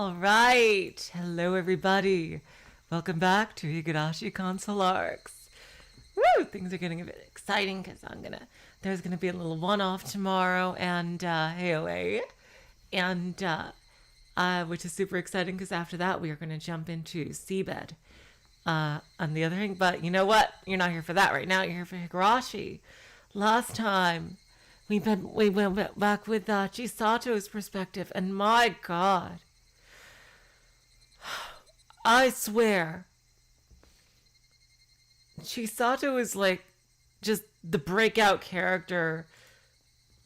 All right. Hello, everybody. Welcome back to Higurashi Console Arcs. Woo! Things are getting a bit exciting because there's gonna be a little one-off tomorrow and AOA, and which is super exciting because after that we are gonna jump into Seabed. On the other hand, but you know what? You're not here for that right now. You're here for Higurashi. Last time we went back with Chisato's perspective, and my God. I swear, Chisato is like just the breakout character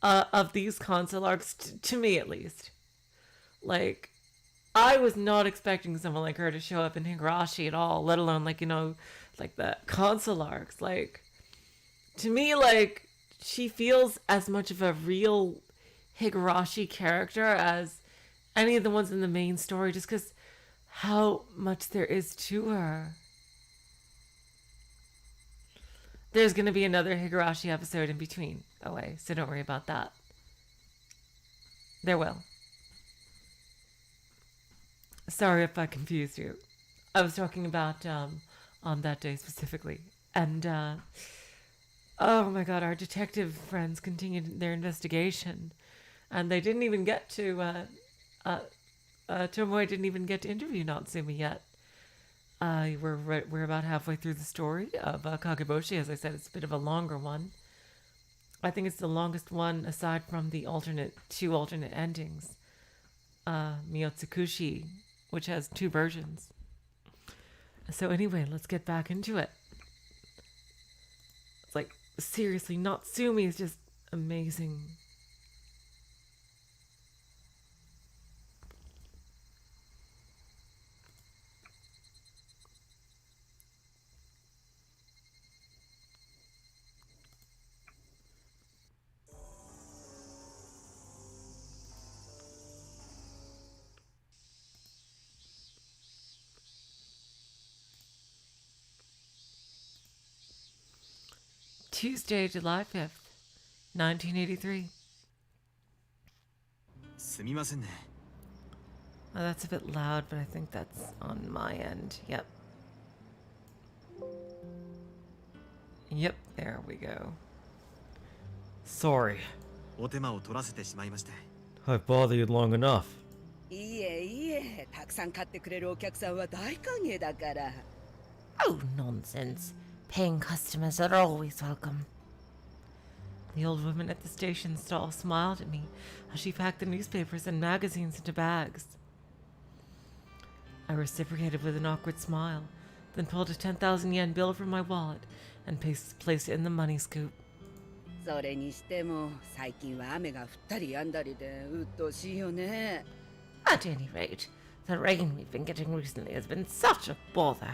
of these console arcs, to me at least. Like, I was not expecting someone like her to show up in Higurashi at all, let alone like the console arcs. Like, to me, like she feels as much of a real Higurashi character as any of the ones in the main story, just because how much there is to her. There's going to be another Higurashi episode in between OA, so don't worry about that. There will. Sorry if I confused you. I was talking about on that day specifically. And, oh my God, our detective friends continued their investigation. And they didn't even get to, Tomoe didn't even get to interview Natsumi yet. We're about halfway through the story of Kageboushi. As I said, it's a bit of a longer one. I think it's the longest one aside from the two alternate endings. Miyotsukushi, which has two versions. So anyway, let's get back into it. It's like, seriously, Natsumi is just amazing. Tuesday, July 5th, 1983. すみませんね。 Oh, that's a bit loud, but I think that's on my end. Yep. Yep, there we go. Sorry. お手間を取らせてしまいまして。 I've bothered you long enough. いえいえ、たくさん買ってくれるお客さんは大歓迎だから。Oh, nonsense. Paying customers are always welcome. The old woman at the station stall smiled at me as she packed the newspapers and magazines into bags. I reciprocated with an awkward smile, then pulled a 10,000 yen bill from my wallet and placed it in the money scoop. それにしても、最近は雨が降ったり止んだりで鬱陶しいよね。At any rate, the rain we've been getting recently has been such a bother.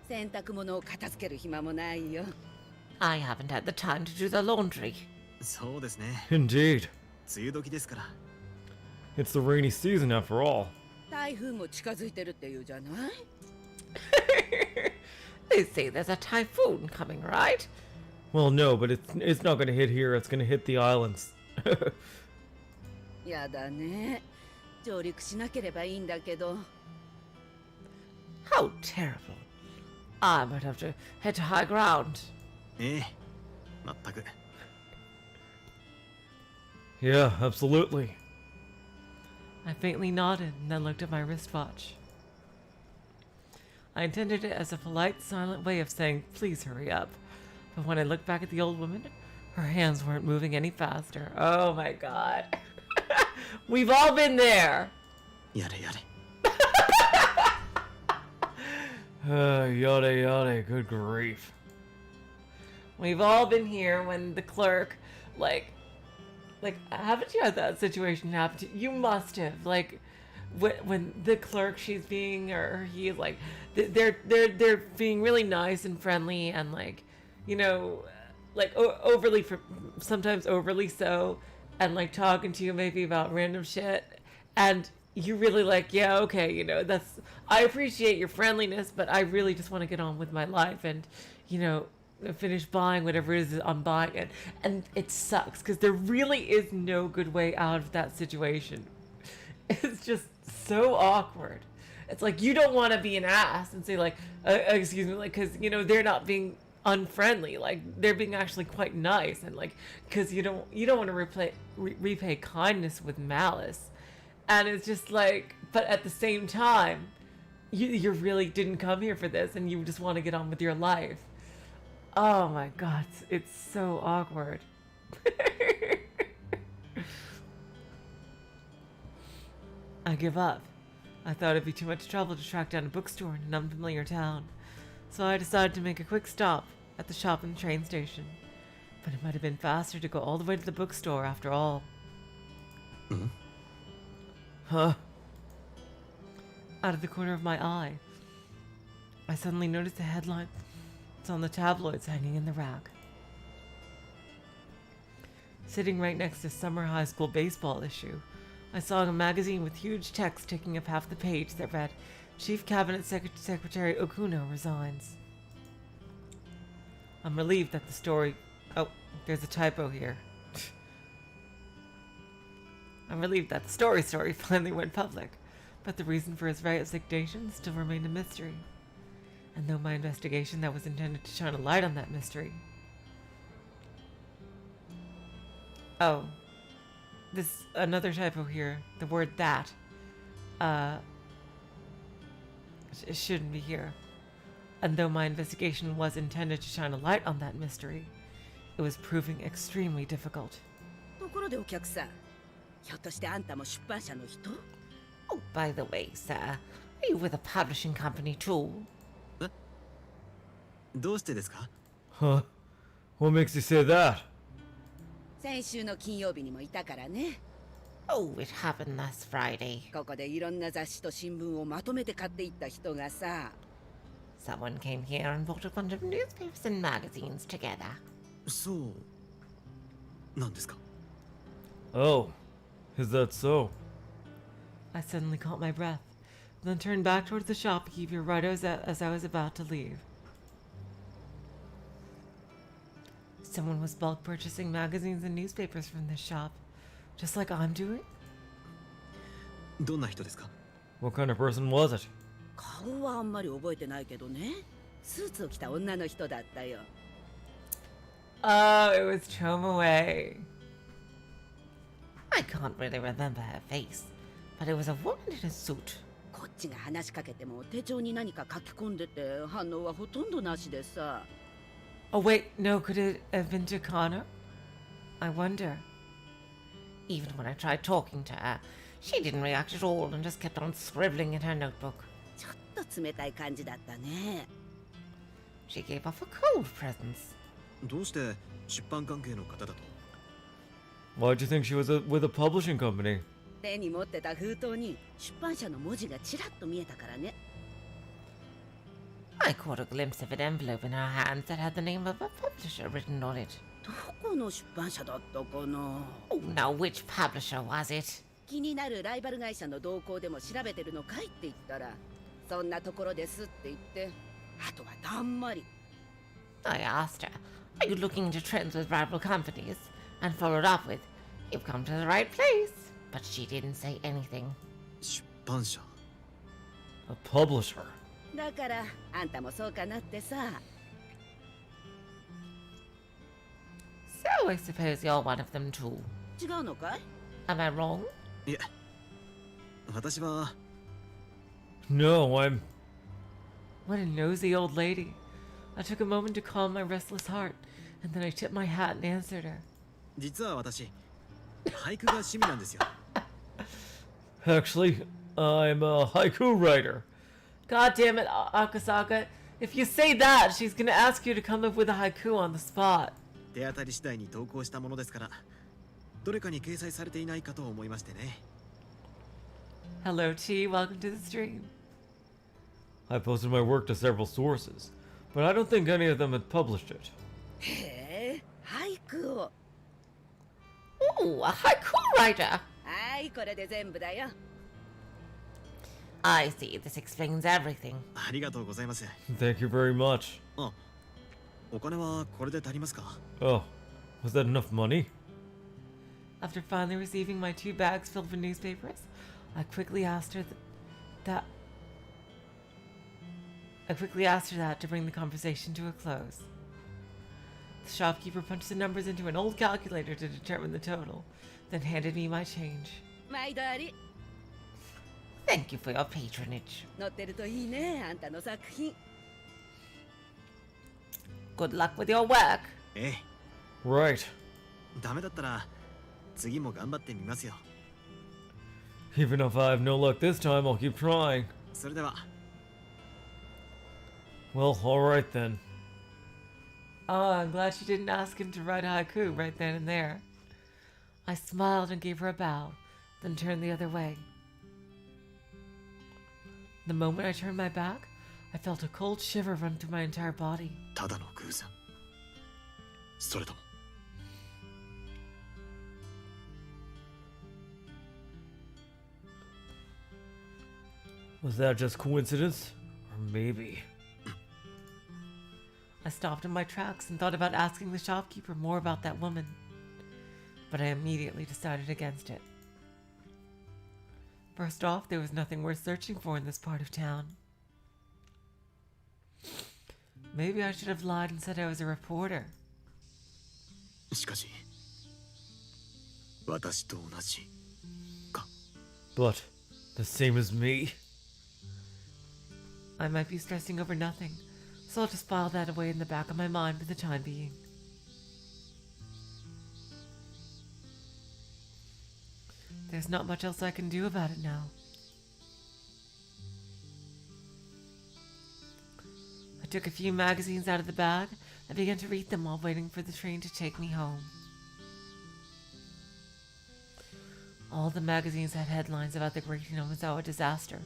洗濯物を片付ける暇もないよ。I haven't had the time to do the laundry. そうですね。 Indeed. 梅雨時ですから。 It's the rainy season after all. 台風も近づいてるって言うじゃない？ They say there's a typhoon coming, right? Well, no, but it's not going to hit here. It's going to hit the islands. やだね。上陸しなければいいんだけど。 How terrible. I might have to head to high ground. ええ、まったく。 Yeah, absolutely. I faintly nodded and then looked at my wristwatch. I intended it as a polite, silent way of saying, please hurry up. But when I looked back at the old woman, her hands weren't moving any faster. Oh my God. We've all been there. やれやれ。 Yada yada, good grief. We've all been here when the clerk, like, haven't you had that situation happen to you? You must have, like, when the clerk she's being, or he is like, they're being really nice and friendly and like, you know, like overly, sometimes overly so, and like talking to you maybe about random shit, and you really like, yeah, okay, you know, I appreciate your friendliness, but I really just want to get on with my life and, you know, finish buying whatever it is I'm buying it. And it sucks because there really is no good way out of that situation. It's just so awkward. It's like you don't want to be an ass and say like, excuse me, like, because you know they're not being unfriendly, like they're being actually quite nice, and like because you don't want to repay kindness with malice, and it's just like, but at the same time, you really didn't come here for this, and you just want to get on with your life. Oh my god, it's so awkward. I give up. I thought it'd be too much trouble to track down a bookstore in an unfamiliar town, so I decided to make a quick stop at the shop and the train station. But it might have been faster to go all the way to the bookstore after all. Hmm? Huh. Out of the corner of my eye, I suddenly noticed a headline. It's on the tabloids hanging in the rack. Sitting right next to summer high school baseball issue, I saw a magazine with huge text taking up half the page that read, Chief Cabinet Secretary Okuno resigns. I'm relieved that the story... Oh, there's a typo here. I'm relieved that the story finally went public, but the reason for his resignation still remained a mystery. And though my investigation that was intended to shine a light on that mystery... Oh. This another typo here. The word that. It shouldn't be here. And though my investigation was intended to shine a light on that mystery, it was proving extremely difficult. ところでお客さん、ひょっとしてあんたも出版社の人？ Oh, by the way, sir, are you with a publishing company too? どうしてですか？ Huh? What makes you say that? 先週の金曜日にもいたからね。 Oh, it happened last Friday. ここでいろんな雑誌と新聞をまとめて買っていった人がさ。 Someone came here and bought a bunch of newspapers and magazines together. そうなんですか？ Oh, is that so? I suddenly caught my breath, then turned back towards the shopkeeper right as I was about to leave. Someone was bulk purchasing magazines and newspapers from this shop, just like I'm doing? どんな人ですか？ What kind of person was it? 顔はあんまり覚えてないけどね。スーツを着た女の人だったよ。 Oh, it was Chomoe. I can't really remember her face, but it was a woman in a suit. こっちが話しかけても手帳に何か書き込んでて反応はほとんどなしでさ。 Oh wait, no, could it have been Takano? I wonder. Even when I tried talking to her, she didn't react at all and just kept on scribbling in her notebook. ちょっと冷たい感じだったね。 She gave off a cold presence. どうして出版関係の方だと？ Why'd you think she was with a publishing company? 手に持ってた封筒に出版社の文字がちらっと見えたからね。 I caught a glimpse of an envelope in her hands that had the name of a publisher written on it. どこの出版社だったかな。 Oh, now which publisher was it? 気になるライバル会社の動向でも調べてるのかいって言ったら、そんなところですって言って、あとはだんまり。 I asked her, are you looking into trends with rival companies? And followed up with, you've come to the right place. But she didn't say anything. 出版社。 A publisher. だからあんたもそうかなってさ。 So I suppose you're one of them too. 違うのかい？ Am I wrong? いえ、私は No, I'm... What a nosy old lady. I took a moment to calm my restless heart, and then I tipped my hat and answered her. 実は私俳句が趣味なんですよ。 Actually, I'm a haiku writer. God damn it, Akasaka. If you say that, she's gonna ask you to come up with a haiku on the spot. 手当たり次第に投稿したものですから、どれかに掲載されていないかと思いましてね。 Hello, T. Welcome to the stream. I posted my work to several sources, but I don't think any of them had published it. へえ、俳句を。 Ooh, a haiku writer. はい、これで全部だよ。 I see. This explains everything. ありがとうございます。 Thank you very much. あ、お金はこれで足りますか？ Oh, was that enough money? After finally receiving my 2 bags filled with newspapers, I quickly asked her that to bring the conversation to a close. The shopkeeper punched the numbers into an old calculator to determine the total, then handed me my change. 毎度あり。 Thank you for your patronage. 乗ってるといいね、あんたの作品。 Good luck with your work. ええ、 Right. ダメだったら次も頑張ってみますよ。 Even if I have no luck this time, I'll keep trying. それでは。 Well, alright then. Oh, I'm glad she didn't ask him to write haiku right then and there. I smiled and gave her a bow, then turned the other way. The moment I turned my back, I felt a cold shiver run through my entire body. ただの偶然。それとも。 Was that just coincidence? Or maybe... I stopped in my tracks and thought about asking the shopkeeper more about that woman, but I immediately decided against it. First off, there was nothing worth searching for in this part of town. Maybe I should have lied and said I was a reporter. しかし、私と同じか。 But, the same as me? I might be stressing over nothing, so I'll just file that away in the back of my mind for the time being. There's not much else I can do about it now. I took a few magazines out of the bag and began to read them while waiting for the train to take me home. All the magazines had headlines about the Great Hinomizawa disaster,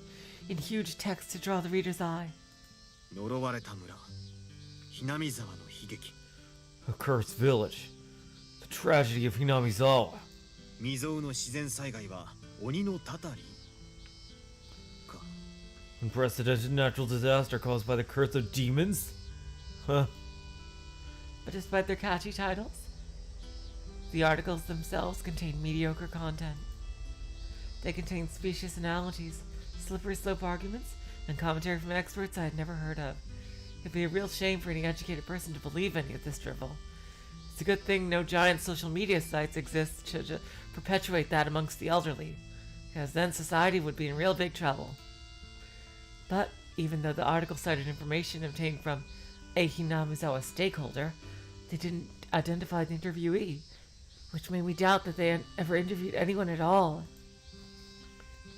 in huge text to draw the reader's eye. 呪われた村、ひなみ沢の悲劇。 A cursed village. The tragedy of Hinamizawa. 未曾有の自然災害は鬼のたたりか。 Unprecedented natural disaster caused by the curse of demons? Huh. But despite their catchy titles, the articles themselves contain mediocre content. They contain specious analogies, slippery slope arguments, and commentary from experts I had never heard of. It'd be a real shame for any educated person to believe any of this drivel. It's a good thing no giant social media sites exist to perpetuate that amongst the elderly, because then society would be in real big trouble. But even though the article cited information obtained from a Hinamizawa stakeholder, they didn't identify the interviewee, which made me doubt that they had ever interviewed anyone at all.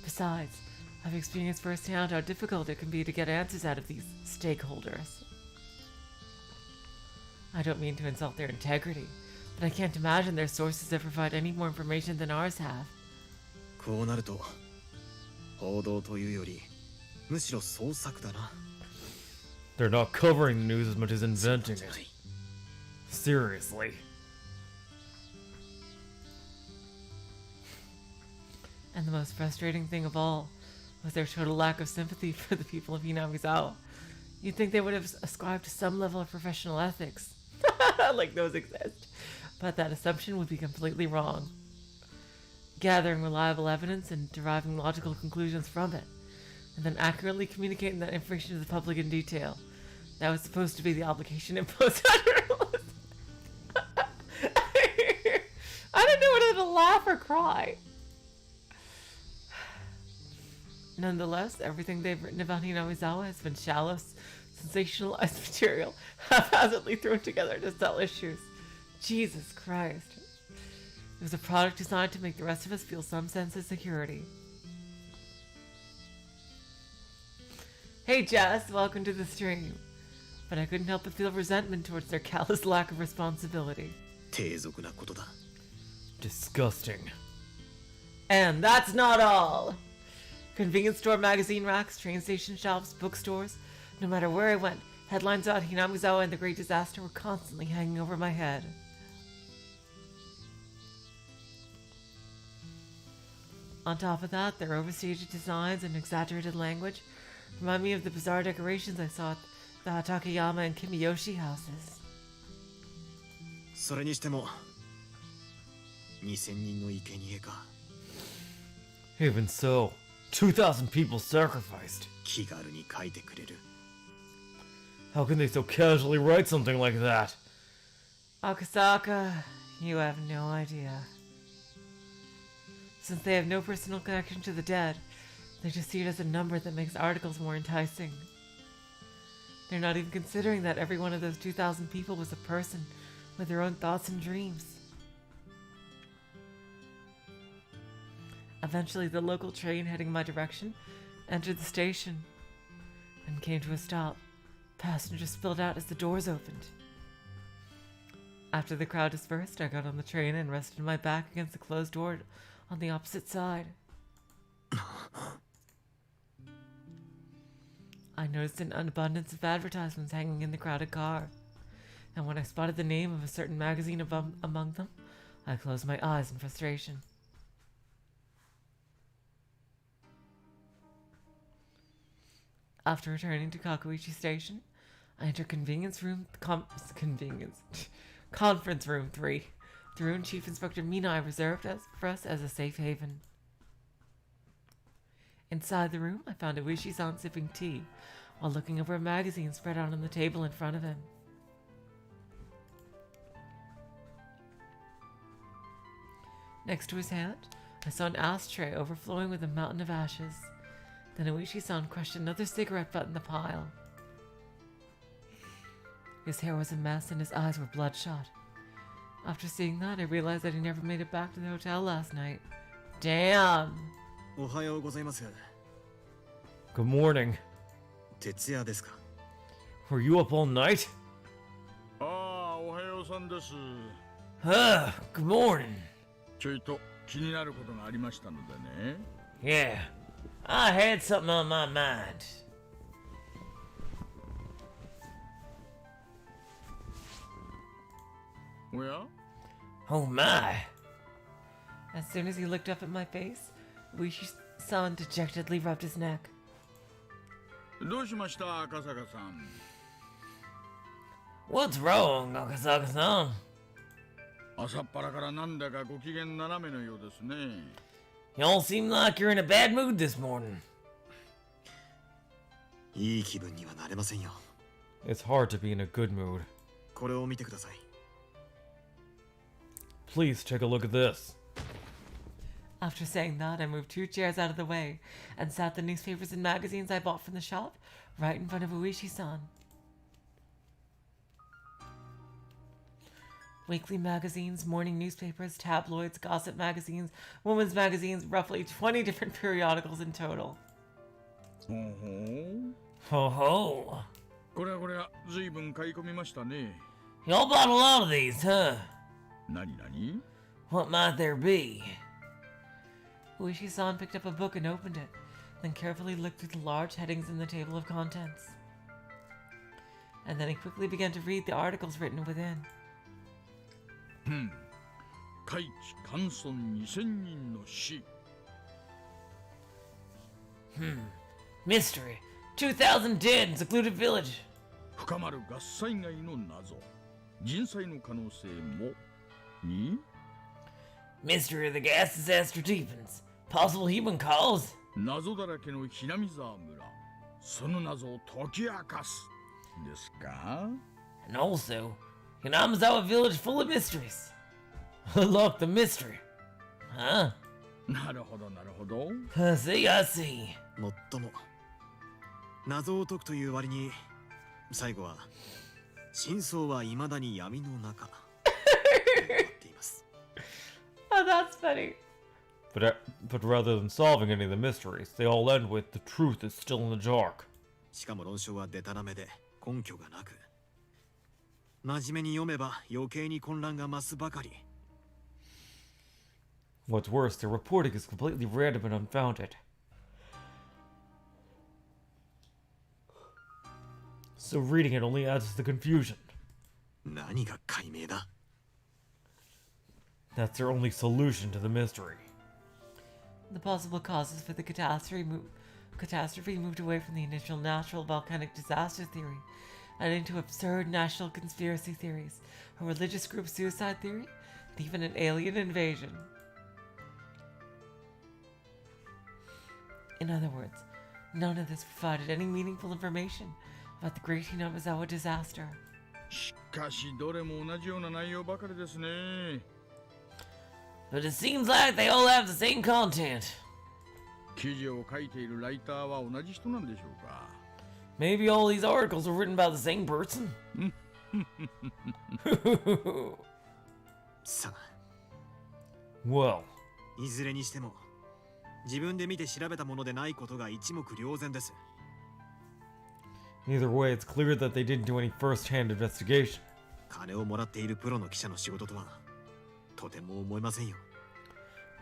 Besides, I've experienced firsthand how difficult it can be to get answers out of these stakeholders. I don't mean to insult their integrity, but I can't imagine their sources that provide any more information than ours have. こうなると報道というよりむしろ創作だな。 They're not covering the news as much as inventing it. Seriously. And the most frustrating thing of all was their total lack of sympathy for the people of Hinamizawa. You'd think they would have ascribed to some level of professional ethics, like those exist, but that assumption would be completely wrong. Gathering reliable evidence and deriving logical conclusions from it, and then accurately communicating that information to the public in detail. That was supposed to be the obligation imposed on journalists. I don't know whether to laugh or cry. Nonetheless, everything they've written about Hinamizawa has been shallow, sensationalized material, haphazardly thrown together to sell issues. Jesus Christ. It was a product designed to make the rest of us feel some sense of security. Hey Jess, welcome to the stream. But I couldn't help but feel resentment towards their callous lack of responsibility. 低俗なことだ。 Disgusting. And that's not all! Convenience store magazine racks, train station shelves, bookstores. No matter where I went, headlines about Hinamizawa and the Great Disaster were constantly hanging over my head. On top of that, their overstaged designs and exaggerated language remind me of the bizarre decorations I saw at the Takayama and Kimiyoshi houses. それにしても2000人の生贄か。 Even so, 2,000 people sacrificed. 気軽に書いてくれる。 How can they so casually write something like that? Akasaka, you have no idea. Since they have no personal connection to the dead, they just see it as a number that makes articles more enticing. They're not even considering that every one of those 2,000 people was a person with their own thoughts and dreams. Eventually, the local train heading my direction entered the station and came to a stop. Passengers spilled out as the doors opened. After the crowd dispersed, I got on the train and rested my back against the closed door on the opposite side. I noticed an abundance of advertisements hanging in the crowded car, and when I spotted the name of a certain magazine among them, I closed my eyes in frustration. After returning to Kageboushi Station, I entered conference room 3, the room Chief Inspector Minai reserved for us as a safe haven. Inside the room, I found Iwishi-san sipping tea while looking over a magazine spread out on the table in front of him. Next to his hand, I saw an ashtray overflowing with a mountain of ashes. Then Iwishi-san crushed another cigarette butt in the pile. His hair was a mess and his eyes were bloodshot. After seeing that, I realized that he never made it back to the hotel last night. Damn! おはようございます。 Good morning. 徹夜ですか？ Were you up all night? ああ、おはようさんです。 Good morning. ちょいと気になることがありましたのでね。 Yeah, I had something on my mind. おや？ Oh my. As soon as he looked up at my face, Iwishi-san dejectedly rubbed his neck. どうしました赤坂さん。 What's wrong, Akasaka-san? 朝っぱらからなんだかご機嫌斜めのようですね。 Y'all seem like you're in a bad mood this morning. いい気分にはなれませんよ。 It's hard to be in a good mood. これを見てください。 Please take a look at this. After saying that, I moved 2 chairs out of the way and sat the newspapers and magazines I bought from the shop right in front of Iwishi-san. Weekly magazines, morning newspapers, tabloids, gossip magazines, women's magazines, roughly 20 different periodicals in total. ほうほ Ho ho. う。これはずいぶん買い込みましたね。 Y'all bought a lot of these, huh? なになに？ What might there be? Uishi-san picked up a book and opened it, then carefully looked through the large headings in the table of contents. And then he quickly began to read the articles written within. 海地乾村2000人の死。 Mystery. 2,000 dead in secluded village. 深まる合災害の謎。人災の可能性も。に？ Mystery of the gas disaster deepens. Possible human cause. 謎だらけのひなみ沢村。その謎を解き明かす。ですか？ And also, Hinamizawa village full of mysteries. Unlock the mystery. Huh? なるほどなるほど。 See, I see. もっとも謎を解くという割に最後は真相は未だに闇の中となっています。 Oh, that's funny. But rather than solving any of the mysteries, they all end with the truth is still in the dark. しかも論証はデタラメで根拠がなく、真面目に読めば余計に混乱が増すばかり。 What's worse, their reporting is completely random and unfounded. So reading it only adds to the confusion. 何が解明だ？ That's their only solution to the mystery. The possible causes for the catastrophe moved away from the initial natural volcanic disaster theory and into absurd national conspiracy theories, a religious group suicide theory, and even an alien invasion. In other words, none of this provided any meaningful information about the Great Hinamizawa disaster. しかしどれも同じような内容ばかりですね。 But it seems like they all have the same content. 記事を書いているライターは同じ人なんでしょうか。 Maybe all these articles were written by the same person? さあ、 Well, いずれにしても自分で見て調べたものでないことが一目瞭然です。 either way, it's clear that they didn't do any first-hand investigation. 金をもらっているプロの記者の仕事とはとても思えませんよ。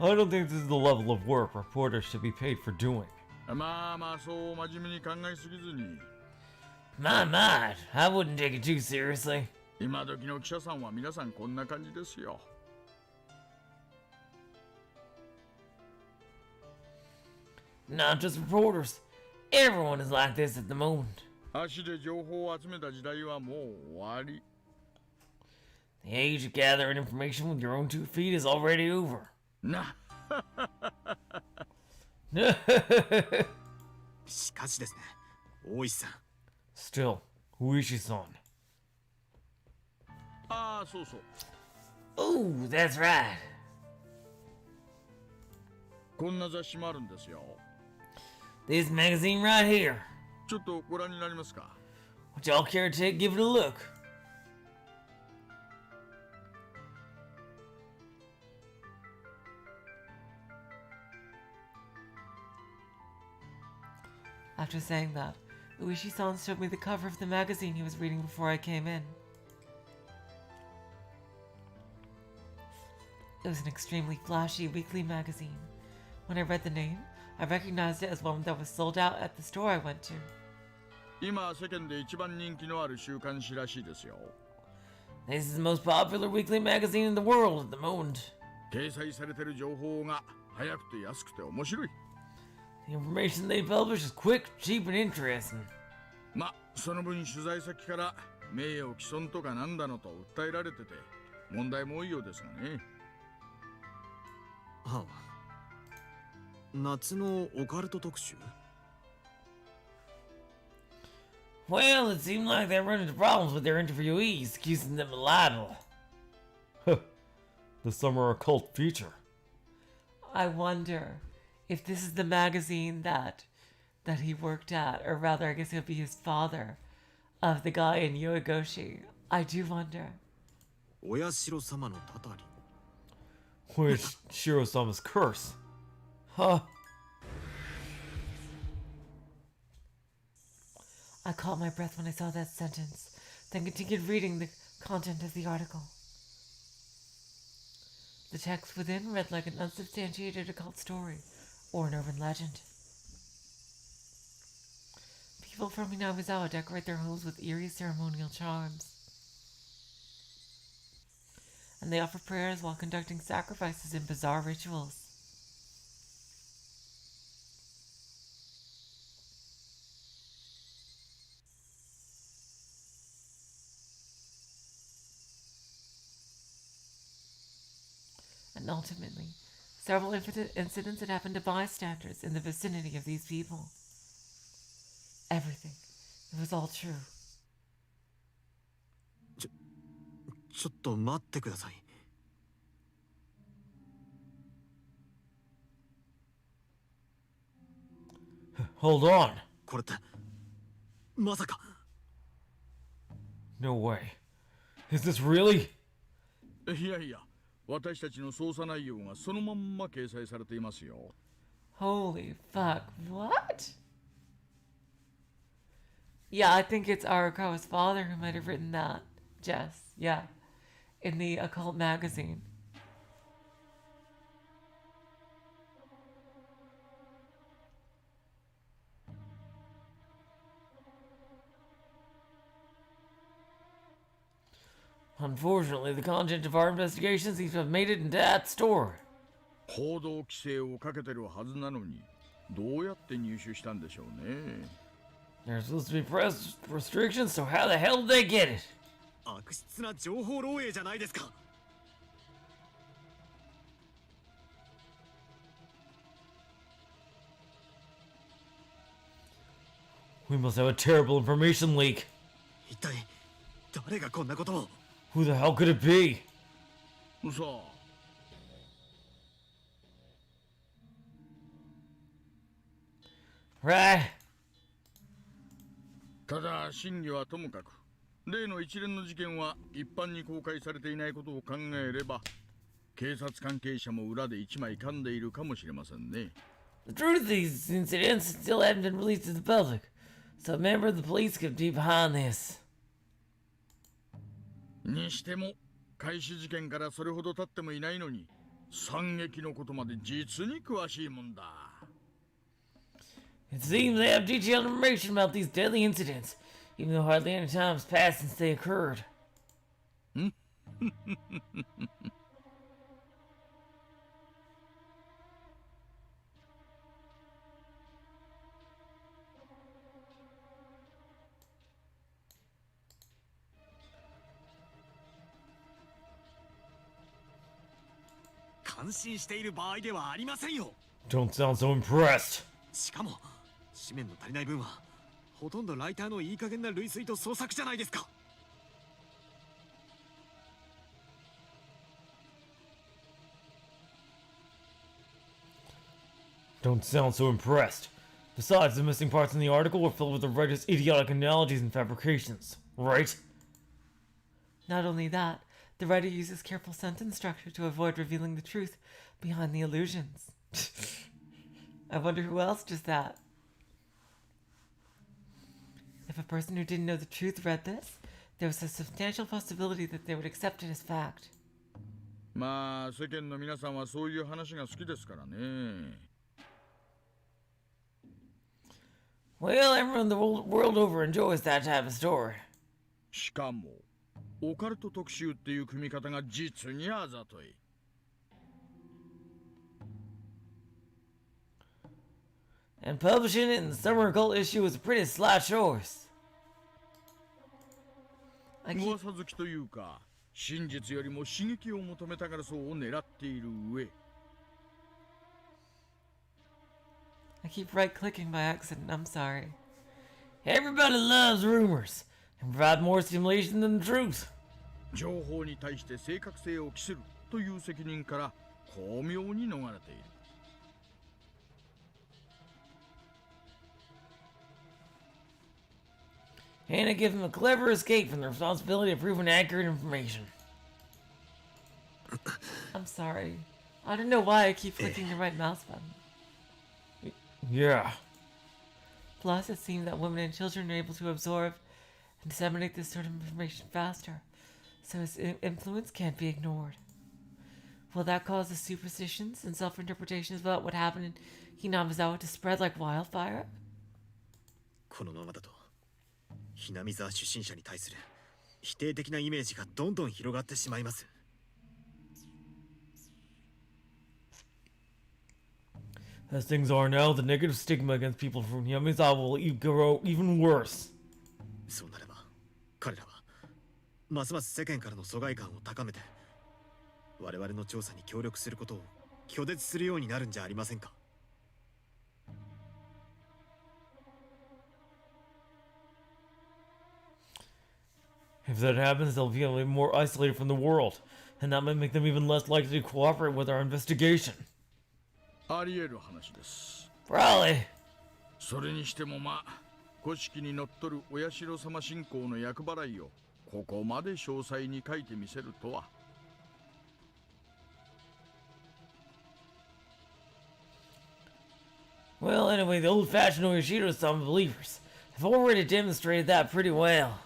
I don't think this is the level of work reporters should be paid for doing. まあまあそう真面目に考えすぎずに。 My, I wouldn't take it too seriously. 今時の記者さんは皆さんこんな感じですよ。 Not just reporters. Everyone is like this at the moment. 足で情報を集めた時代はもう終わり。 The age of gathering information with your own 2 feet is already over. な。しかしですね、大石さん。 Still, Uishi-san. ああそうそう。 Ooh, that's right. こんな雑誌もあるんですよ。 This magazine right here. ちょっとご覧になりますか。 Would y'all care to give it a look? After saying that, Uishi-san showed me the cover of the magazine he was reading before I came in. It was an extremely flashy weekly magazine. When I read the name, I recognized it as one that was sold out at the store I went to. 今世間で一番人気のある週刊誌らしいですよ。 This is the most popular weekly magazine in the world at the moment. 掲載されている情報が早くて安くて面白い。 The information they publish is quick, cheap, and interesting. ま、その分取材先から名誉毀損とかなんだのと訴えられてて問題も多いようですがね。はあ、夏のオカルト特集。 Well, it seemed like they run into problems with their interviewees, accusing them of libel. The summer occult feature. I wonder if this is the magazine that he worked at, or rather, I guess it would be his father, of the guy in Higurashi. I do wonder. 親代様のたたり。 Which Shiro-sama's curse. Huh. I caught my breath when I saw that sentence, then continued reading the content of the article. The text within read like an unsubstantiated occult story or an urban legend. People from Hinamizawa decorate their homes with eerie ceremonial charms. And they offer prayers while conducting sacrifices in bizarre rituals. And ultimately, several incidents had happened to bystanders in the vicinity of these people. Everything. It was all true. ちょっと待ってください。 Hold on. これってまさか。 No way. Is this really? いやいや、私たちの捜査内容がそのまんま掲載されていますよ。 Holy fuck. What? Yeah, I think it's Arakawa's father who might have written that. Jess, yeah. In the occult magazine. Unfortunately, the content of our investigation seems to have made it into that store. 報道規制をかけてるはずなのに、どうやって入手したんでしょうね。 There's supposed to be press restrictions, so how the hell did they get it? 悪質な情報漏洩じゃないですか。We must have a terrible information leak. 一体誰がこんなことを。 Who the hell could it be? さあ Right. ただ真偽はともかく例の一連の事件は一般に公開されていないことを考えれば警察関係者も裏で一枚噛んでいるかもしれませんね。 The truth of these incidents still haven't been released to the public, so a member of the police could be behind this. にしても開始事件からそれほど経ってもいないのに惨劇のことまで実に詳しいもんだ。 It seems they have detailed information about these deadly incidents, even though hardly any time has passed since they occurred. Don't Don't sound so impressed. しかも紙面の足りない分はほとんどライターのいい加減な類推と創作じゃないですか。 Don't sound so impressed. Besides, the missing parts in the article were filled with the writer's idiotic analogies and fabrications, right? Not only that, the writer uses careful sentence structure to avoid revealing the truth behind the illusions. I wonder who else does that. If a person who didn't know the truth read this, there was a substantial possibility that they would accept it as fact. まあ世間の皆さんはそういう話が好きですからね。 Well, everyone the world over enjoys that type of story. しかもオカルト特集っていう組み方が実にあざとい。 And publishing it in the summer occult issue was a pretty sly choice. I keep, 噂好きというか真実よりも刺激を求めたがる層を狙っている上 I keep right-clicking by accident. I'm sorry. Everybody loves rumors and provide more stimulation than the truth. 情報に対して正確性を期するという責任から巧妙に逃れている。 And it gives them a clever escape from the responsibility of proving accurate information. I'm sorry. I don't know why I keep clicking the right mouse button. Yeah. Plus, it seems that women and children are able to absorb and disseminate this sort of information faster, so its influence can't be ignored. Will that cause the superstitions and self-interpretations about what happened in Hinamizawa to spread like wildfire? このままだとひなみ沢出身者に対する否定的なイメージがどんどん広がってしまいます。 As things are now, the negative stigma against people from Yamizawa will grow even worse. そうなれば彼らはますます世間からの疎外感を高めて我々の調査に協力することを拒絶するようになるんじゃありませんか。 If that happens, they'll feel even more isolated from the world, and that might make them even less likely to cooperate with our investigation. あり得る話です。 Probably. それにしてもまあ古式にのっとるお社様信仰の厄払いをここまで詳細に書いてみせるとは。 Well, anyway, the old-fashioned Oyashiro-sama believers have already demonstrated that pretty well.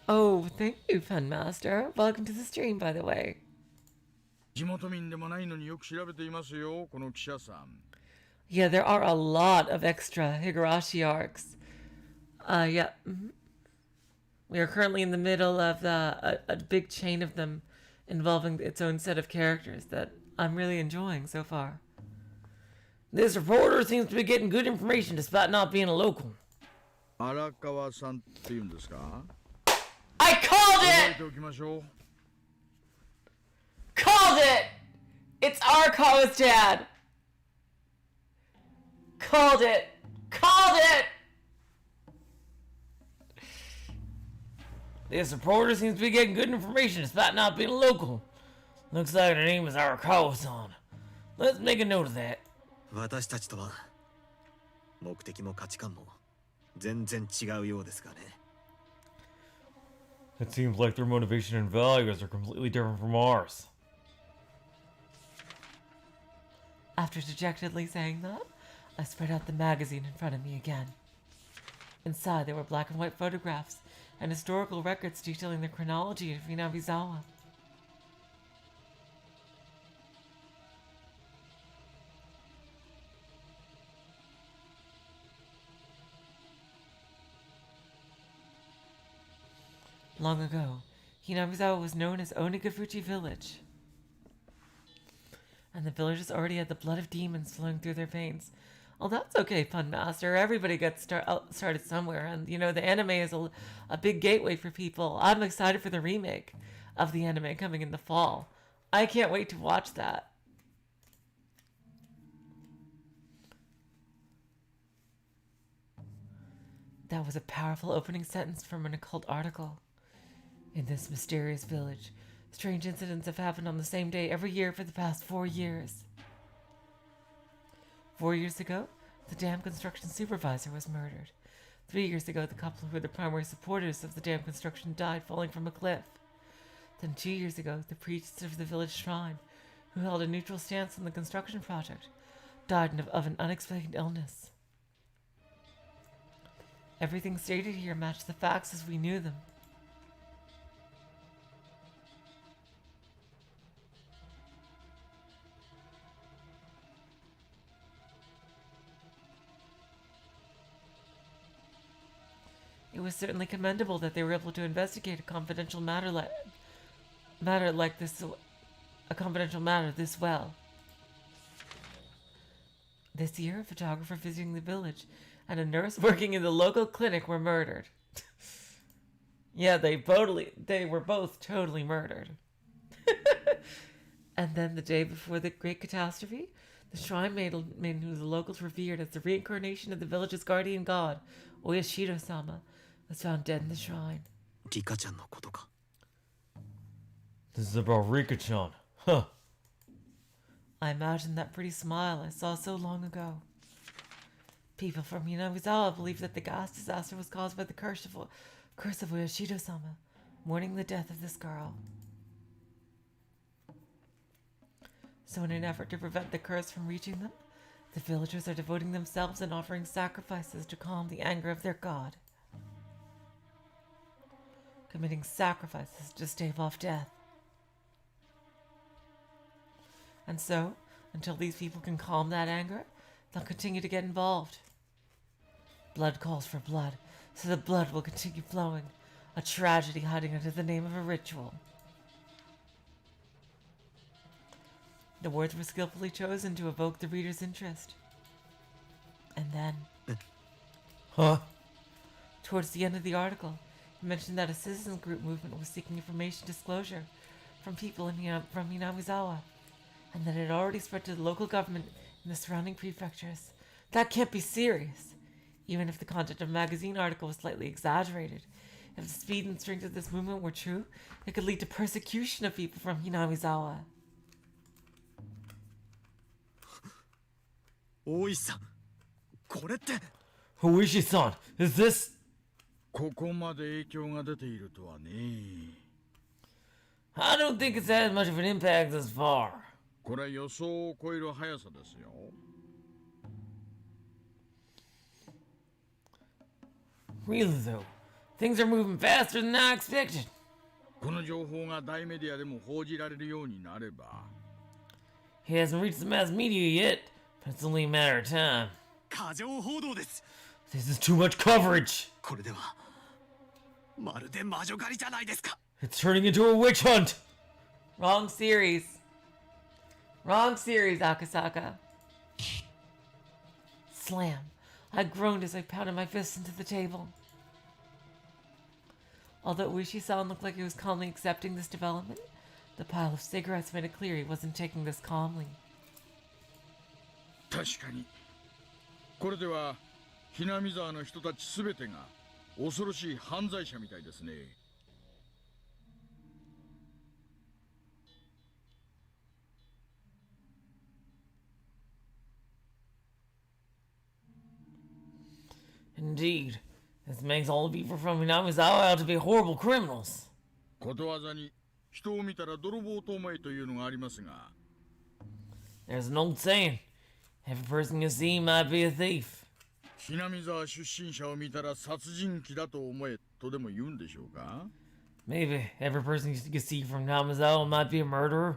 Oh, thank you, Funmaster. Welcome to the stream, by the way. 地元民でもないのによく調べていますよ、この記者さん。 Yeah, there are a lot of extra Higurashi arcs. Yeah. We are currently in the middle of a big chain of them involving its own set of characters that I'm really enjoying so far. This reporter seems to be getting good information despite not being a local. 荒川さんっていうんですか？ I called 覚え it! ておきましょう。 Called it! It's Arakawa's dad! Called it! Called it! This reporter seems to be getting good information despite not being local. Looks like her name is Arakawa-san. Let's make a note of that. 私たちとは目的も価値観も全然違うようですがね。 It seems like their motivation and values are completely different from ours. After dejectedly saying that, I spread out the magazine in front of me again. Inside, there were black and white photographs and historical records detailing the chronology of Inabizawa. Long ago, Hinamizawa was known as Onigafuchi Village. And the villagers already had the blood of demons flowing through their veins. Oh, that's okay, Fun Master. Everybody gets started somewhere. And, you know, the anime is a big gateway for people. I'm excited for the remake of the anime coming in the fall. I can't wait to watch that. That was a powerful opening sentence from an occult article. In this mysterious village, strange incidents have happened on the same day every year for the past 4 years. 4 years ago, the dam construction supervisor was murdered. 3 years ago, the couple who were the primary supporters of the dam construction died falling from a cliff. Then 2 years ago, the priest of the village shrine, who held a neutral stance on the construction project, died of an unexplained illness. Everything stated here matched the facts as we knew them. It was certainly commendable that they were able to investigate a confidential matter this well. This year, a photographer visiting the village and a nurse working in the local clinic were murdered. Yeah, they were both totally murdered. And then the day before the great catastrophe, the shrine maiden who the locals revered as the reincarnation of the village's guardian god, Oyashiro-sama, was found dead in the shrine. リカちゃんのことか。 This is about Rika-chan. Huh. I imagined that pretty smile I saw so long ago. People from Hinamizawa believe that the gas disaster was caused by the curse of Oyashiro-sama, mourning the death of this girl. So in an effort to prevent the curse from reaching them, the villagers are devoting themselves and offering sacrifices to calm the anger of their god. Committing sacrifices to stave off death. And so, until these people can calm that anger, they'll continue to get involved. Blood calls for blood, so the blood will continue flowing, a tragedy hiding under the name of a ritual. The words were skillfully chosen to evoke the reader's interest. And then... Huh? Towards the end of the article, it mentioned that a citizens group movement was seeking information disclosure from people from Hinamizawa, and that it had already spread to the local government in the surrounding prefectures. That can't be serious, even if the content of the magazine article was slightly exaggerated. If the speed and strength of this movement were true, it could lead to persecution of people from Hinamizawa. 大石さん、これって。 Huishi-san, is this... ここまで影響が出ているとはね。 I don't think it's had much of an impact thus far. これは予想を超える速さですよ。 Really though, things are moving faster than I expected. この情報が大メディアでも報じられるようになれば。 He hasn't reached the mass media yet, but it's only a matter of time. 過剰報道です。 This is too much coverage. これではまるで魔女狩りじゃないですか。 It's turning into a witch hunt. Wrong series. Wrong series, Akasaka. Slam. I groaned as I pounded my fists into the table. Although Uishi-san looked like he was calmly accepting this development, the pile of cigarettes made it clear he wasn't taking this calmly. 確かにこれではひなみ沢の人たちすべてが恐ろしい犯罪者みたいですね。Indeed. This makes all the people from Hinamizawa out to be horrible criminals. ことわざに人を見たら泥棒と思えというのがありますが、 There's an old saying, every person you see might be a thief. ひなみ沢出身者を見たら殺人鬼だと思えとでも言うんでしょうか。 Maybe every person you see from Hinamizawa might be a murderer.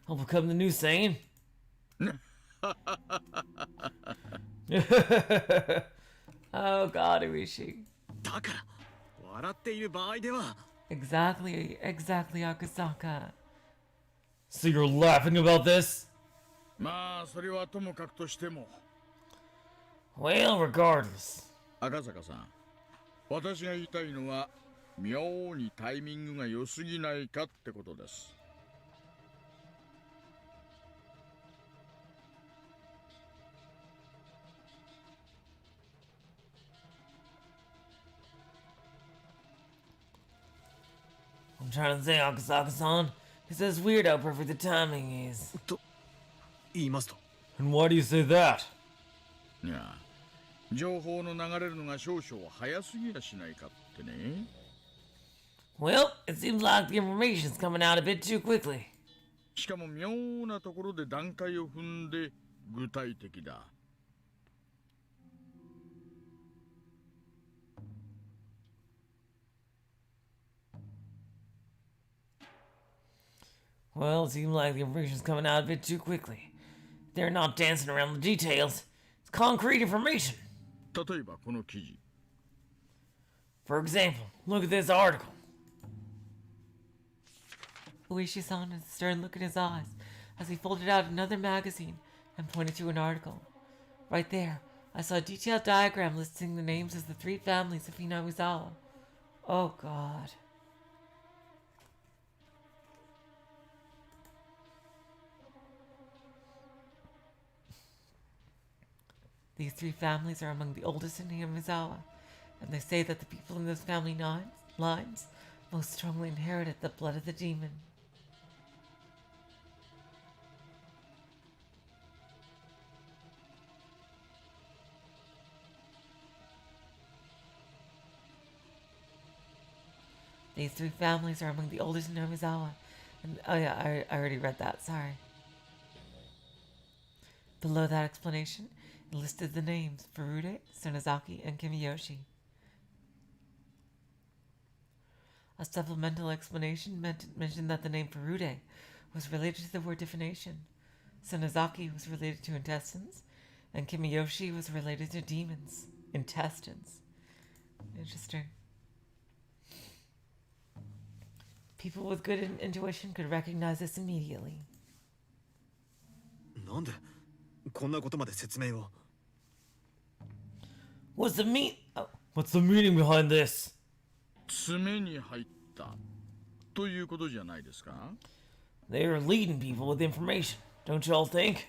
Will become the new saying. Oh God, Uishi. だから笑っている場合では。 Exactly, Akasaka. So you're laughing about this? まあそれはともかくとしても、 Well, regardless. 赤坂さん、私が言いたいのは妙にタイミングが良すぎないかってことです。 I'm trying to say, Akasaka-san, it's just weird how perfect the timing is. と言いますと。 And why do you say that? いや、情報の流れるのが少々早すぎやしないかってね。 Well, it seems like the information's coming out a bit too quickly. しかも妙なところで段階を踏んで具体的だ。 Well, it seems like the information's coming out a bit too quickly. They're not dancing around the details. It's concrete information. 例えばこの記事。 For example, look at this article. Uishi-san had a stern look in his eyes as he folded out another magazine and pointed to an article. Right there, I saw a detailed diagram listing the names of the 3 families of Hinamizawa. Oh God. These 3 families are among the oldest in Hinamizawa, and they say that the people in those family lines most strongly inherited the blood of the demon. These 3 families are among the oldest in Hinamizawa, and oh yeah, I already read that, sorry. Below that explanation, it listed the names Furude, Sonozaki, and Kimiyoshi. A supplemental explanation mentioned that the name Furude was related to the word divination, Sonozaki was related to intestines, and Kimiyoshi was related to demons. Intestines. Interesting. People with good intuition could recognize this immediately. なんでこんなことまで説明を。 What's the meaning behind this? 爪に入ったということじゃないですか。 They're leading people with information, don't y'all think?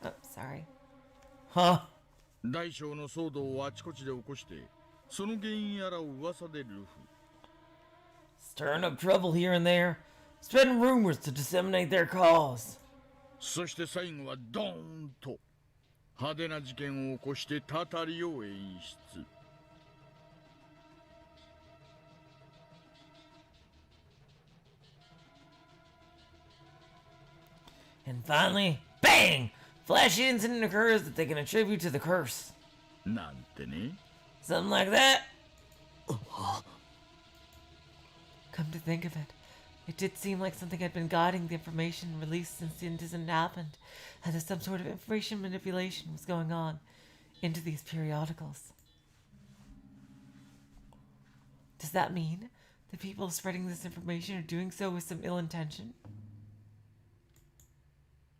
Oh, sorry. Huh? 大小の騒動をあちこちで起こして、その原因やらを噂でルフ。 Stirring up trouble here and there, spreading rumors to disseminate their cause. そして最後はドーンと派手な事件を起こしてたたりを演出。 And finally, bang! Flashy incident occurs that they can attribute to the curse. なんてね。 Something like that? Come to think of it, it did seem like something had been guiding the information released since the incident happened, and that some sort of information manipulation was going on into these periodicals. Does that mean the people spreading this information are doing so with some ill intention?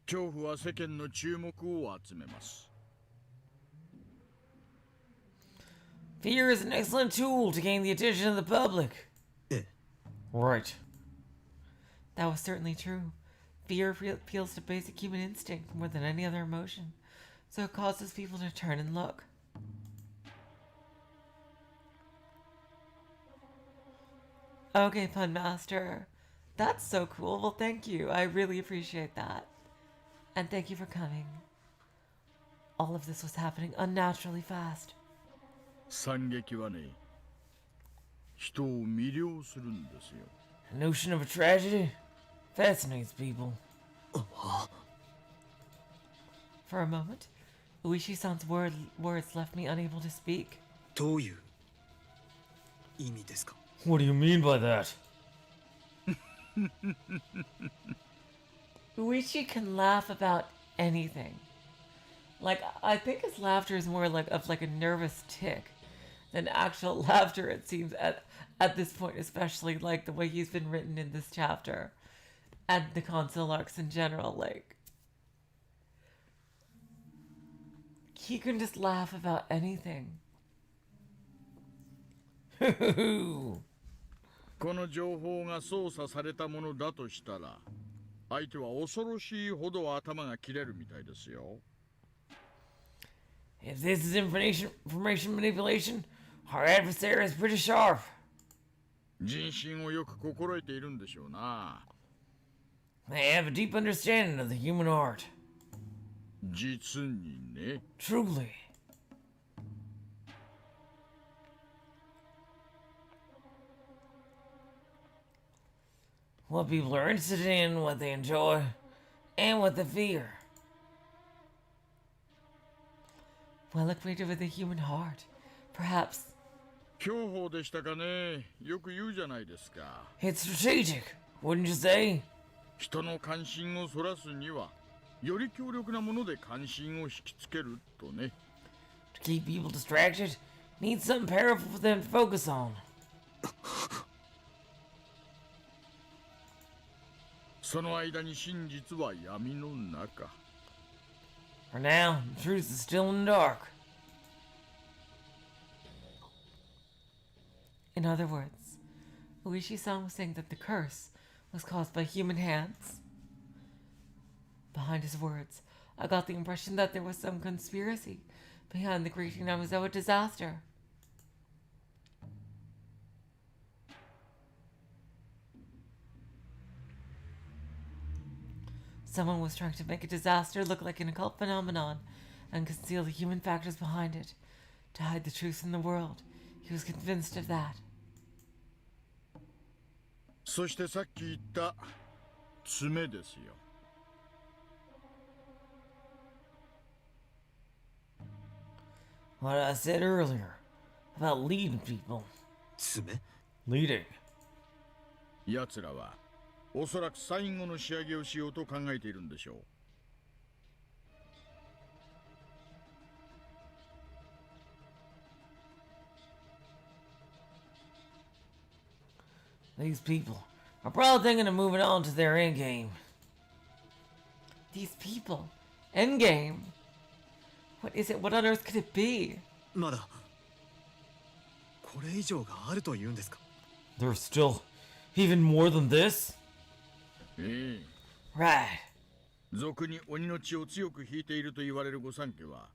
恐怖は世間の注目を集めます。 Fear is an excellent tool to gain the attention of the public. ええ。 Right. That was certainly true. Fear appeals to basic human instinct more than any other emotion. so it causes people to turn and look. Okay, Pun Master. That's so cool. Well, thank you. I really appreciate that. And thank you for coming. All of this was happening unnaturally fast. 惨劇はね、人を魅了するんですよ。 The notion of a tragedy fascinates people. For a moment, Uishi-san's words left me unable to speak. どういう意味ですか？ What do you mean by that? Uishi can laugh about anything. Like, I think his laughter is more like of like a nervous tick than actual laughter, it seems, at this point, especially like the way he's been written in this chapter and the console arcs in general. Like, he can just laugh about anything. この情報が操作されたものだとしたら、相手は恐ろしいほど頭が切れるみたいですよ。 If this is information manipulation, our adversary is pretty sharp. 人心をよく心得ているんでしょうな。 They have a deep understanding of the human heart. 実にね。 Truly. What people are interested in, what they enjoy, and what they fear. Well acquainted with the human heart. Perhaps. 享保でしたかね。よく言うじゃないですか。 It's strategic, wouldn't you say? 人の関心をそらすには、より強力なもので関心を引きつけるとね。 To keep people distracted, need something powerful for them to focus on. その間に真実は闇の中。 For now, the truth is still in the dark. In other words, Uishi-san was saying that the curse was caused by human hands. Behind his words, I got the impression that there was some conspiracy behind the Great Namizawa disaster. Someone was trying to make a disaster look like an occult phenomenon and conceal the human factors behind it, to hide the truth from the world. He was convinced of that. そしてさっき言った爪ですよ。 What I said earlier about leading people. 爪？ Leading. 奴らはおそらく最後の仕上げをしようと考えているんでしょう。 These people are probably thinking of moving on to their end game. These people. Endgame. What is it? What on earth could it be? まだこれ以上があると言うんですか？ There's still even more than this? ええ。 Right. 俗に鬼の血を強く引いていると言われる御三家は、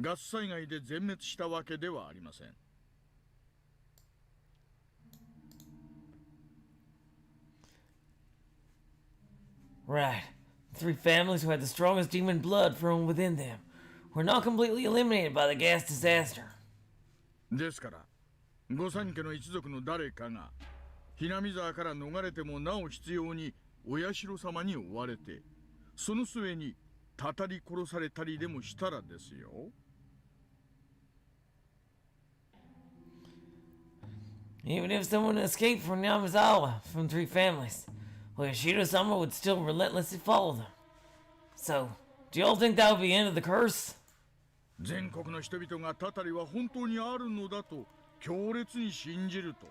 ガス災害で全滅したわけではありません。 Right. The three families who had the strongest demon blood from within them were not completely eliminated by the gas disaster. ですから、御三家の一族の誰かが、ひなみ沢から逃れてもなお必要にお社様に追われて、その末にたたり殺されたりでもしたらですよ。 Even if someone escaped from Yamazawa from three families, well, Yashiro-sama would still relentlessly follow them. So, do y'all think that would be the end of the curse? 全国の人々がたたりは本当にあるのだと強烈に信じると。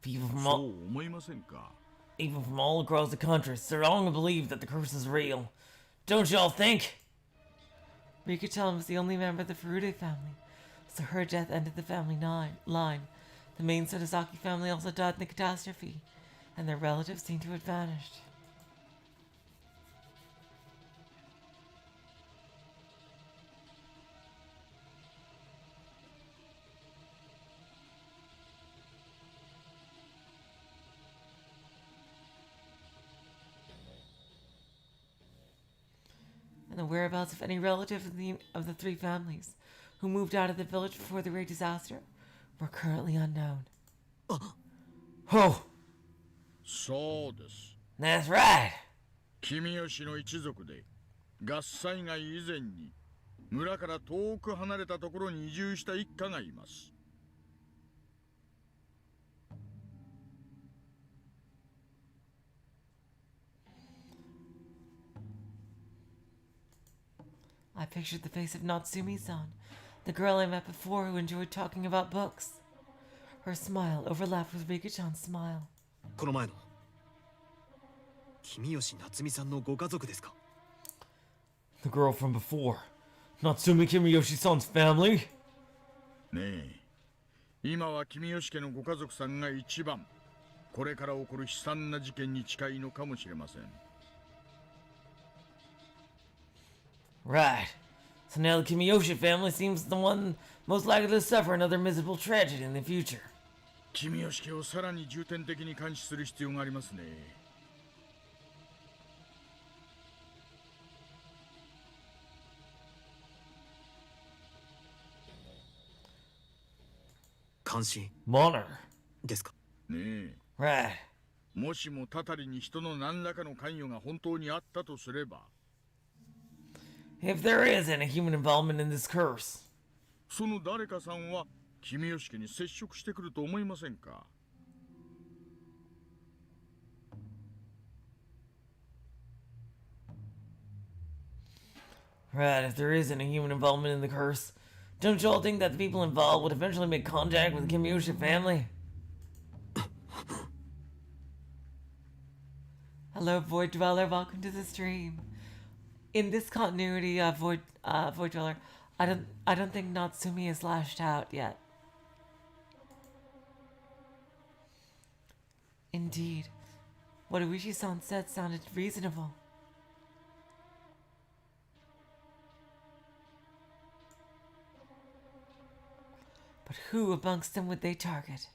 People from そう all, 思いませんか？ even from all across the country strongly believe that the curse is real. Don't y'all think? Rika-chan was the only member of the Furude family, so her death ended the family line. The main Sonozaki family also died in the catastrophe, and their relatives seem to have vanished. and the whereabouts of any relative of the three families who moved out of the village before the great disaster were currently unknown. Oh, そうです。 that's right. 君吉の一族で合災害以前に村から遠く離れたところに移住した一家がいます。 I pictured the face of Natsumi-san, the girl I met before who enjoyed talking about books. Her smile overlapped with Rika-chan's smile. この前の君吉夏美さんのご家族ですか？ The girl from before. Natsumi Kimiyoshi-san's family? ねえ、今は君吉家のご家族さんが一番これから起こる悲惨な事件に近いのかもしれません。 Right. So now the Kimiyoshi family seems the one most likely to suffer another miserable tragedy in the future. 君吉家をさらに重点的に監視する必要がありますね。 監視 Monitor. ですか？ ねえ、 Right. もしもたたりに人の何らかの関与が本当にあったとすれば、 If there is any human involvement in this curse, その誰かさんは君吉家に接触してくると思いませんか？ right, if there is any human involvement in the curse, don't you all think that the people involved would eventually make contact with the Kimiyoshi family? Hello, Void Dweller. Welcome to the stream. In this continuity of Void Dweller, I don't think Natsumi is lashed out yet. Indeed, what Uishi-san said sounded reasonable. But who amongst them would they target?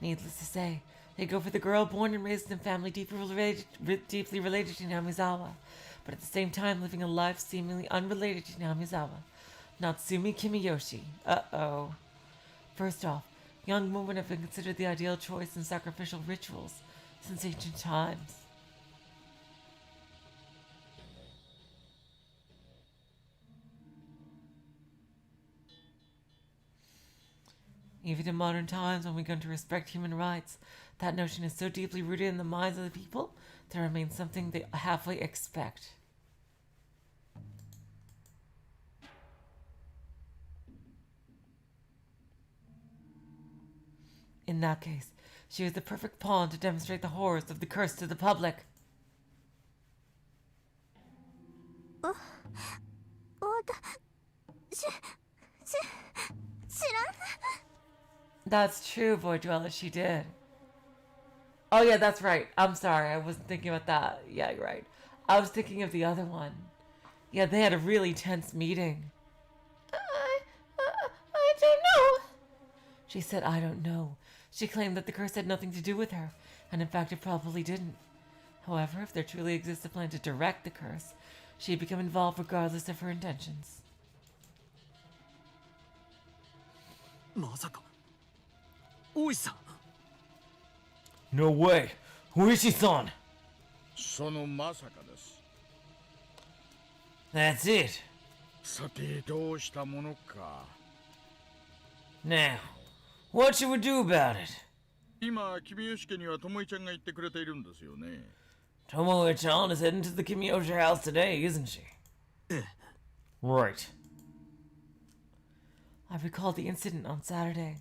Needless to say, they go for the girl born and raised in a family deeply related to Namizawa, but at the same time living a life seemingly unrelated to Namizawa. Natsumi Kimiyoshi. Uh-oh. First off, young women have been considered the ideal choice in sacrificial rituals since ancient times. Even in modern times, when we come to respect human rights, that notion is so deeply rooted in the minds of the people that it remains something they halfway expect. In that case, she was the perfect pawn to demonstrate the horrors of the curse to the public. That's true, Void Dweller, she did. Oh yeah, that's right. I'm sorry, I wasn't thinking about that. Yeah, you're right. I was thinking of the other one. Yeah, they had a really tense meeting. I don't know. She said, I don't know. She claimed that the curse had nothing to do with her, and in fact it probably didn't. However, if there truly exists a plan to direct the curse, she'd become involved regardless of her intentions. まさか大石さん。 No way. Uishi-san. そのまさかです。 That's it. さてどうしたものか。 Now, what should we do about it? 今君吉家には巴ちゃんが言ってくれているんですよね。 Tomoe-chan is heading to the Kimiyoshi house today, isn't she? Right. I recalled the incident on Saturday.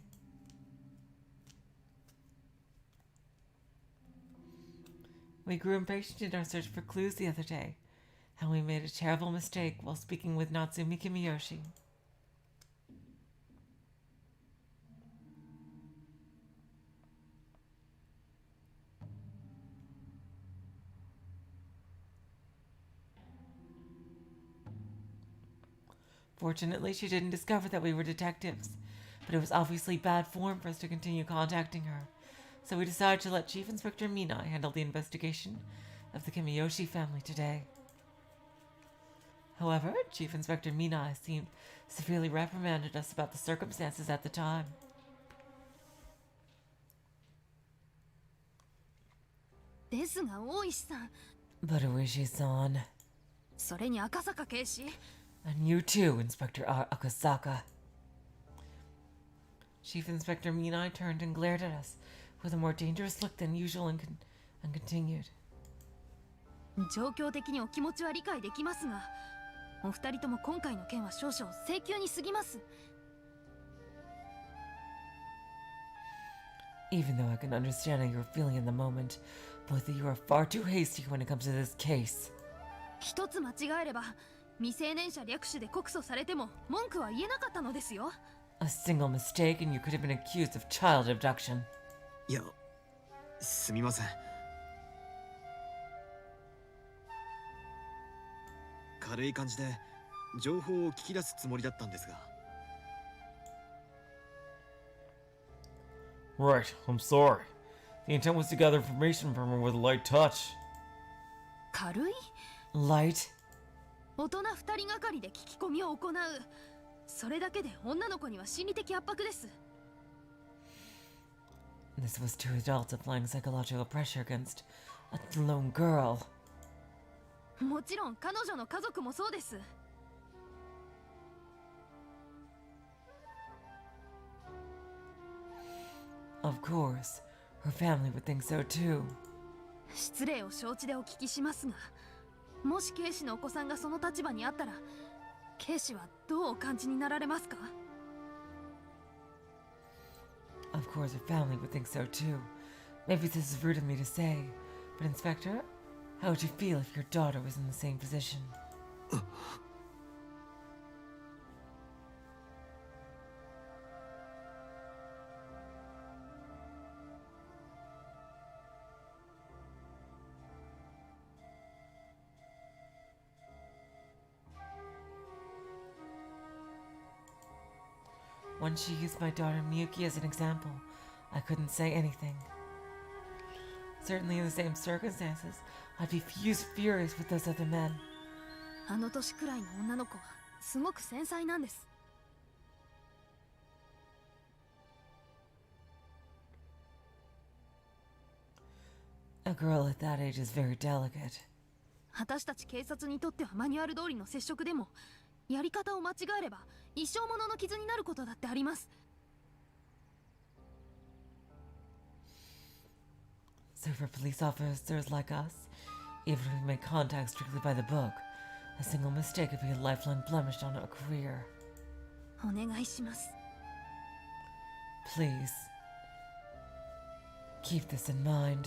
We grew impatient in our search for clues the other day, and we made a terrible mistake while speaking with Natsumi Kimiyoshi. Fortunately, she didn't discover that we were detectives, but it was obviously bad form for us to continue contacting her. So we decided to let Chief Inspector Minai handle the investigation of the Kimiyoshi family today. However, Chief Inspector Minai seemed severely reprimanded us about the circumstances at the time. But Oishi-san, それに赤坂警視 and you too, Inspector Akasaka. Chief Inspector Minai turned and glared at us with a more dangerous look than usual and continued. 状況的にお気持ちは理解できますが、お二人とも今回の件は少々請求に過ぎます。 Even though I can understand how you're feeling in the moment, both of you are far too hasty when it comes to this case. 一つ間違えれば未成年者略取で告訴されても文句は言えなかったのですよ。 A single mistake and you could have been accused of child abduction. いや、すみません。軽い感じで情報を聞き出すつもりだったんですが。Right, I'm sorry. The intent was to gather information from her with a light touch. 軽い Light? 大人二人がかりで聞き込みを行う。それだけで女の子には心理的圧迫です。 This was two adults applying psychological pressure against a lone girl. もちろん彼女の家族もそうです。 Of course, her family would think so too. 失礼を承知でお聞きしますが、もし警視のお子さんがその立場にあったら、警視はどうお感じになられますか？ Of course, her family would think so too. Maybe this is rude of me to say, but Inspector, how would you feel if your daughter was in the same position? When she used my daughter Miyuki as an example, I couldn't say anything. Certainly in the same circumstances, I'd be furious with those other men. あの年くらいの女の子はすごく繊細なんです。 A girl at that age is very delicate. 私たち警察にとってはマニュアル通りの接触でも、やり方を間違えれば一生ものの傷になることだってあります。 So for police officers like us, even if we make contact strictly by the book, a single mistake could be a lifelong blemish on a career. お願いします。 Please, keep this in mind.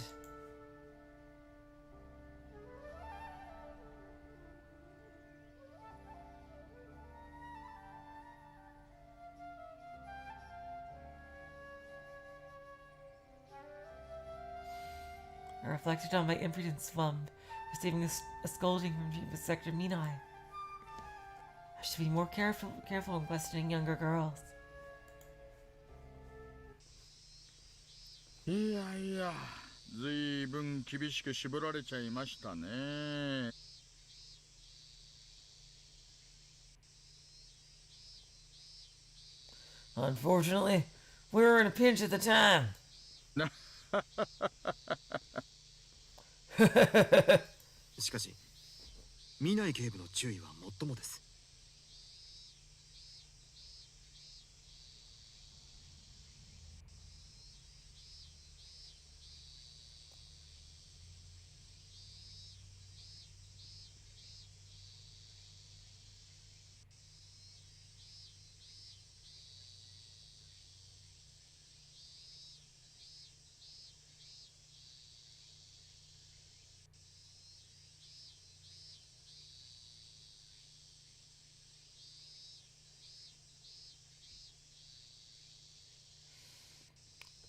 I reflected on my impudence while receiving a scolding from Chief Inspector Minai. I should be more careful when questioning younger girls. いやいや、ずいぶん厳しく絞られちゃいましたね。Unfortunately, we were in a pinch at the time. しかし、見ない警部の注意はもっともです。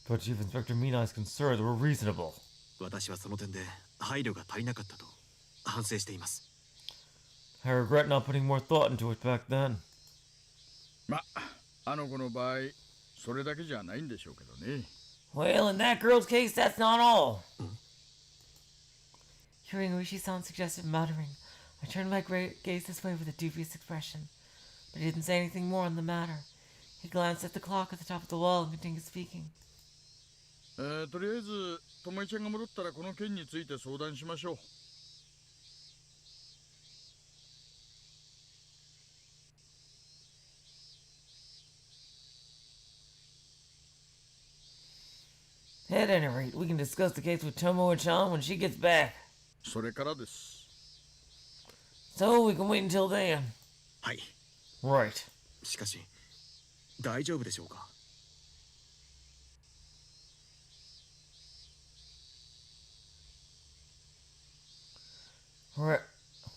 But Chief Inspector Minai's concerns were reasonable. 私はその点で配慮が足りなかったと反省しています。I regret not putting more thought into it back then. ま、あの子の場合、それだけじゃないんでしょうけどね。Well, in that girl's case, that's not all. Hearing Uishi-san's suggestive muttering, I turned my gaze this way with a dubious expression, but he didn't say anything more on the matter. He glanced at the clock at the top of the wall and continued speaking. とりあえず、ともえちゃんが戻ったらこの件について相談しましょう。At any rate, we can discuss the case with Tomoe-chan when she gets back. それからです。So we can wait until then. はい。 Right. しかし大丈夫でしょうか。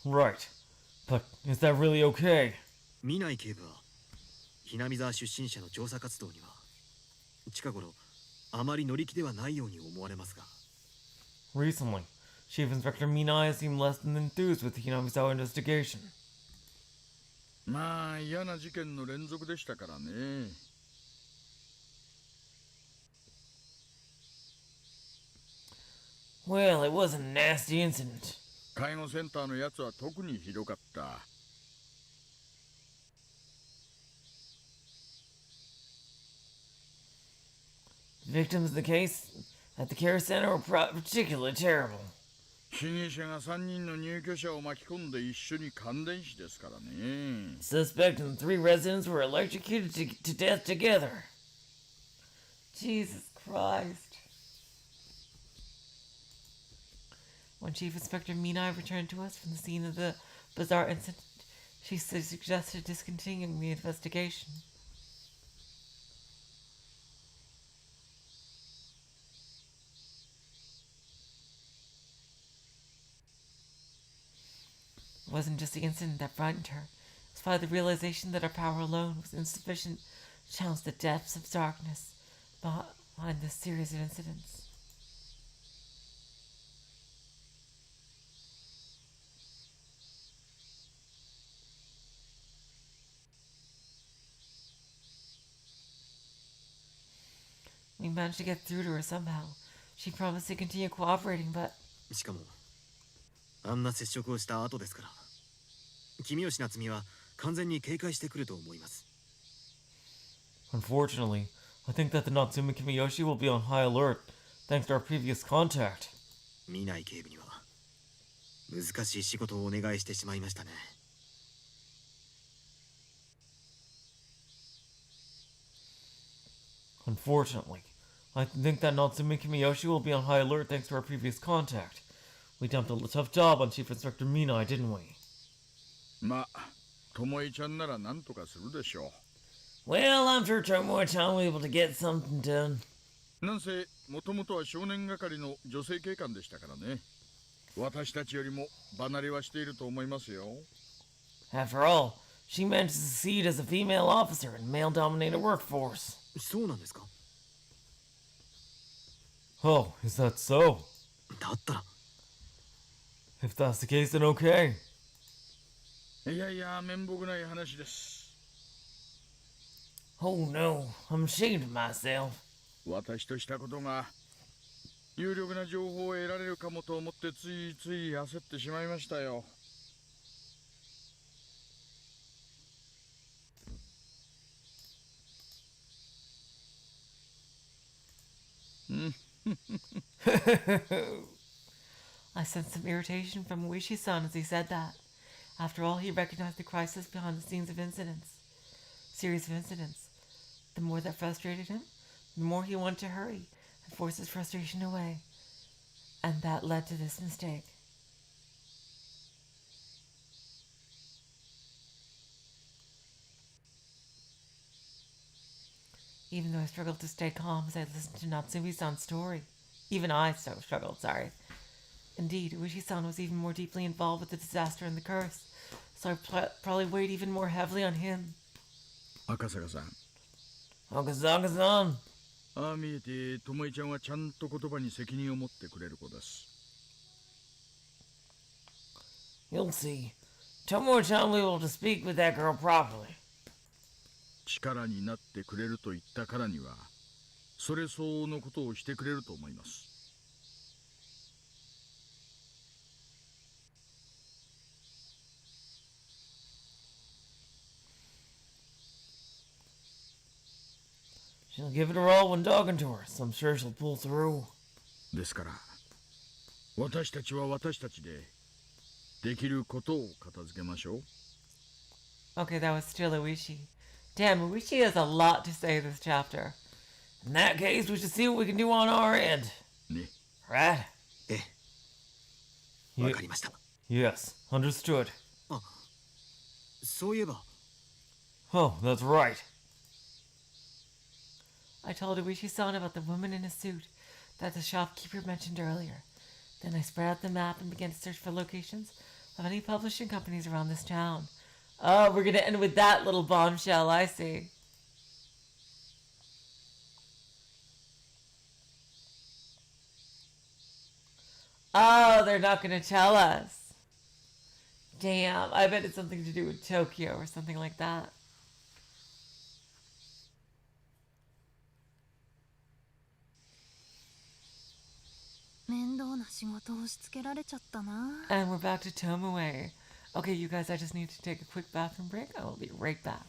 Right. But is that really okay? 見ない警部はひなみ沢出身者の調査活動には近頃あまり乗り気ではないように思われますが。 Recently, Chief Inspector Minai seemed less than enthused with the Hinamizawa investigation. まあ嫌な事件の連続でしたからね。Well, it was a nasty incident. 介護センターのやつは特にひどかった。The victims of the case at the care center were particularly terrible. 被疑者が3人の入居者を巻き込んで一緒に感電死ですからね。 Suspect and 3 residents were electrocuted to death together. Jesus Christ. When Chief Inspector Minai returned to us from the scene of the bizarre incident, she suggested discontinuing the investigation. It wasn't just the incident that frightened her. It was probably the realization that our power alone was insufficient to challenge the depths of darkness behind this series of incidents. We managed to get through to her somehow. She promised to continue cooperating, but... しかもあんな接触をした後ですから君吉夏美は完全に警戒してくると思います。 Unfortunately, I think that the Natsumi Kimiyoshi will be on high alert thanks to our previous contact. 見ない警部には難しい仕事をお願いしてしまいましたね。 Unfortunately, I think that Natsumi Kimiyoshi will be on high alert thanks to our previous contact. We dumped a tough job on Chief Inspector Minai, didn't we? まあ、ともえちゃんなら何とかするでしょ Well, I'm sure Tomoe-chan will be able to get something done. う。なんせ、もともとは少年係の女性警官でしたからね。私たちよりも離れはしていると思いますよ。After all, she managed to succeed as a female officer in a male-dominated workforce. そうなんですか。 Oh, is that so? だったら If that's the case, then okay. いやいや、面目ない話です。 Oh no, I'm ashamed of myself. 私としたことが有力な情報を得られるかもと思ってついつい焦ってしまいましたよ。I sensed some irritation from Uishi-san as he said that. After all, he recognized the crisis behind the scenes of series of incidents. The more that frustrated him, the more he wanted to hurry and force his frustration away. And that led to this mistake. Even though I struggled to stay calm as I listened to Natsumi-san's story. Even I struggled, sorry. Indeed, Uishi-san was even more deeply involved with the disaster and the curse, so I probably weighed even more heavily on him. 赤坂さん。 Okazaga-san. ああ見えて、ともえちゃんはちゃんと言葉に責任を持ってくれる子です。You'll see. Tomoe-chan will be able to speak with that girl properly. 力になってくれると言ったからには、それ相応のことをしてくれると思います。She'll give it her all when talking to her, so I'm sure she'll pull through. ですから、私たちは私たちでできることを片付けましょう。Okay, that was still Uishi. Damn, Uishi has a lot to say this chapter. In that case, we should see what we can do on our end. ね。 Right? ええ、わかりました。 Yes, understood. そういえば、 Oh, that's right. I told Uishi-san about the woman in a suit that the shopkeeper mentioned earlier. Then I spread out the map and began to search for locations of any publishing companies around this town. Oh, we're gonna end with that little bombshell, I see. Oh, they're not gonna tell us. Damn, I bet it's something to do with Tokyo or something like that. And And we're back to Tomoe. Okay, you guys, I just need to take a quick bathroom break. I will be right back.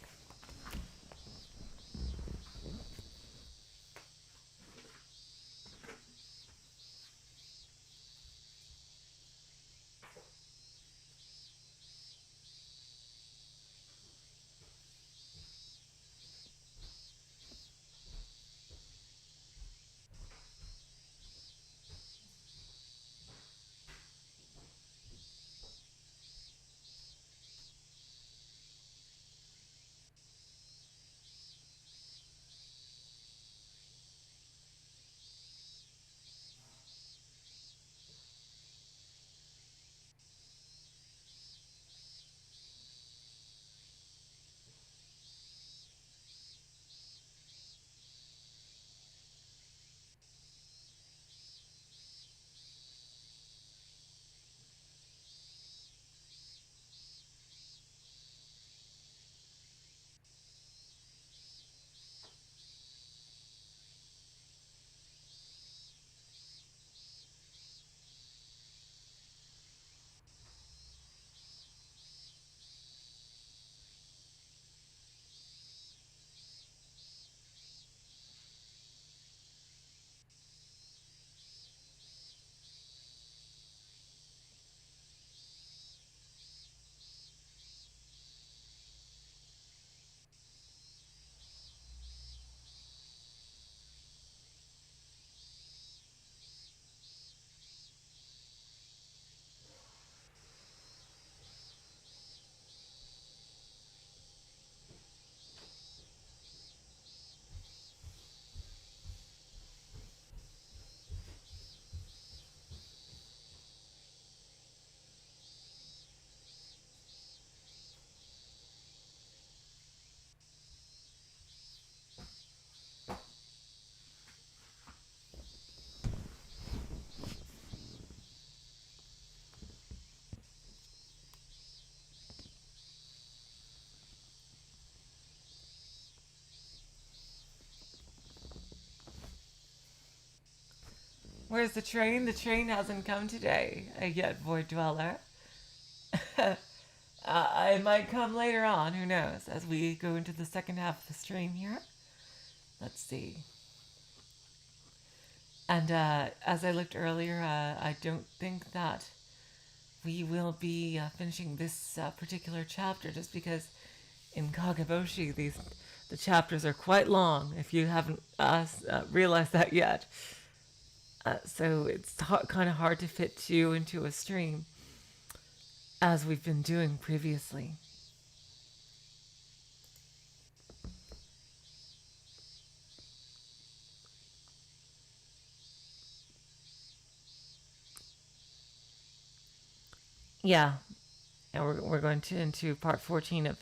Where's the train? The train hasn't come today yet, Void Dweller. It might come later on, who knows, as we go into the second half of the stream here. Let's see. And as I looked earlier, I don't think that we will be finishing this particular chapter, just because in Kageboushi the chapters are quite long, if you haven't realized that yet. So it's kind of hard to fit two into a stream, as we've been doing previously. Yeah, and we're going to into part 14 of.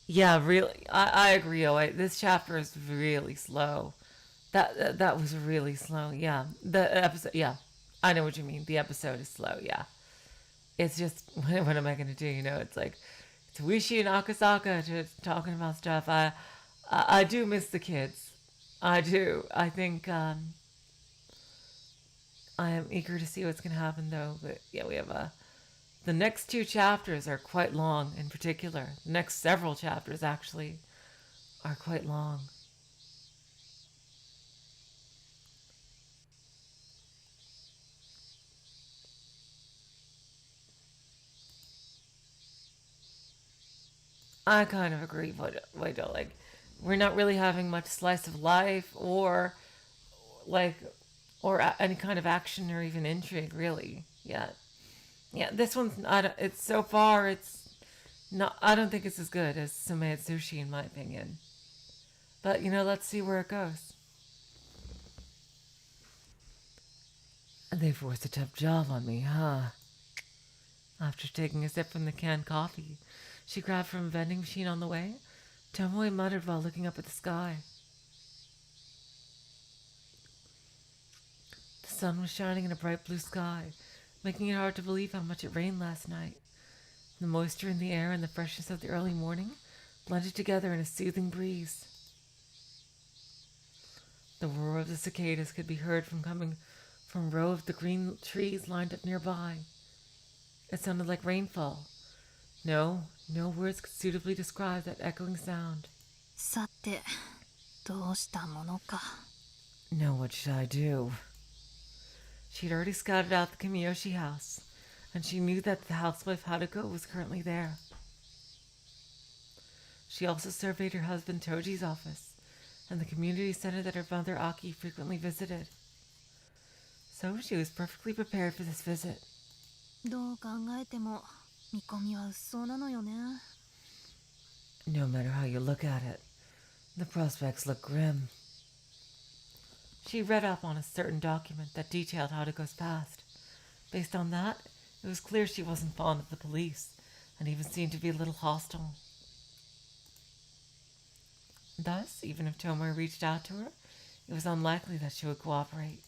Yeah, really, I agree. Oh, this chapter is really slow. That was really slow. Yeah, the episode. Yeah, I know what you mean. The episode is slow. Yeah, it's just what am I gonna do? You know, it's like it's Wishi and Akasaka just talking about stuff. I do miss the kids. I do. I think I am eager to see what's going to happen, though. But yeah, we have the next two chapters are quite long. In particular, the next several chapters actually are quite long. I kind of agree, but like, we're not really having much slice of life or like any kind of action or even intrigue really yet. Yeah, this one's not. It's so far. It's not. I don't think it's as good as Sume Sushi in my opinion. But let's see where it goes. They forced a tough job on me, huh? After taking a sip from the canned coffee she grabbed from a vending machine on the way, Tomoe muttered while looking up at the sky. The sun was shining in a bright blue sky, making it hard to believe how much it rained last night. The moisture in the air and the freshness of the early morning blended together in a soothing breeze. The roar of the cicadas could be heard coming from a row of the green trees lined up nearby. It sounded like rainfall. No words could suitably describe that echoing sound. さて、どうしたものか。 Now what should I do? She'd already scouted out the Kamiyoshi house, and she knew that the housewife Haruko was currently there. She also surveyed her husband Toji's office, and the community center that her mother Aki frequently visited. So she was perfectly prepared for this visit. どう考えても見込みは薄そうなのよね。 No matter how you look at it, the prospects look grim. She read up on a certain document that detailed Haruko's past. Based on that, it was clear she wasn't fond of the police, and even seemed to be a little hostile. Thus, even if Tomoe reached out to her, it was unlikely that she would cooperate.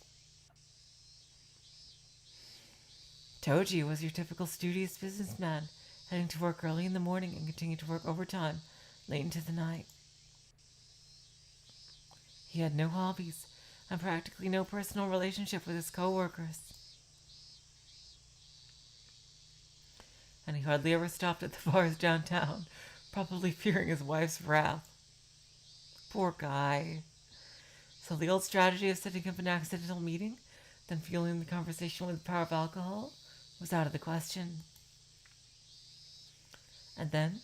Toji was your typical studious businessman, heading to work early in the morning and continuing to work overtime late into the night. He had no hobbies and practically no personal relationship with his co-workers. And he hardly ever stopped at the bars downtown, probably fearing his wife's wrath. Poor guy. So the old strategy of setting up an accidental meeting, then fueling the conversation with the power of alcohol, was out of the question. And then,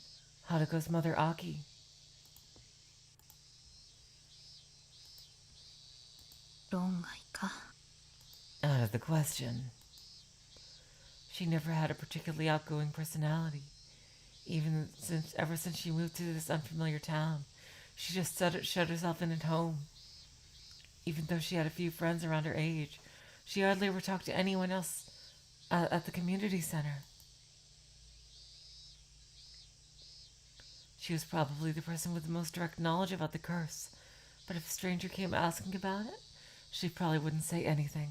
Haruko's mother Aki. Out of the question. She never had a particularly outgoing personality. Ever since she moved to this unfamiliar town, she just shut herself in at home. Even though she had a few friends around her age, she hardly ever talked to anyone else at the community center. She was probably the person with the most direct knowledge about the curse, but if a stranger came asking about it, she probably wouldn't say anything.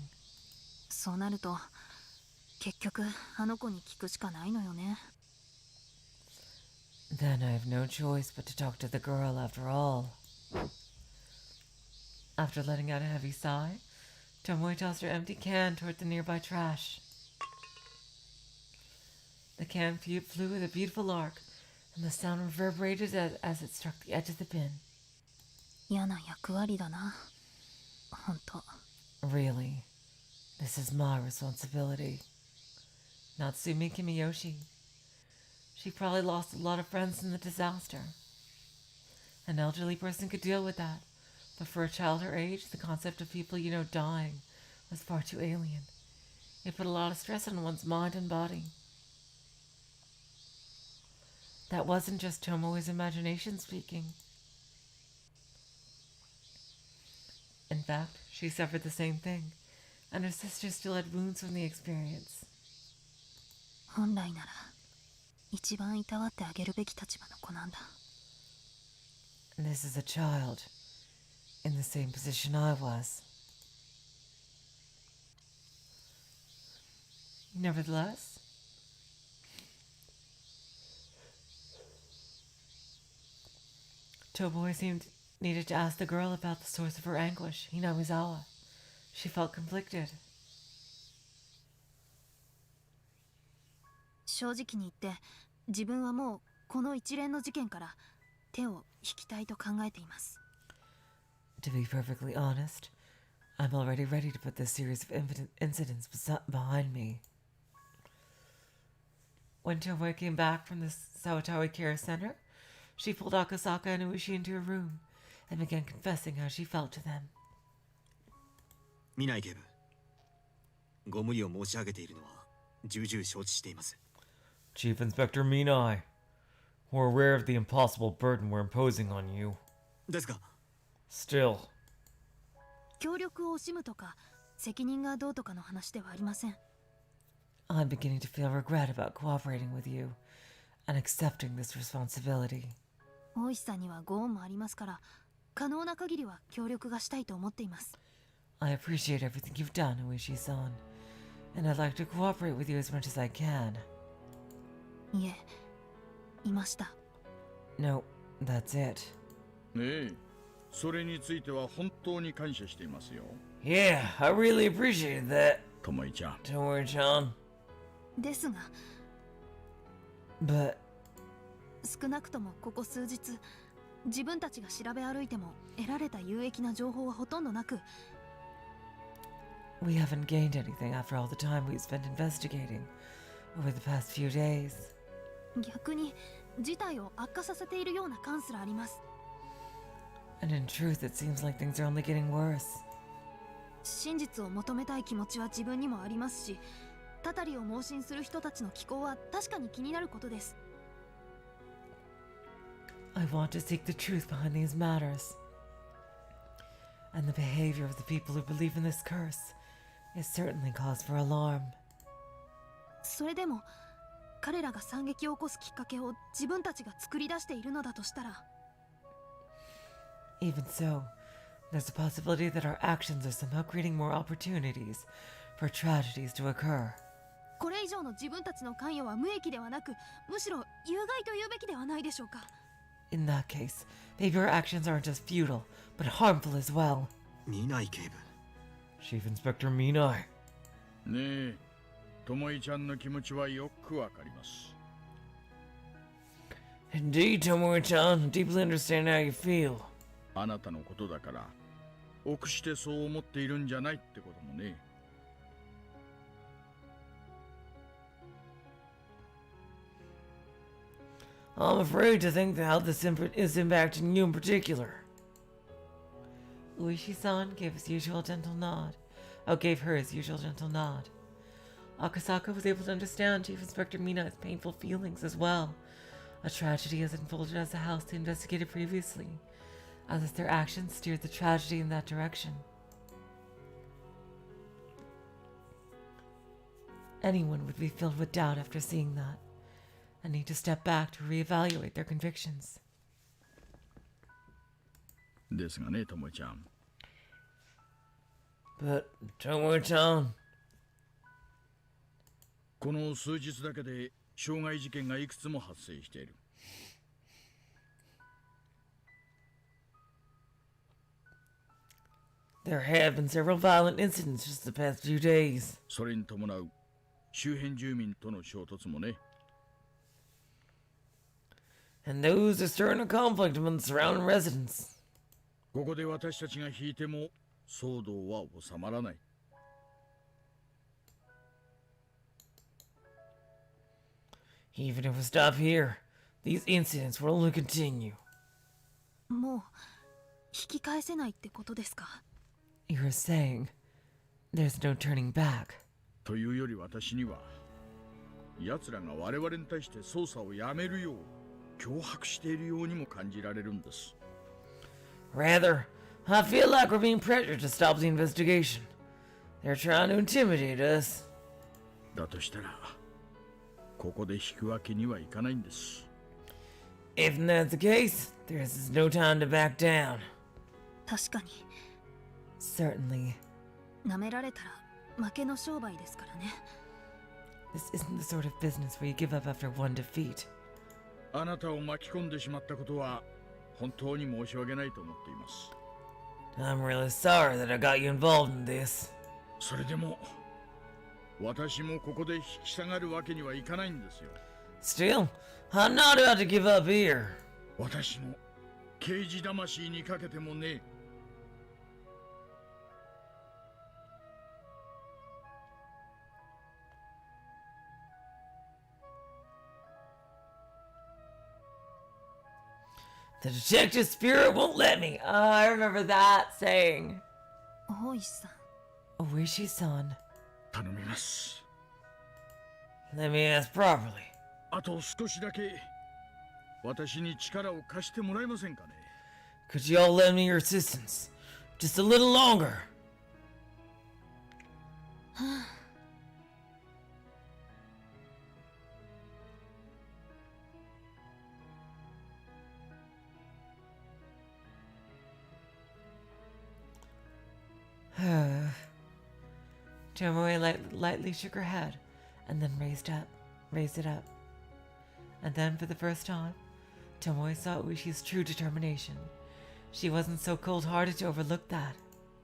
そうなると、結局あの子に聞くしかないのよね。 Then I have no choice but to talk to the girl after all. After letting out a heavy sigh, Tomoe tossed her empty can toward the nearby trash. The can flew with a beautiful arc, and the sound reverberated as it struck the edge of the bin. 嫌な役割だな。ほんと。 Really, this is my responsibility. Natsumi Kimiyoshi. She probably lost a lot of friends in the disaster. An elderly person could deal with that, but for a child her age, the concept of people dying was far too alien. It put a lot of stress on one's mind and body. That wasn't just Tomoe's imagination speaking. In fact, she suffered the same thing, and her sister still had wounds from the experience. 本来なら一番いたわってあげるべき立場の子なんだ。 And this is a child, in the same position I was. Nevertheless, Tomoe seemed needed to ask the girl about the source of her anguish, Hinamizawa. She felt conflicted. 正直に言って自分はもうこの一連の事件から手を引きたいと考えています。 To be perfectly honest, I'm already ready to put this series of incidents behind me. When Tomoe came back from the Sawatawi Care Center, she pulled Akasaka and Ueshi into a room and began confessing how she felt to them. 見ない警部、ご無理を申し上げているのは重々承知しています。 Chief Inspector Minai, we're aware of the impossible burden we're imposing on you. ですが、 Still, 協力を惜しむとか責任がどうとかの話ではありません。 I'm beginning to feel regret about cooperating with you and accepting this responsibility. 大石さんにはご恩もありますから可能な限りは協力がしたいと思っています。 I appreciate everything you've done, Ueshi-san, and I'd like to cooperate with you as much as I can. いえ、いました。 No, that's it. ねえ、それについては本当に感謝していますよ。 yeah, I really appreciated that, ともいちゃん。 Tomoe-chan. ですが But 少なくともここ数日自分たちが調べ歩いても得られた有益な情報はほとんどなく we haven't gained anything after all the time we've spent investigating over the past few days. 逆に事態を悪化させているような感すらあります。 And in truth, it seems like things are only getting worse. 真実を求めたい気持ちは自分にもありますし、たたりを盲信する人たちの気候は確かに気になることです。 I want to seek the truth behind these matters. And the behavior of the people who believe in this curse is certainly cause for alarm. それでも彼らが惨劇を起こすきっかけを自分たちが作り出しているのだとしたら、 Even so, there's a possibility that our actions are somehow creating more opportunities for tragedies to occur. これ以上の自分たちの関与は無益ではなく、むしろ有害と言うべきではないでしょうか。 In that case, maybe our actions aren't just futile, but harmful as well. 見ない警部。 Chief Inspector Minai. ねえ、ともいちゃんの気持ちはよくわかります。 Indeed, Tomoe-chan, I deeply understand how you feel. あなたのことだから、臆してそう思っているんじゃないってこともね。 I'm afraid to think how this is impacting you in particular. Ueshi-san gave his usual gentle nod. Gave her his usual gentle nod. Akasaka was able to understand Chief Inspector Minai's painful feelings as well. A tragedy has unfolded as the house they investigated previously, as if their actions steered the tragedy in that direction. Anyone would be filled with doubt after seeing that, and need to step back to reevaluate their convictions. ですがね、ともいちゃん。 But, Tomoe-chan, この数日だけで傷害事件がいくつも発生している。 there have been several violent incidents just the past few days. それに伴う周辺住民との衝突もね。 And those are stirring a conflict among the surrounding residents. ここで私たちが引いても騒動は収まらない。 Even if we stop here, these incidents will only continue. もう引き返せないってことですか。 You're saying there's no turning back. というより私には、奴らが我々に対して捜査をやめるよう脅迫しているようにも感じられるんです。 Rather, I feel like we're being pressured to stop the investigation. They're trying to intimidate us. だとしたら、ここで引くわけにはいかないんです。 If that's the case, there's no time to back down. 確かに Certainly, 舐められたら負けの商売ですからね。 this isn't the sort of business where you give up after one defeat. あなたを巻き込んでしまったことは本当に申し訳ないと思っています。 I'm really sorry that I got you involved in this. それでも私もここで引き下がるわけにはいかないんですよ。 Still, I'm not about to give up here. 私の刑事魂にかけてもね。 The detective spirit won't let me. Oh, I remember that saying. 大石さん、 Oishi-san. 頼みます。 Let me ask properly. あと少しだけ私に力を貸してもらえませんかね。 Could you all lend me your assistance? Just a little longer. Tomoe lightly shook her head, and then raised it up. And then, for the first time, Tomoe saw Uishi's true determination. She wasn't so cold-hearted to overlook that.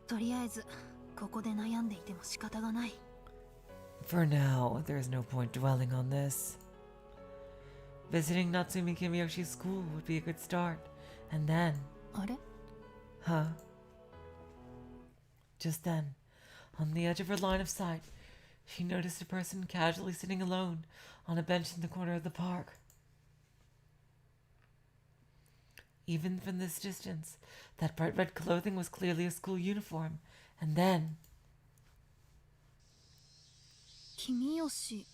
とりあえずここで悩んでいても仕方がない。 For now, there is no point dwelling on this. Visiting Natsumi Kimiyoshi's school would be a good start, and then... あれ？ Huh? Just then, on the edge of her line of sight, she noticed a person casually sitting alone on a bench in the corner of the park. Even from this distance, that bright red clothing was clearly a school uniform. And then... 君吉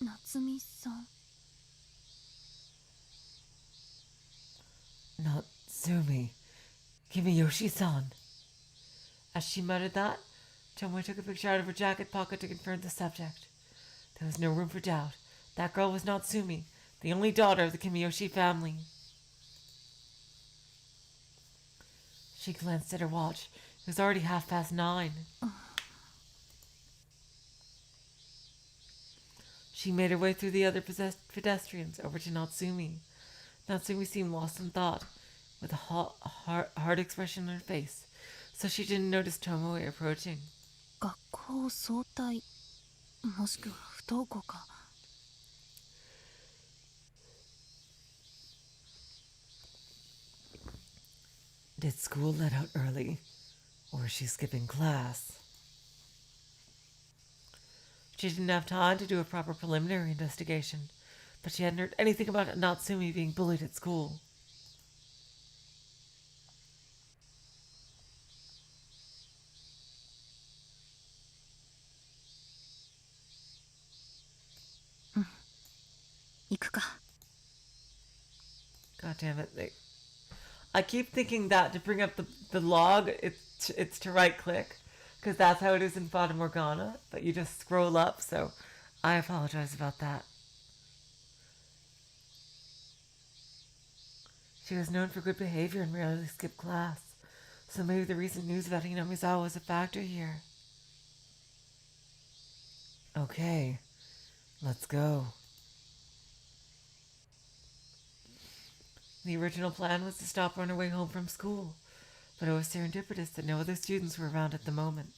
夏美さん。 Natsumi Kimiyoshi-san. As she muttered that, Tomoe took a picture out of her jacket pocket to confirm the subject. There was no room for doubt. That girl was Natsumi, the only daughter of the Kimiyoshi family. She glanced at her watch. It was already 9:30. She made her way through the other pedestrians over to Natsumi. Natsumi seemed lost in thought, with a hard expression on her face, so she didn't notice Tomoe approaching. 学校早退もしくは不登校か。 Did school let out early? Or is she skipping class? She didn't have time to do a proper preliminary investigation, but she hadn't heard anything about Natsumi being bullied at school. God damn it. I keep thinking that to bring up the log, it's to right click, because that's how it is in Fata Morgana, but you just scroll up, so I apologize about that. She was known for good behavior and rarely skipped class, so maybe the recent news about Hinamizawa was a factor here. Okay, let's go. The original plan was to stop on her way home from school, but it was serendipitous that no other students were around at the moment.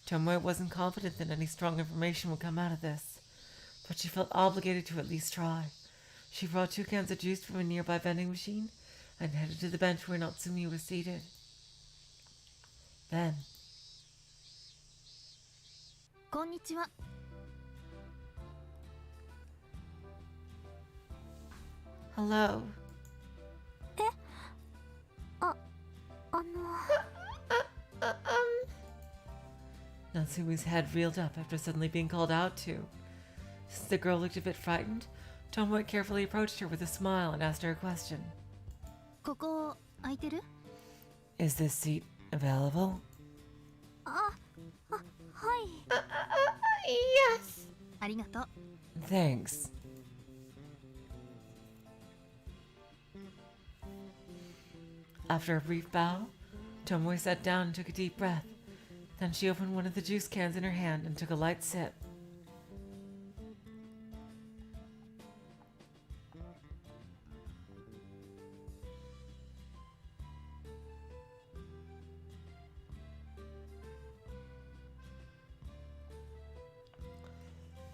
Tomoe wasn't confident that any strong information would come out of this, but she felt obligated to at least try. She brought 2 cans of juice from a nearby vending machine and headed to the bench where Natsumi was seated. Then... こんにちは。 Hello. あの Natsumi's head reeled up after suddenly being called out to. Since the girl looked a bit frightened, Tomoe carefully approached her with a smile and asked her a question. ここ空いてる？ Is this seat available? はい。Yes. ありがとう。 Thanks. After a brief bow, Tomoe sat down and took a deep breath. Then she opened one of the juice cans in her hand and took a light sip.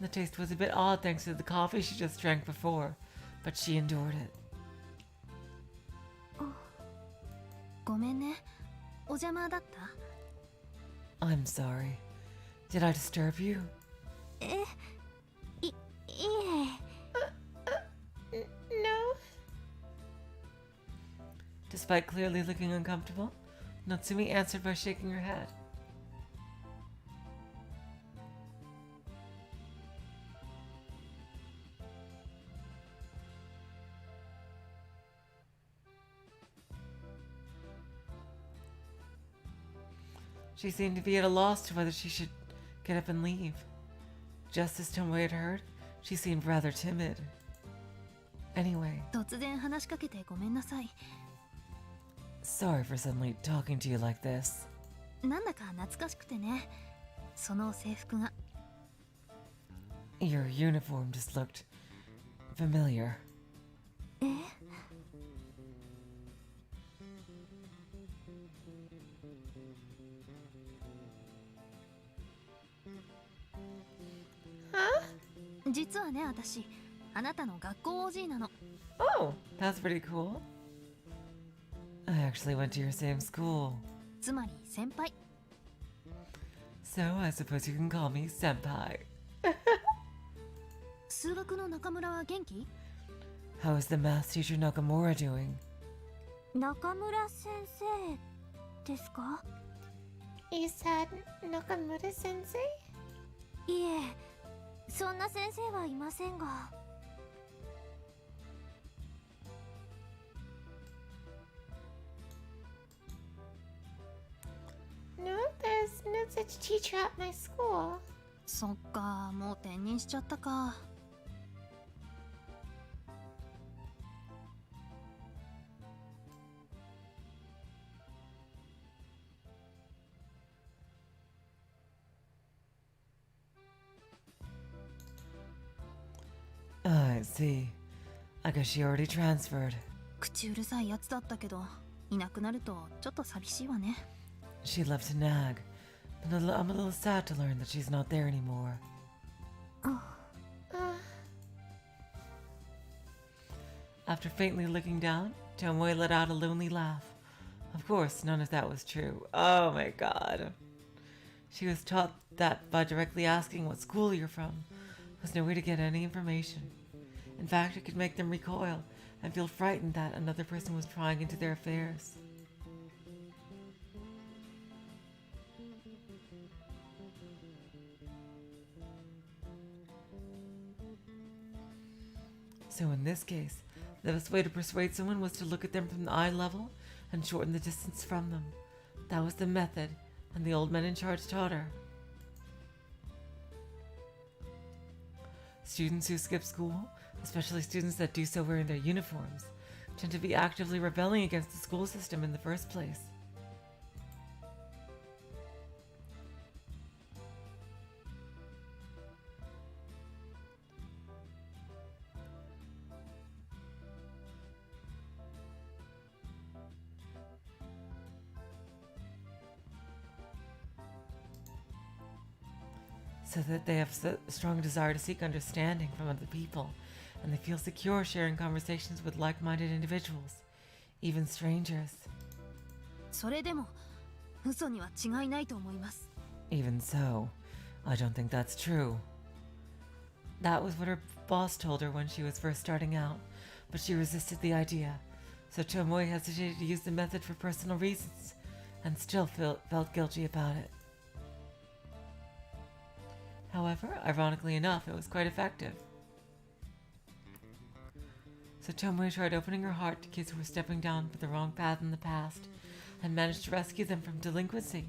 The taste was a bit odd thanks to the coffee she just drank before, but she endured it. ごめんね。お邪魔だった？ I'm sorry. Did I disturb you? いえ。No. Despite clearly looking uncomfortable, Natsumi answered by shaking her head. She seemed to be at a loss to whether she should get up and leave. Just as Tomoe had heard, she seemed rather timid. Anyway, 突然話しかけてごめんなさい。 sorry for suddenly talking to you like this. なんだか懐かしくてね。その制服が。 Your uniform just looked familiar. え？ 実はね、私、あなたの学校 OG なの。 Oh, that's pretty cool. I actually went to your same school. つまり先輩。 So I suppose you can call me Senpai. 数学の中村は元気？ How is the math teacher Nakamura doing? 中村先生ですか？ You said Nakamura sensei? いえ、そんな先生はいませんが。 No, there's no such teacher at my school. そっか、もう転任しちゃったか。 I see. I guess she already transferred. 口うるさいやつだったけど、いなくなるとちょっと寂しいわね。 She left to nag, but I'm a little sad to learn that she's not there anymore. After faintly looking down, Tomoe let out a lonely laugh. Of course, none of that was true. Oh my god. She was taught that by directly asking what school you're from was no way to get any information. In fact, it could make them recoil and feel frightened that another person was prying into their affairs. So in this case, the best way to persuade someone was to look at them from the eye level and shorten the distance from them. That was the method, and the old men in charge taught her. Students who skip school, especially students that do so wearing their uniforms, tend to be actively rebelling against the school system in the first place. So that they have a strong desire to seek understanding from other people, and they feel secure sharing conversations with like-minded individuals, even strangers. それでも嘘には違いないと思います。 Even so, I don't think that's true. That was what her boss told her when she was first starting out, but she resisted the idea, so Tomoe hesitated to use the method for personal reasons, and still felt guilty about it. However, ironically enough, it was quite effective. So Tomoe tried opening her heart to kids who were stepping down the wrong path in the past, and managed to rescue them from delinquency.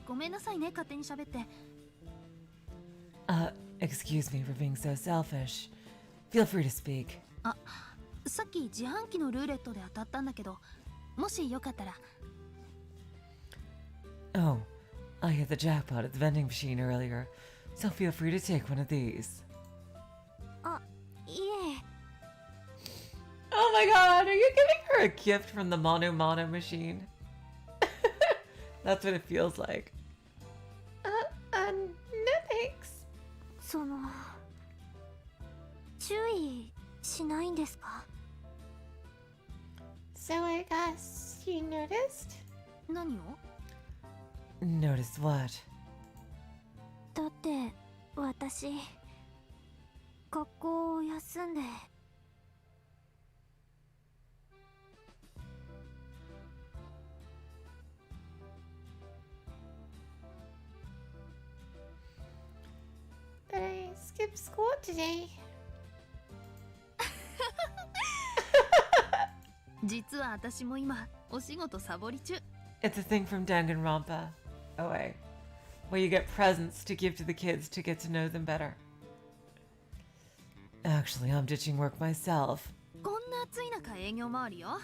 ごめんなさいね、勝手に喋って。 Excuse me for being so selfish. Feel free to speak. さっき自販機のルーレットで当たったんだけど、もしよかったら。 Oh, I hit the jackpot at the vending machine earlier, so feel free to take one of these. いえ。 Oh my god, are you giving her a gift from the Mono Mono machine? That's what it feels like. No thanks. その注意しないんですか？ So I guess you noticed? 何を？ Notice what? だって私学校を休んで。But I skipped school today. 実は私も今お仕事サボり中。 It's a thing from Danganronpa. Oh wait. Where you get presents to give to the kids to get to know them better. Actually, I'm ditching work myself. こんな暑い中営業回りよ。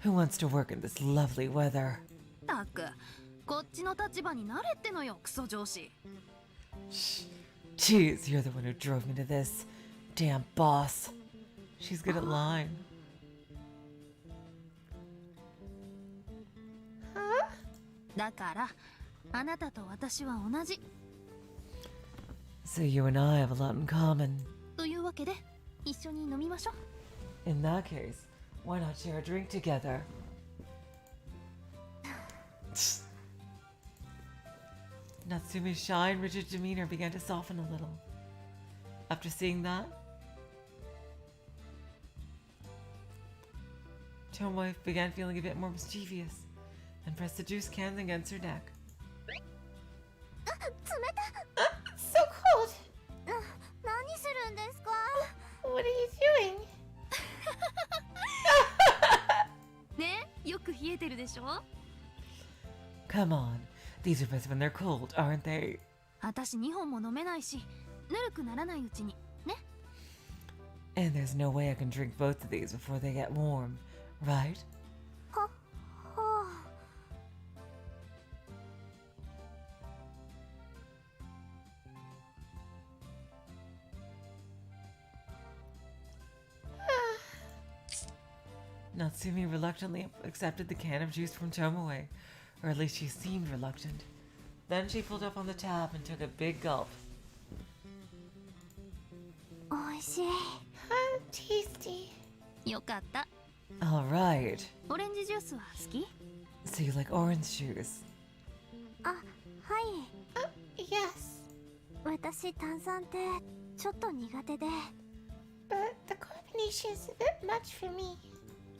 Who wants to work in this lovely weather? たく、こっちの立場になれってのよ、クソ上司。 Jeez, you're the one who drove me to this. Damn boss. She's good at lying. Huh? だからあなたと私は同じ So you and I have a lot in common. というわけで一緒に飲みましょう。 In that case, why not share a drink together? Natsumi's shy and rigid demeanor began to soften a little. After seeing that, Tomoe began feeling a bit more mischievous and pressed the juice can against her neck. So cold. 何するんですか？ What are you doing? ね、よく冷えてるでしょ。 Come on, these are best when they're cold, aren't they? 私2本も飲めないし、ぬるくならないうちにね。 And there's no way I can drink both of these before they get warm, right? はあ。 Natsumi reluctantly accepted the can of juice from Tomoe, or at least she seemed reluctant. Then she pulled up on the tab and took a big gulp. 美味しい。 How tasty. よかった。 All right. オレンジジュースは好き？ So you like orange juice? あ、はい。 Yes. 私炭酸ってちょっと苦手で。 But the carbonation's a bit much for me.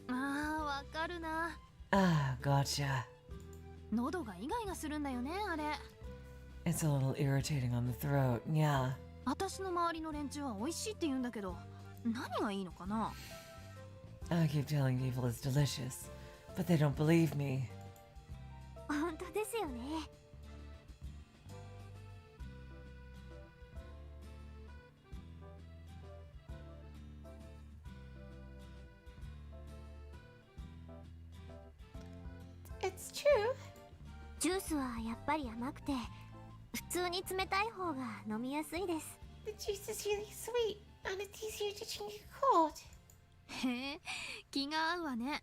ああ、わかるな。 Ah, gotcha. 喉がイガイガするんだよね、あれ。 It's a little irritating on the throat, yeah. 私の周りの連中は美味しいって言うんだけど、何がいいのかな？ I keep telling people it's delicious, but they don't believe me. 本当ですよね。 It's true. ジュースはやっぱり甘くて普通に冷たい方が飲みやすいです。 The juice is really sweet, and it's easier to drink it cold. へえ、気が合うわね。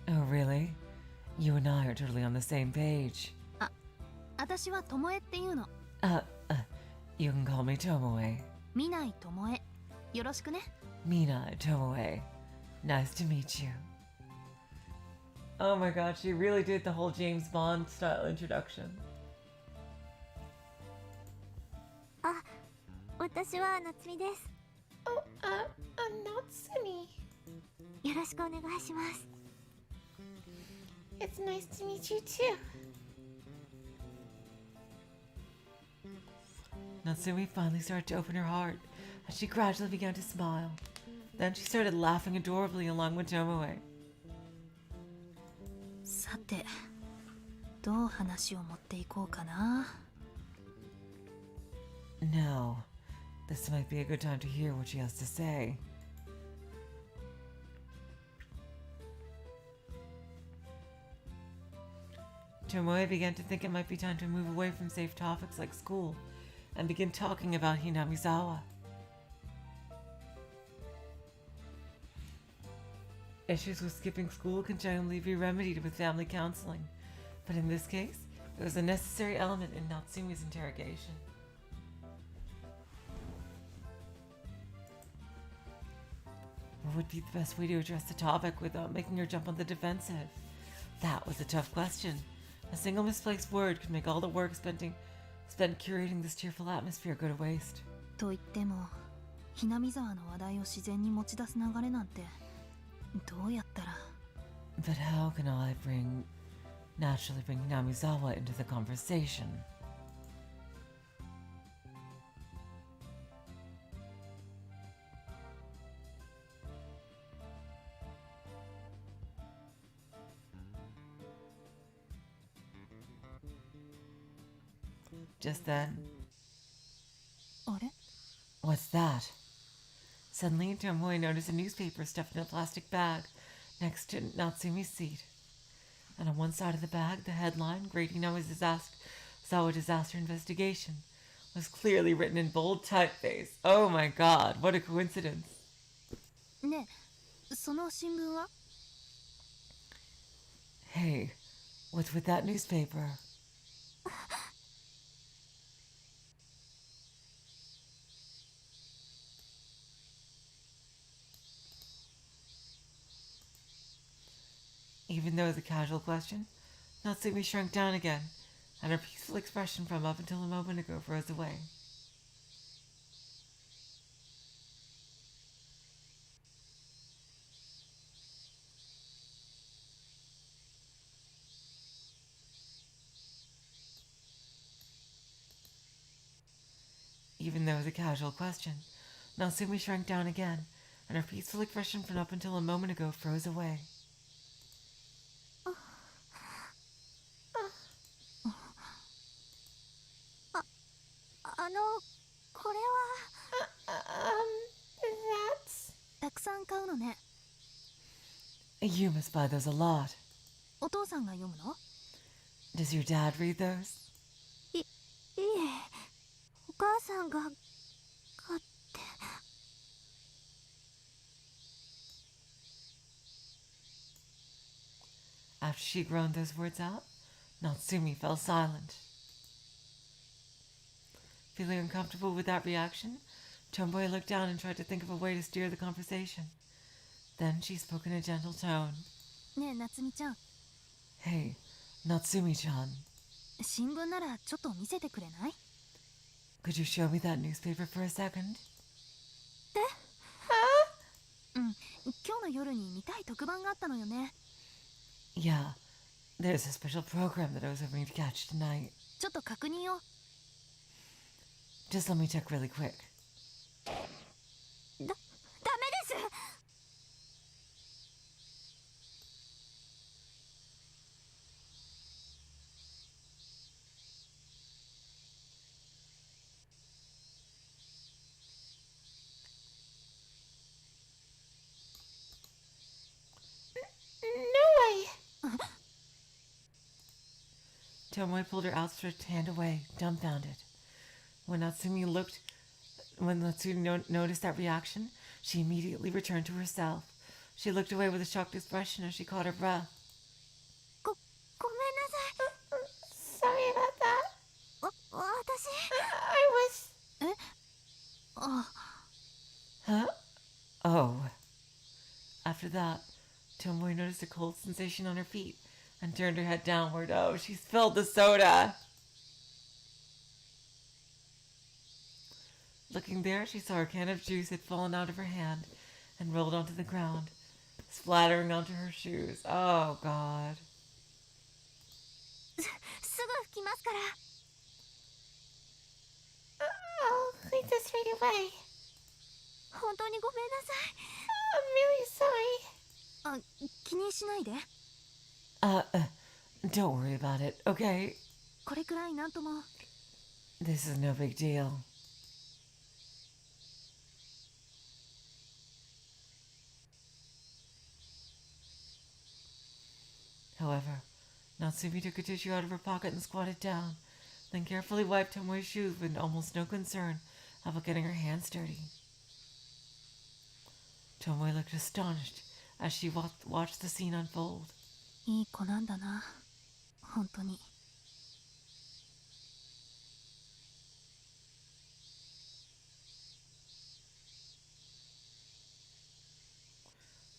Oh, really? You and I are totally on the same page. 私はともえっていうの。 You can call me Tomoe. 見ないともえ。よろしくね。 Mina Tomoe. Nice to meet you. Oh my god, she really did the whole James Bond style introduction. あ、私は夏美です。 Oh, Natsumi. よろしくお願いします。 It's nice to meet you too. Natsumi finally started to open her heart, and she gradually began to smile. Then she started laughing adorably along with Tomoe. さて、どう話を持っていこうかな。 Now, this might be a good time to hear what she has to say. Tomoe began to think it might be time to move away from safe topics like school and begin talking about Hinamizawa. Issues with skipping school can generally be remedied with family counseling, but in this case, it was a necessary element in Natsumi's interrogation. What would be the best way to address the topic without making her jump on the defensive? That was a tough question. A single misplaced word could make all the work spent curating this cheerful atmosphere go to waste. と言っても、ひなみ沢の話題を自然に持ち出す流れなんて、どうやったら。 But how can I naturally bring Hinamizawa into the conversation? Just then, あれ what's that? Suddenly, Tomoe noticed a newspaper stuffed in a plastic bag next to Natsumi's seat. And on one side of the bag, the headline, Great Hinamizawa Disaster Investigation, was clearly written in bold typeface. Oh my god, what a coincidence. ねえ、その新聞は Hey, what's with that newspaper? Even though it was a casual question, Natsumi shrunk down again, and her peaceful expression from up until a moment ago froze away. Even though it was a casual question, Natsumi shrunk down again, and her peaceful expression from up until a moment ago froze away. これは that's たくさん買うのね。 You must buy those a lot. お父さんが読むの？ Does your dad read those? いえ、お母さんが買って。 After she groaned those words out, Natsumi fell silent. Feeling uncomfortable with that reaction, Tomboy looked down and tried to think of a way to steer the conversation. Then she spoke in a gentle tone. ねえ、夏美ちゃん。 Hey, Natsumi-chan, 新聞ならちょっと見せてくれない？ could you show me that newspaper for a second? うん、今日の夜に見たい特番があったのよね。 Yeah, there's a special program that I was hoping to catch tonight. ちょっと確認を。 Just let me check really quick. ダメです。 Tomoe pulled her outstretched hand away, dumbfounded. When Natsumi noticed that reaction, she immediately returned to herself. She looked away with a shocked expression as she caught her breath. ごめんなさい。Sorry about that. 私 I was あ、 Huh? Oh. After that, Tomoe noticed a cold sensation on her feet and turned her head downward. Oh, she spilled the soda. Looking there, she saw her can of juice had fallen out of her hand and rolled onto the ground, splattering onto her shoes. Oh, God. すぐ拭きますから。I'll clean this right away. 本当にごめんなさい。I'm really sorry. あ、気にしないで。 Don't worry about it, okay? これくらいなんとも。 This is no big deal. However, Natsumi took a tissue out of her pocket and squatted down, then carefully wiped Tomoe's shoes with almost no concern about getting her hands dirty. Tomoe looked astonished as she watched the scene unfold. いい子なんだな、本当に。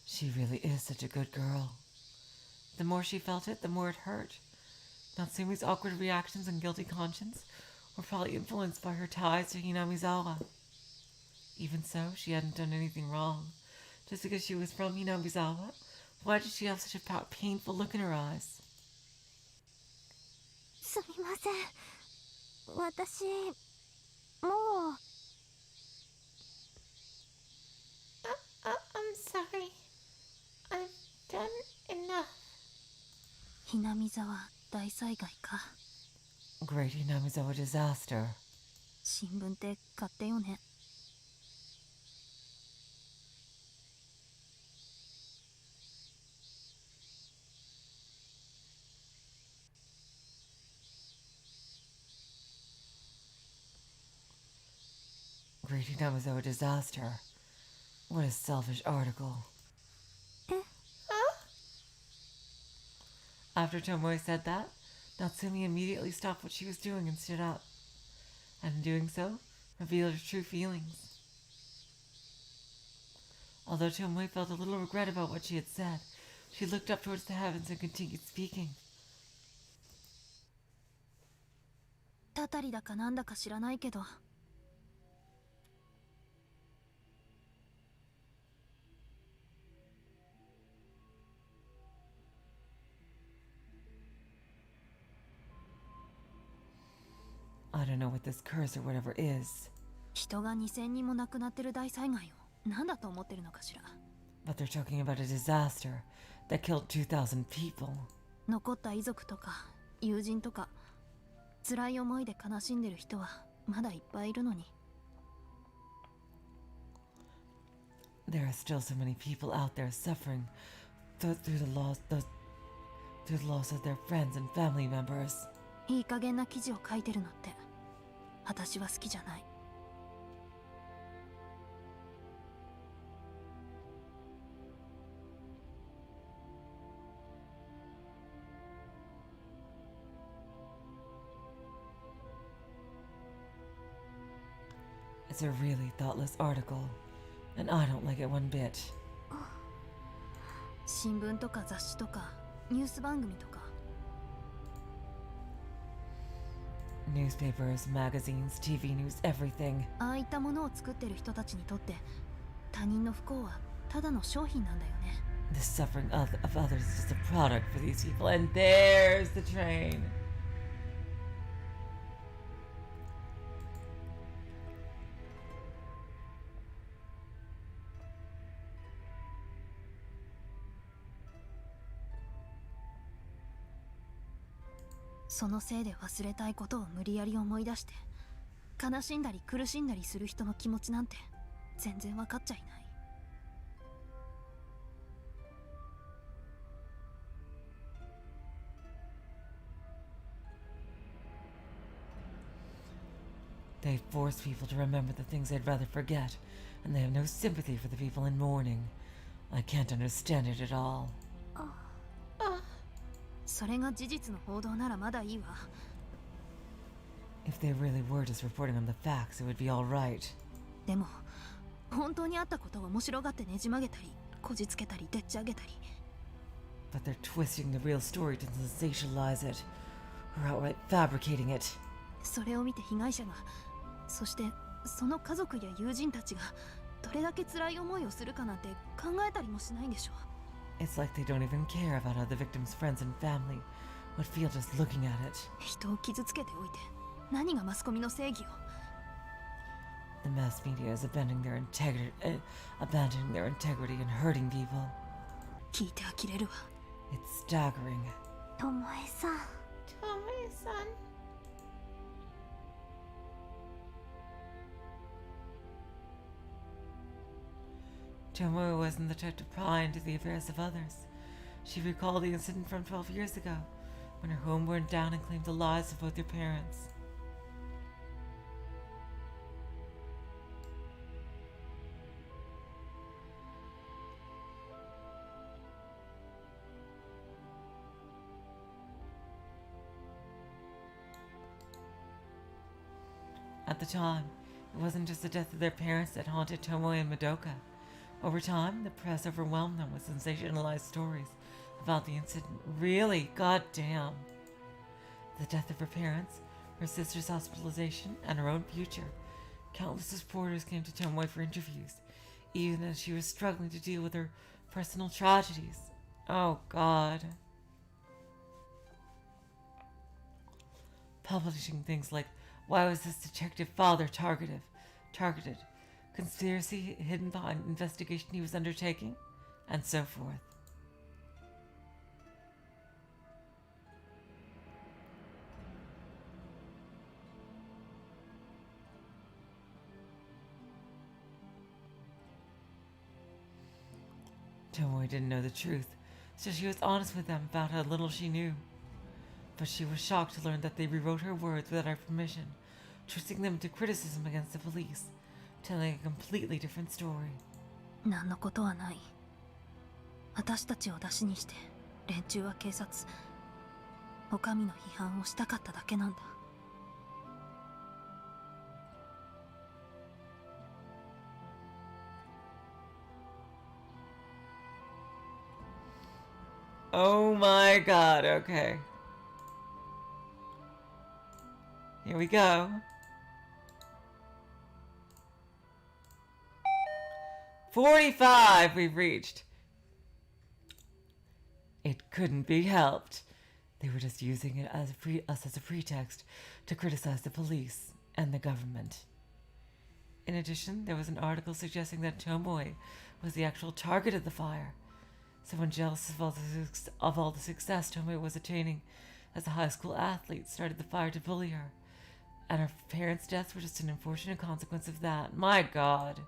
She really is such a good girl. The more she felt it, the more it hurt. Natsumi's awkward reactions and guilty conscience were probably influenced by her ties to Hinamizawa. Even so, she hadn't done anything wrong. Just because she was from Hinamizawa, why did she have such a painful look in her eyes? すみません。私、もう。I'm sorry. I've done enough. ひなみざわ大災害か。Great Hinamizawa disaster. 新聞って買ってよね。Great Hinamizawa disaster. What a selfish article. After Tomoe said that, Natsumi immediately stopped what she was doing and stood up. And in doing so, revealed her true feelings. Although Tomoe felt a little regret about what she had said, she looked up towards the heavens and continued speaking. たたりだかなんだか知らないけど。I don't know what this curse or whatever is. 人が2000人も亡くなってる大災害を何だと思ってるのかしら。 But they're talking about a disaster that killed 2,000 people. 残った遺族とか友人とか辛い思いで悲しんでる人はまだいっぱいいるのに。 There are still so many people out there suffering through the loss of their friends and family members. いい加減な記事を書いてるのって私は好きじゃない。 It's a really thoughtless article, and I don't like it one bit. 新聞とか雑誌とかニュース番組とか Newspapers, magazines, TV news, everything. ああいったものを作ってる人たちにとって他人の不幸はただの商品なんだよね。 The suffering of others is just a product for these people, and there's the train.「そのせいで忘れたいことを無理やり思い出して悲しんだり苦しんだりする人の気持ちなんて全然分かっちゃいない。 They force people to remember the things they'd rather forget, and they have no sympathy for the people in mourning. I can't understand it at all. それが事実の報道ならまだいいわ。 If they really were just reporting on the facts, it would be all right. でも本当にあったことを面白がってねじ曲げたりこじつけたりでっち上げたり But they're twisting the real story to sensationalize it, or outright fabricating it. それを見て被害者がそしてその家族や友人たちがどれだけ辛い思いをするかなんて考えたりもしないんでしょ。 It's like they don't even care about how the victim's friends and family would feel just looking at it. 人を傷つけておいて何がマスコミの正義を。 The mass media is abandoning their integrity and hurting people. 聞いて呆れるわ。 It's staggering. ともえさん。 Tomoe-san. Tomoe wasn't the type to pry into the affairs of others. She recalled the incident from 12 years ago, when her home burned down and claimed the lives of both her parents. At the time, it wasn't just the death of their parents that haunted Tomoe and Madoka. Over time, the press overwhelmed them with sensationalized stories about the incident. Really? Goddamn. The death of her parents, her sister's hospitalization, and her own future. Countless reporters came to Tomoe for interviews, even as she was struggling to deal with her personal tragedies. Oh, God. Publishing things like, why was this detective father targeted? Conspiracy hidden behind investigation he was undertaking? And so forth. Tomoe didn't know the truth, so she was honest with them about how little she knew. But she was shocked to learn that they rewrote her words without her permission, twisting them to criticism against the police, telling a completely different story. 何のことはない。私たちを出しにして連中は警察、お上の批判をしたかっただけなんだ。Oh my god, okay. Here we go. $45 we've reached. It couldn't be helped. They were just using it as us as a pretext to criticize the police and the government. In addition, there was an article suggesting that Tomoe was the actual target of the fire. Someone jealous of all the success Tomoe was attaining as a high school athlete started the fire to bully her. And her parents' deaths were just an unfortunate consequence of that. My god.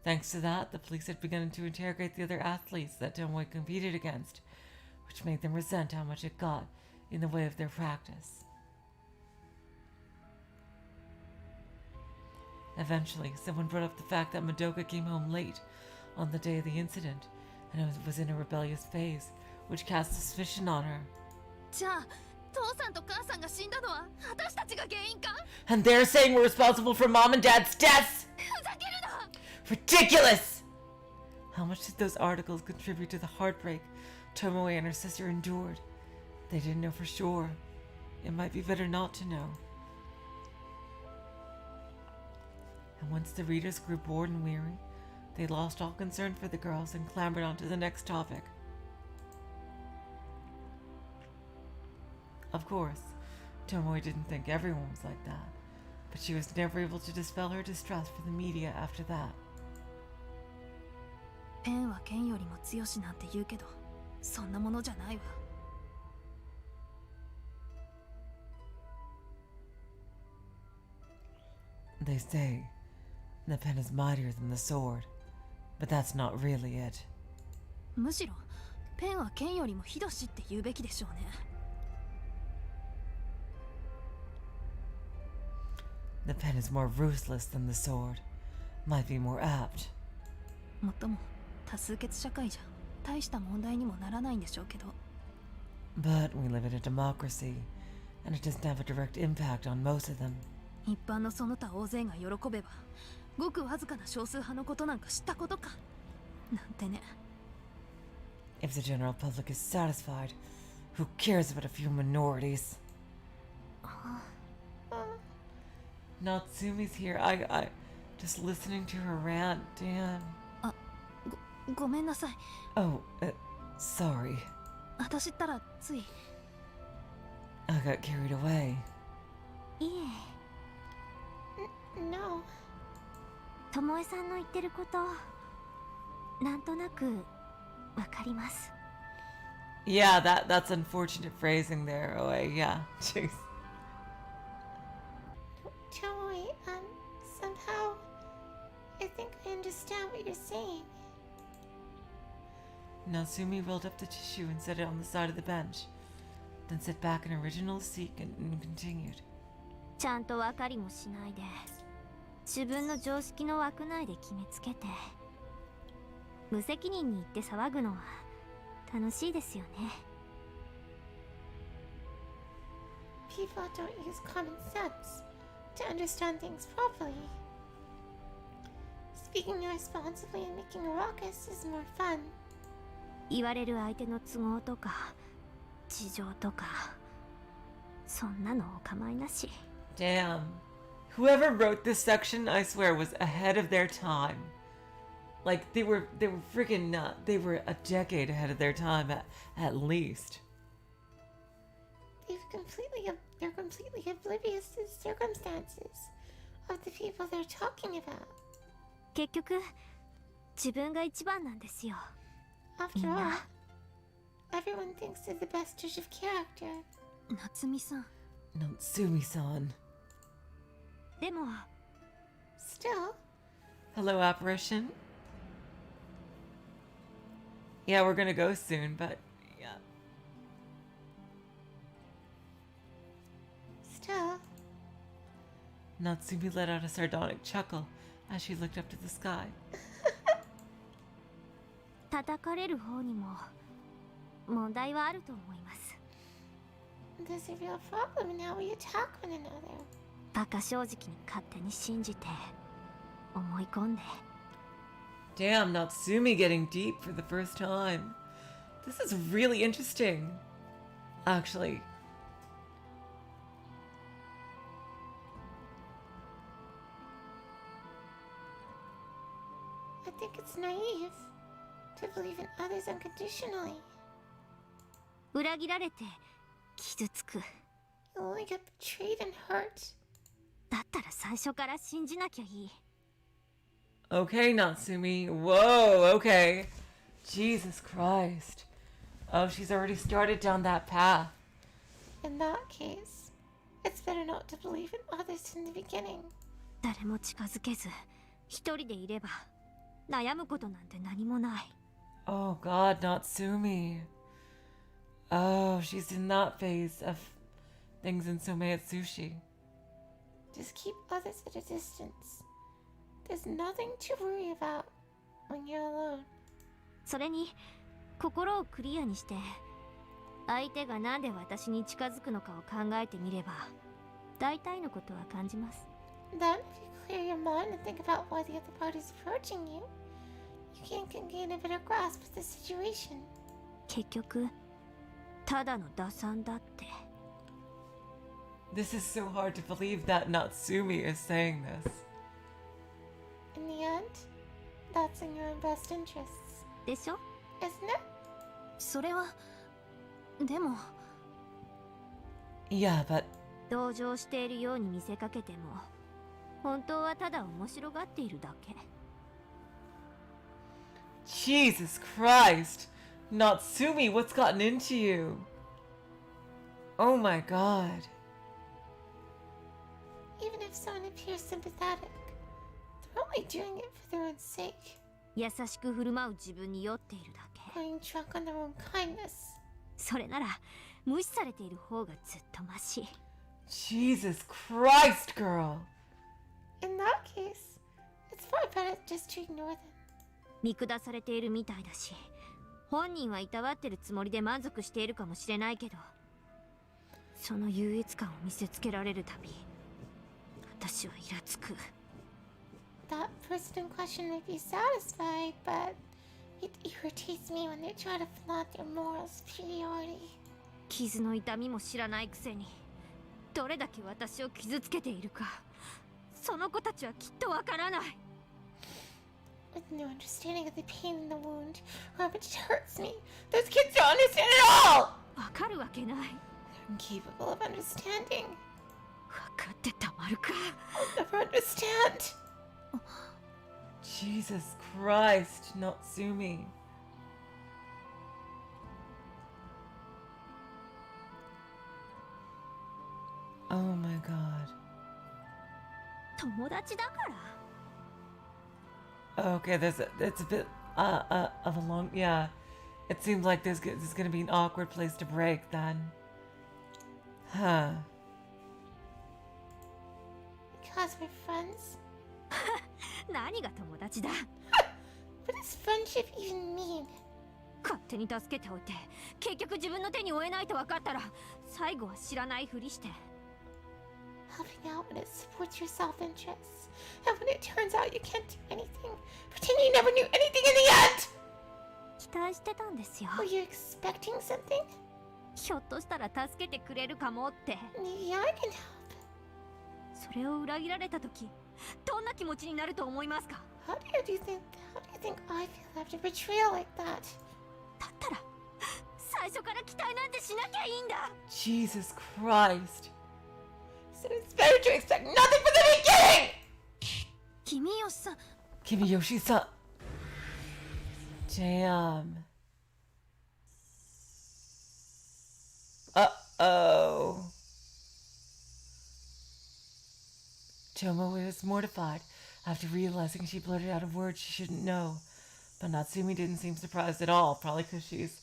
Thanks to that, the police had begun to interrogate the other athletes that Tomoe competed against, which made them resent how much it got in the way of their practice. Eventually, someone brought up the fact that Madoka came home late on the day of the incident, and was in a rebellious phase, which cast suspicion on her. じゃあ、父さんと母さんが死んだのは私たちが原因か? And they're saying we're responsible for Mom and Dad's deaths! ふざけるな! Ridiculous! How much did those articles contribute to the heartbreak Tomoe and her sister endured? They didn't know for sure. It might be better not to know. And once the readers grew bored and weary, they lost all concern for the girls and clambered on to the next topic. Of course, Tomoe didn't think everyone was like that, but she was never able to dispel her distrust for the media after that. ペンは剣よりも強しなんて言うけど、そんなものじゃないわ。They say the pen is mightier than the sword, but that's not really it. むしろ、ペンは剣よりもひどしって言うべきでしょうね。The pen is more ruthless than the sword. Might be more apt. もっとも、多数決社会じゃ大した問題にもならないんでしょうけど。But we live in a democracy, and it doesn't have a direct impact on most of them. 一般のその他大勢が喜べば、ごくわずかな少数派のことなんか知ったことか。なんてね。If the general public is satisfied, who cares about a few minorities? Natsumi's here. I just listening to her rant, damn. ごめんなさい。Oh, sorry. 私ったらつい。I got carried away. いえ。No。ともえさんの言ってること、なんとなくわかります。Yeah, that's unfortunate phrasing there. Oh, yeah. Jeez. Tomoe, somehow, I think I understand what you're saying. Natsumi rolled up the tissue and set it on the side of the bench, then sat back in her original seat and continued. ちゃんとわかりもしないで、自分の常識の枠内で決めつけて、無責任に言って騒ぐのは楽しいですよね。People don't use common sense. to understand things properly. Speaking irresponsibly and making a ruckus is more fun. 言われる相手の都合とか事情とかそんなのお構いなし。 Damn. Whoever wrote this section, I swear, was ahead of their time. Like they were freaking they were a decade ahead of their time at least. They're completely oblivious to the circumstances of the people they're talking about. 結局自分が一番なんですよ。 After all, everyone thinks they're the best judge of character. 夏美さん、 Natsumi-san. でも Still, Hello, apparition. Yeah, we're gonna go soon, but yeah. still, Natsumi let out a sardonic chuckle as she looked up to the sky. 叩かれる方にも問題はあると思います。 there's a real problem in how we attack one another. バカ正直に勝手に信じて思い込んで Damn, Natsumi getting deep for the first time. This is really interesting. Actually. I think it's naive to believe in others unconditionally. 裏切られて傷つく。 You only get betrayed and hurt. だったら最初から信じなきゃいい。 Okay, Natsumi. Whoa, okay. Jesus Christ. Oh, she's already started down that path. In that case, it's better not to believe in others in the beginning. 誰も近づけず一人でいれば悩むことなんて何もない。 Oh God, Natsumi. Oh, she's in that phase of things in Someatsushi. Just keep others at a distance. There's nothing to worry about when you're alone. それに心をクリアにして相手がなんで私に近づくのかを考えてみれば大体のことは感じます。 Then, if you clear your mind and think about why the other party's approaching you, you can gain a better grasp of the situation. 結局ただの打算だって。 This is so hard to believe that Natsumi is saying this. In the end, that's in your own best interests, でしょ？ isn't it? それはでも Yeah, but 同情しているように見せかけても本当はただ面白がっているだけ。 Jesus Christ. Natsumi, what's gotten into you? Oh my God. Even if someone appears sympathetic, they're only doing it for their own sake, 優しく振る舞う自分に酔っているだけ。 going drunk on their own kindness. それなら無視されている方がずっとマシ。 Jesus Christ, girl. In that case, it's far better just to ignore them. 見下されているみたいだし本人はいたわってるつもりで満足しているかもしれないけどその優越感を見せつけられるたび私はイラつく。 That person in question may be satisfied, but it irritates me when they try to flaunt their moral superiority. 傷の痛みも知らないくせにどれだけ私を傷つけているかその子たちはきっとわからない。 With no understanding of the pain in the wound, or how much it hurts me, those kids don't understand at all! わかるわけない。 They're incapable of understanding. わかってたまるか。 I'll never understand. Jesus Christ, Natsumi. Oh my God. 友達だから。 Okay, it's a bit of a long, yeah. It seems like this is gonna be an awkward place to break then. Huh. Because we're friends? 何が友達だ。 What does friendship even mean? 勝手に助けておいて結局自分の手に負えないと分かったら最後は知らないふりして。helping out when it supports your self-interests. And when it turns out you can't do anything, pretend you never knew anything in the end! 期待してたんですよ。 Were you expecting something? ひょっとしたら助けてくれるかもって。 Maybe I can help. それを裏切られた時、どんな気持ちになると思いますか？ How do you think I feel after betrayal like that? だったら最初から期待なんてしなきゃいいんだ。 Jesus Christ. So it's better to expect nothing from the beginning! 君吉さん、 Kimiyoshi-san. Damn. Uh-oh. Tomo was mortified after realizing she blurted out a word she shouldn't know. But Natsumi didn't seem surprised at all, probably because she's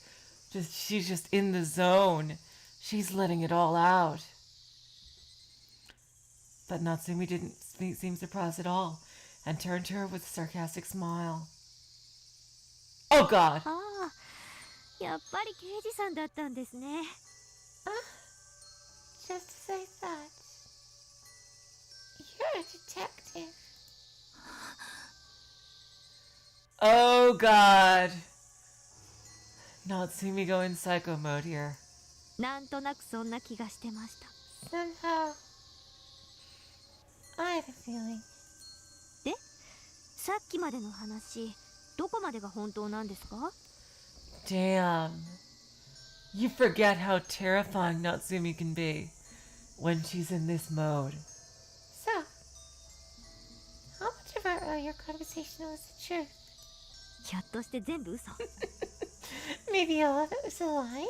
just in the zone. She's letting it all out. But Natsumi didn't seem surprised at all and turned to her with a sarcastic smile. Oh God! ああ、やっぱり刑事さんだったんですね。 Just as I thought. You're a detective. Oh God! Natsumi going psycho mode here. なんとなくそんな気がしてました。 Somehow, I had a feeling. で、さっきまでの話、どこまでが本当なんですか？ Damn. You forget how terrifying Natsumi can be when she's in this mode. So, how much of our earlier conversation was the truth? ひょっとして全部嘘？ Maybe all of it was a lie?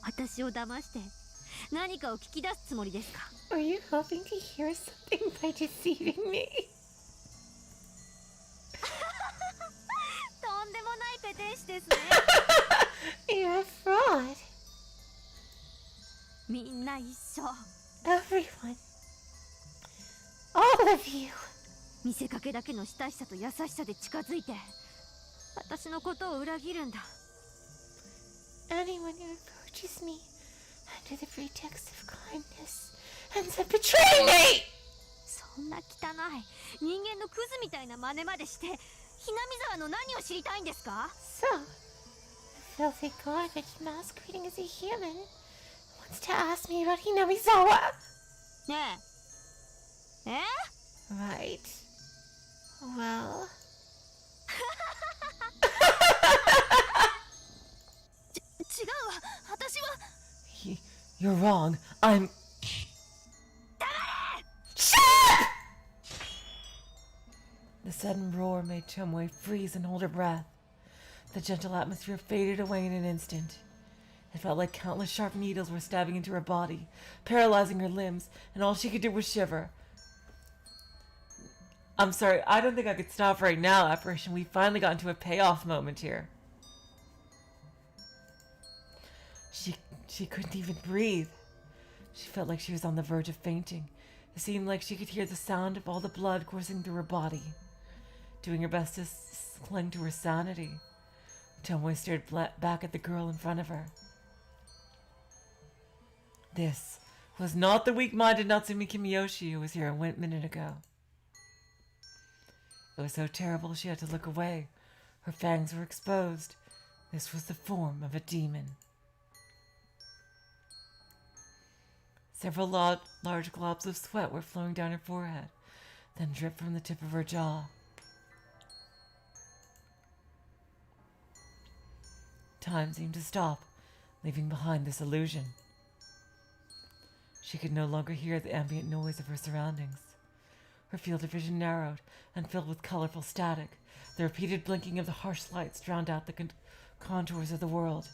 私を騙して何かを聞き出すつもりですか？ Were you hoping to hear something by deceiving me? とんでもないペテン師ですね。You're a fraud. みんな一緒。 Everyone. All of you. 見せかけだけの親しさと優しさで近づいて私のことを裏切るんだ。 Anyone who approaches me under the pretext of kindness ends up betraying me! そんな汚い人間のクズみたいな真似までしてひなみ沢の何を知りたいんですか？ So, the filthy garbage masquerading as a human wants to ask me about Hinamizawa. ねえ。え？ Right. Well... 違うわ。私は You're wrong. I'm... Shut up! The sudden roar made Tomoe freeze and hold her breath. The gentle atmosphere faded away in an instant. It felt like countless sharp needles were stabbing into her body, paralyzing her limbs, and all she could do was shiver. I'm sorry, I don't think I could stop right now, Apparition. We finally got into a payoff moment here. She couldn't even breathe. She felt like she was on the verge of fainting. It seemed like she could hear the sound of all the blood coursing through her body. Doing her best to cling to her sanity, Tomoe stared back at the girl in front of her. This was not the weak-minded Natsumi Kimiyoshi who was here a minute ago. It was so terrible she had to look away. Her fangs were exposed. This was the form of a demon. Several large globs of sweat were flowing down her forehead, then dripped from the tip of her jaw. Time seemed to stop, leaving behind this illusion. She could no longer hear the ambient noise of her surroundings. Her field of vision narrowed and filled with colorful static. The repeated blinking of the harsh lights drowned out the contours of the world.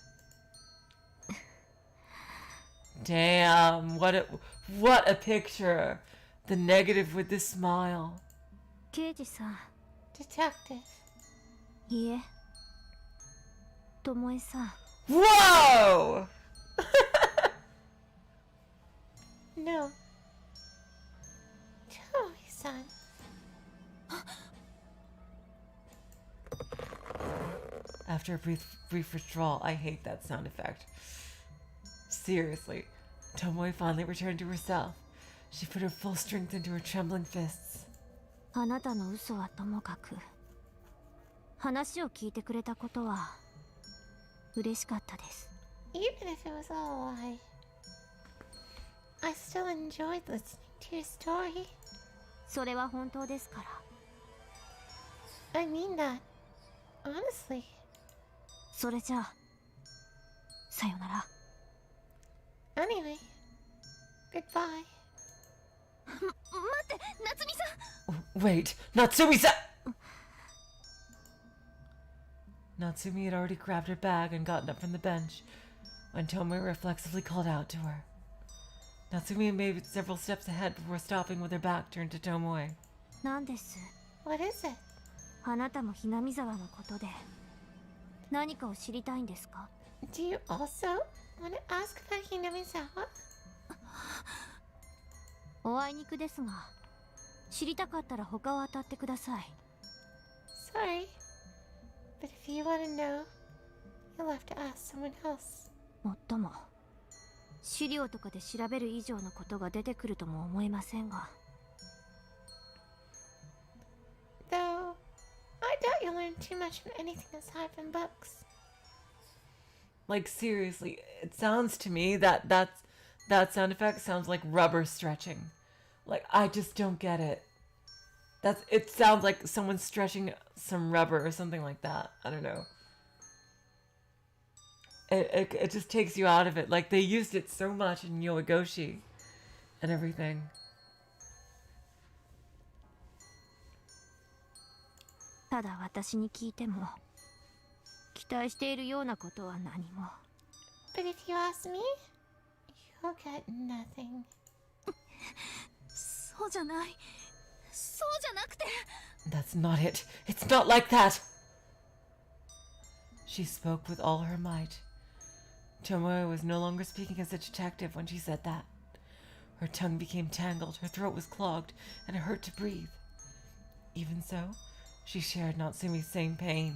Damn, what a picture. The negative with this smile. 刑事さん。 Detective. いいえ。ともえさん。 Whoa! No. Toei-san. After a brief withdrawal, I hate that sound effect. Seriously, Tomoe finally returned to herself. She put her full strength into her trembling fists. あなたの嘘はともかく、話を聞いてくれたことは嬉しかったです。 Even if it was all a lie, I still enjoyed listening to your story. それは本当ですから。 I mean that, honestly. それじゃあ、さよなら。 Anyway, goodbye. 待って、夏美さん。 Wait, Natsumi-san! Natsumi had already grabbed her bag and gotten up from the bench when Tomoe reflexively called out to her. Natsumi had made several steps ahead before stopping with her back turned to Tomoe. なんです。 What is it? あなたもひなみ沢のことで何かを知りたいんですか？ Do you also want to ask about Hinamizawa? おあいにくですが、知りたかったら他を当たってください。 Sorry, but if you want to know, you'll have to ask someone else. もっとも、資料とかで調べる以上のことが出てくるとも思えませんが。 Though, I doubt you'll learn too much from anything aside from books. Like seriously, it sounds to me that that sound effect sounds like rubber stretching. Like I just don't get it. It sounds like someone stretching some rubber or something like that. I don't know. It just takes you out of it. Like they used it so much in Yoigoshi and everything. ただ私に聞いても期待しているようなことは何も。 But if you ask me, you'll get nothing. そうじゃない。そうじゃなくて。 That's not it. It's not like that. She spoke with all her might. Tomoe was no longer speaking as a detective when she said that. Her tongue became tangled, her throat was clogged, and it hurt to breathe. Even so, she shared Natsumi's same pain.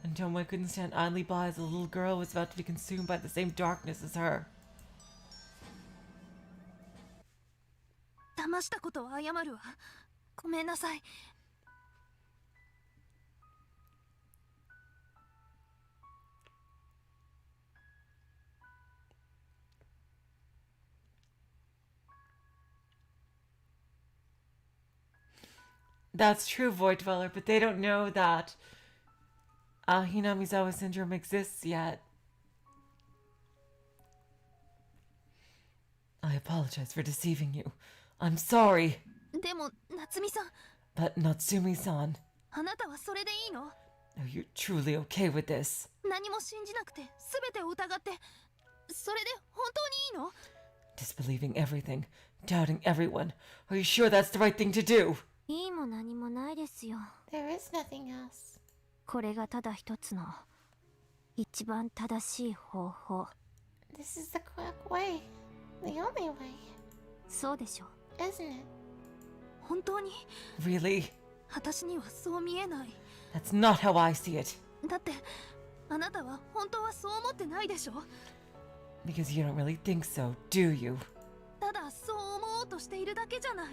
And Tomoe couldn't stand idly by as the little girl was about to be consumed by the same darkness as her. 騙したことは謝るわ。ごめんなさい。 That's true, Void Dweller, but they don't know that Hinamizawa syndrome exists yet. I apologize for deceiving you. I'm sorry. でも、夏美さん、 But Natsumi-san, あなたはそれでいいの？ are you truly okay with this? 何も信じなくて、すべてを疑って、それで本当にいいの？ Disbelieving everything, doubting everyone. Are you sure that's the right thing to do? いいも何もないですよ。 There is nothing else. これがただ一つの一番正しい方法。 This is the correct way. The only way. そうでしょ。 Isn't it? 本当に？ Really? 私にはそう見えない。 That's not how I see it. だって、あなたは本当はそう思ってないでしょ？ Because you don't really think so, do you? ただそう思おうとしているだけじゃない。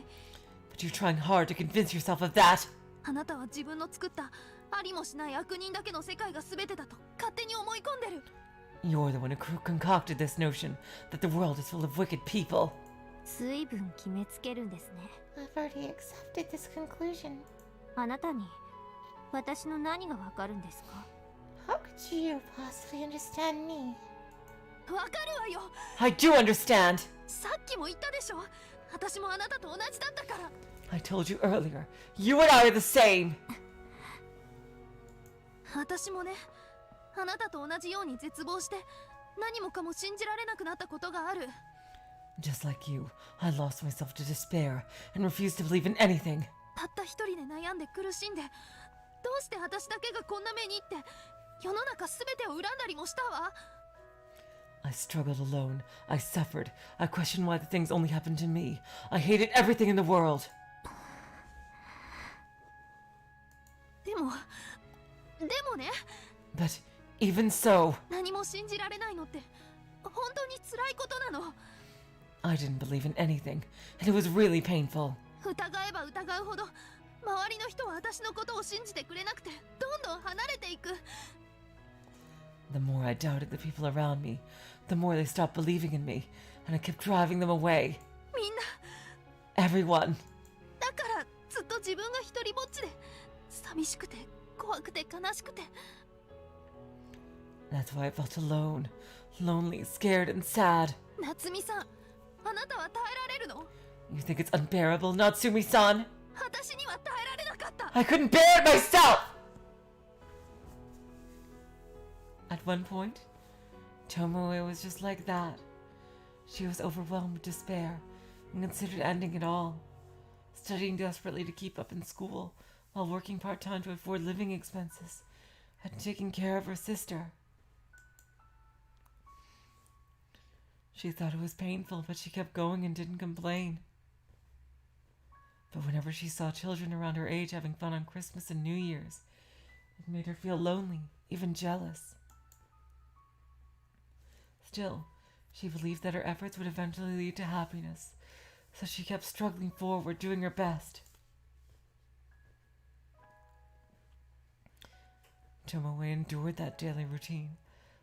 But you're trying hard to convince yourself of that. あなたは自分の作ったありもしない悪人だけの世界が全てだと勝手に思い込んでる。 You're the one who concocted this notion that the world is full of wicked people. 随分決めつけるんですね。 I've already accepted this conclusion. あなたに私の何がわかるんですか？ How could you possibly understand me? わかるわよ。 I do understand. さっきも言ったでしょ。私もあなたと同じだったから。 I told you earlier. You and I are the same. 私もね、あなたと同じように絶望して何もかも信じられなくなったことがある。 Just like you, I lost myself to despair and refused to believe in anything. たった一人で悩んで苦しんで、どうして私だけがこんな目にって世の中すべてを恨んだりもしたわ。 I struggled alone. I suffered. I questioned why the things only happened to me. I hated everything in the world. でもね、 But even so, 何も信じられないのって本当に辛いことなの。I didn't believe in anything, and it was really painful. 疑えば疑うほど周りの人は私のことを信じてくれなくてどんどん離れていく。 The more I doubted the people around me, the more they stopped believing in me, and I kept driving them away. みんな Everyone. だからずっと自分が一人ぼっちで寂しくて怖くて悲しくて。 That's why I felt alone, lonely, scared, and sad. 夏美さん、あなたは耐えられるの？ You think it's unbearable, Natsumi-san? 私には耐えられなかった。 I couldn't bear it myself! At one point, Tomoe was just like that. She was overwhelmed with despair and considered ending it all, studying desperately to keep up in school while working part-time to afford living expenses and taking care of her sister. She thought it was painful, but she kept going and didn't complain. But whenever she saw children around her age having fun on Christmas and New Year's, it made her feel lonely, even jealous. Still, she believed that her efforts would eventually lead to happiness, so she kept struggling forward, doing her best. Tomoe endured that daily routine,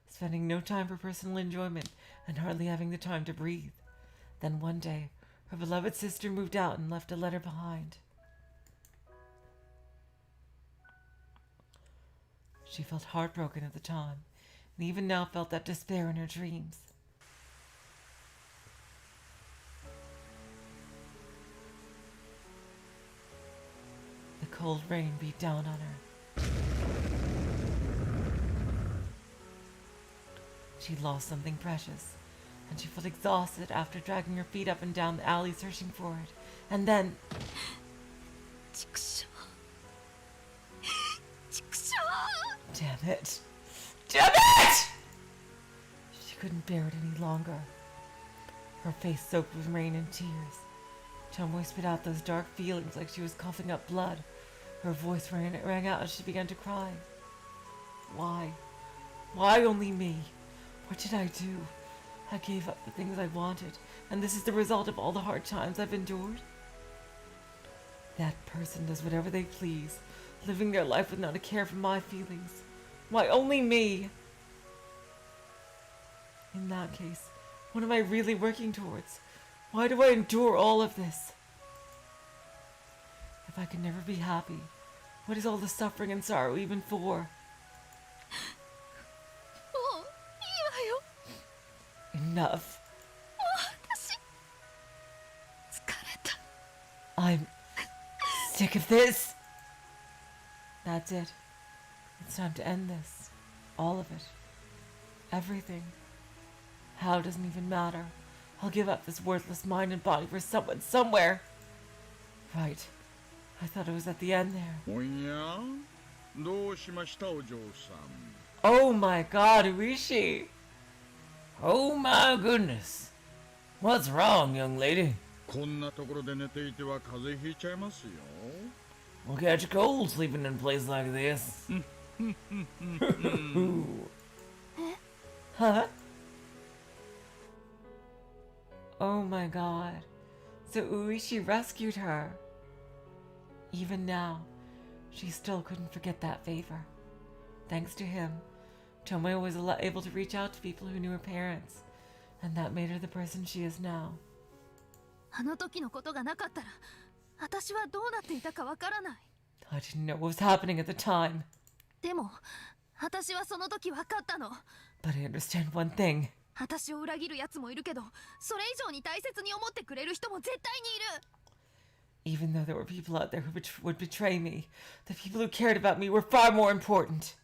spending no time for personal enjoyment and hardly having the time to breathe. Then one day, her beloved sister moved out and left a letter behind. She felt heartbroken at the time, and even now felt that despair in her dreams. The cold rain beat down on her. She lost something precious, and she felt exhausted after dragging her feet up and down the alley searching for it. And then... Damn it! Damn it! She couldn't bear it any longer. Her face soaked with rain and tears. Tomoe spit out those dark feelings like she was coughing up blood. Her voice rang out as she began to cry. Why? Why only me? What did I do? I gave up the things I wanted, and this is the result of all the hard times I've endured? That person does whatever they please, living their life with not a care for my feelings. Why only me? In that case, what am I really working towards? Why do I endure all of this? If I can never be happy, what is all the suffering and sorrow even for? Enough. I'm sick of this. That's it. It's time to end this. All of it. Everything. How doesn't even matter. I'll give up this worthless mind and body for someone somewhere. Right. I thought it was at the end there. おやどうしましたお嬢さん Oh my god, Uishi! Oh my goodness. What's wrong, young lady? こんなところで寝ていては風邪ひいちゃいますよ We'll catch a cold sleeping in a place like this. Huh? Oh my god. So Uishi rescued her. Even now, she still couldn't forget that favor. Thanks to him, Tomoe was able to reach out to people who knew her parents, and that made her the person she is now. あの時のことがなかったら私はどうなっていたかわからない。 I didn't know what was happening at the time. でも私はその時分かったの。 But I understand one thing. 私を裏切る奴もいるけど、それ以上に大切に思ってくれる人も絶対にいる。 Even though there were people out there who would betray me, the people who cared about me were far more important.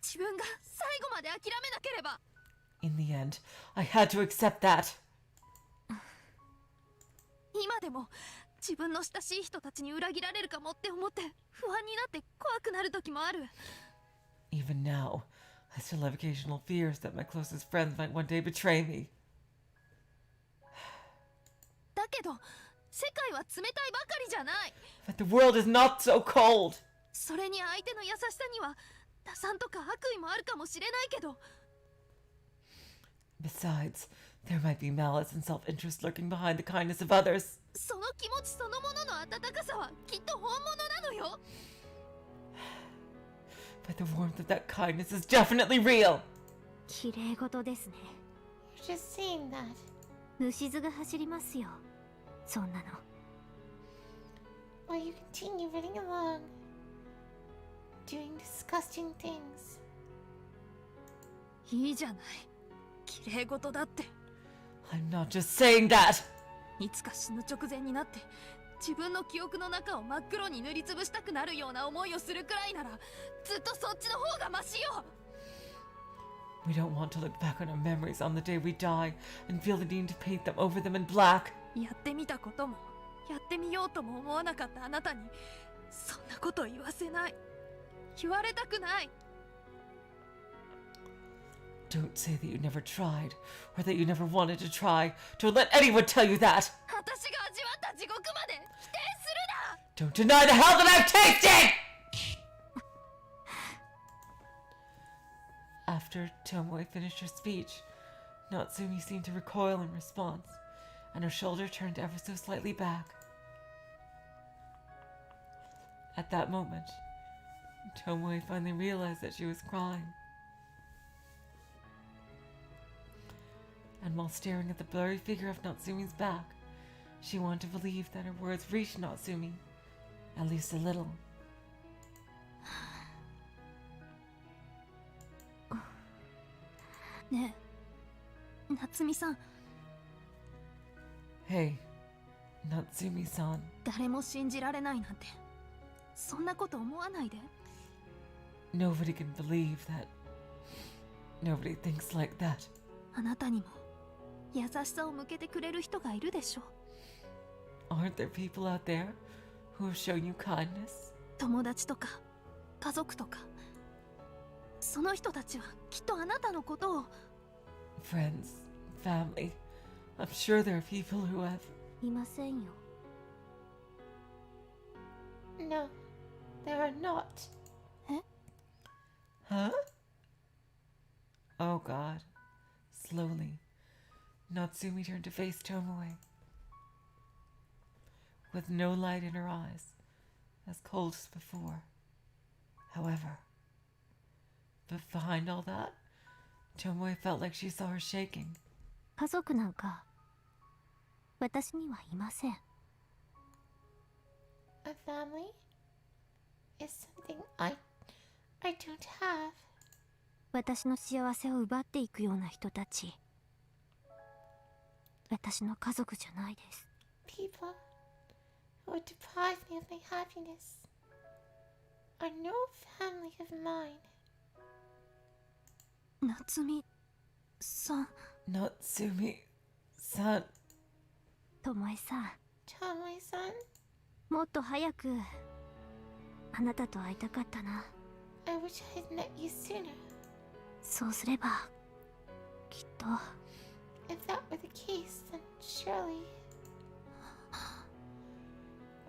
自分が最後まで諦めなければ。 In the end, I had to accept that. 今でも自分の親しい人たちに裏切られるかもって思って不安になって怖くなる時もある。 Even now, I still have occasional fears that my closest friends might one day betray me. だけど世界は冷たいばかりじゃない。 But the world is not so cold. それに相手の優しさには打算とか悪意もあるかもしれないけど。 Besides, There might be malice and self-interest lurking behind the kindness of others. その気持ちそのものの温かさはきっと本物なのよ。 But the warmth of that kindness is definitely real. 綺麗事ですね。 You're just saying that. 虫唾が走りますよ。そんなの。 While you continue running along, doing disgusting things. いいじゃない。綺麗事だって。 I'm not just saying that. いつか死ぬ直前になって自分の記憶の中を真っ黒に塗りつぶしたくなるような思いをするくらいならずっとそっちの方がマシよ。 We don't want to look back on our memories on the day we die and feel the need to paint them over them in black. やってみたこともやってみようとも思わなかったあなたにそんなこと言わせない。言われたくない。 Don't say that you never tried, or that you never wanted to try. Don't let anyone tell you that. 私が味わった地獄まで否定するな。 Don't deny the hell that I've tasted! After Tomoe finished her speech, Natsumi seemed to recoil in response, and her shoulder turned ever so slightly back. At that moment, Tomoe finally realized that she was crying. And while staring at the blurry figure of Natsumi's back, she wanted to believe that her words reached Natsumi, at least a little. ねえ、夏美さん。 Hey, Natsumi-san. 誰も信じられないなんてそんなこと思わないで。 Nobody can believe that. Nobody thinks like that. あなたにも優しさを向けてくれる人がいるでしょ。 Aren't there people out there who have shown you kindness? 友達とか家族とかその人たちはきっとあなたのことを。 Friends, family. I'm sure there are people who have. いませんよ。 No, there are not. Huh? Oh God. Slowly, Natsumi turned to face Tomoe. With no light in her eyes, as cold as before. However, but behind all that, Tomoe felt like she saw her shaking. 家族なんか私にはいません。 A family is something I don't have. 私の幸せを奪っていくような人たち、私の家族じゃないです。 People who would deprive me of my happiness are no family of mine. 夏美さん。 Natsumi-san. ともえさん、 Tomoe-san, もっと早くあなたと会いたかったな。 I wish I had met you sooner. そうすればきっと。 If that were the case, then surely.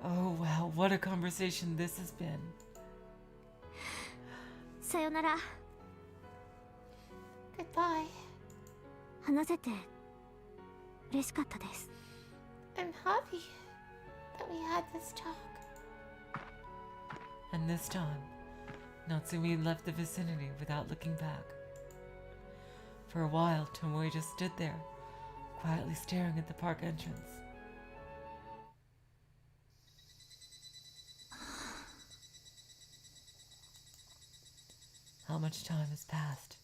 Oh wow, what a conversation this has been. さよなら。 Goodbye. 話せて嬉しかったです。 I'm happy that we had this talk. And this time, Natsumi left the vicinity without looking back. For a while, Tomoe just stood there, quietly staring at the park entrance. How much time has passed?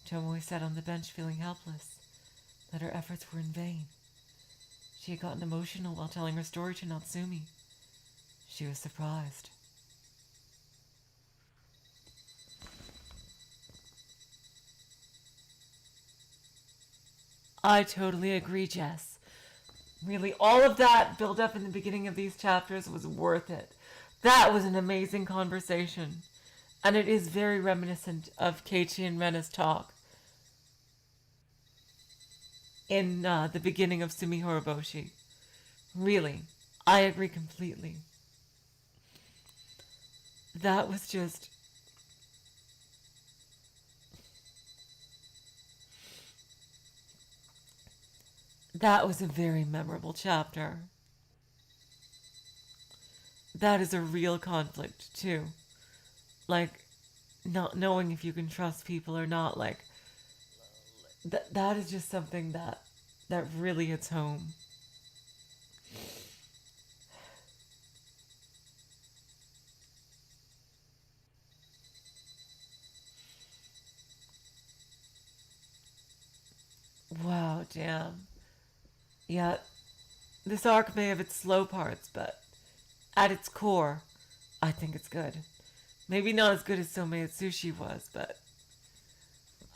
Tomoe sat on the bench feeling helpless, that her efforts were in vain. She had gotten emotional while telling her story to Natsumi. She was surprised. I totally agree, Jess. Really, all of that build up in the beginning of these chapters was worth it. That was an amazing conversation. And it is very reminiscent of Keiichi and Rena's talk in the beginning of Sumi Horoboshi. Really, I agree completely. That was just... That was a very memorable chapter. That is a real conflict, too. Like, not knowing if you can trust people or not. Like, that is just something that really hits home. Wow, damn. Yeah, this arc may have its slow parts, but at its core, I think it's good. Maybe not as good as Somei Atsushi was, but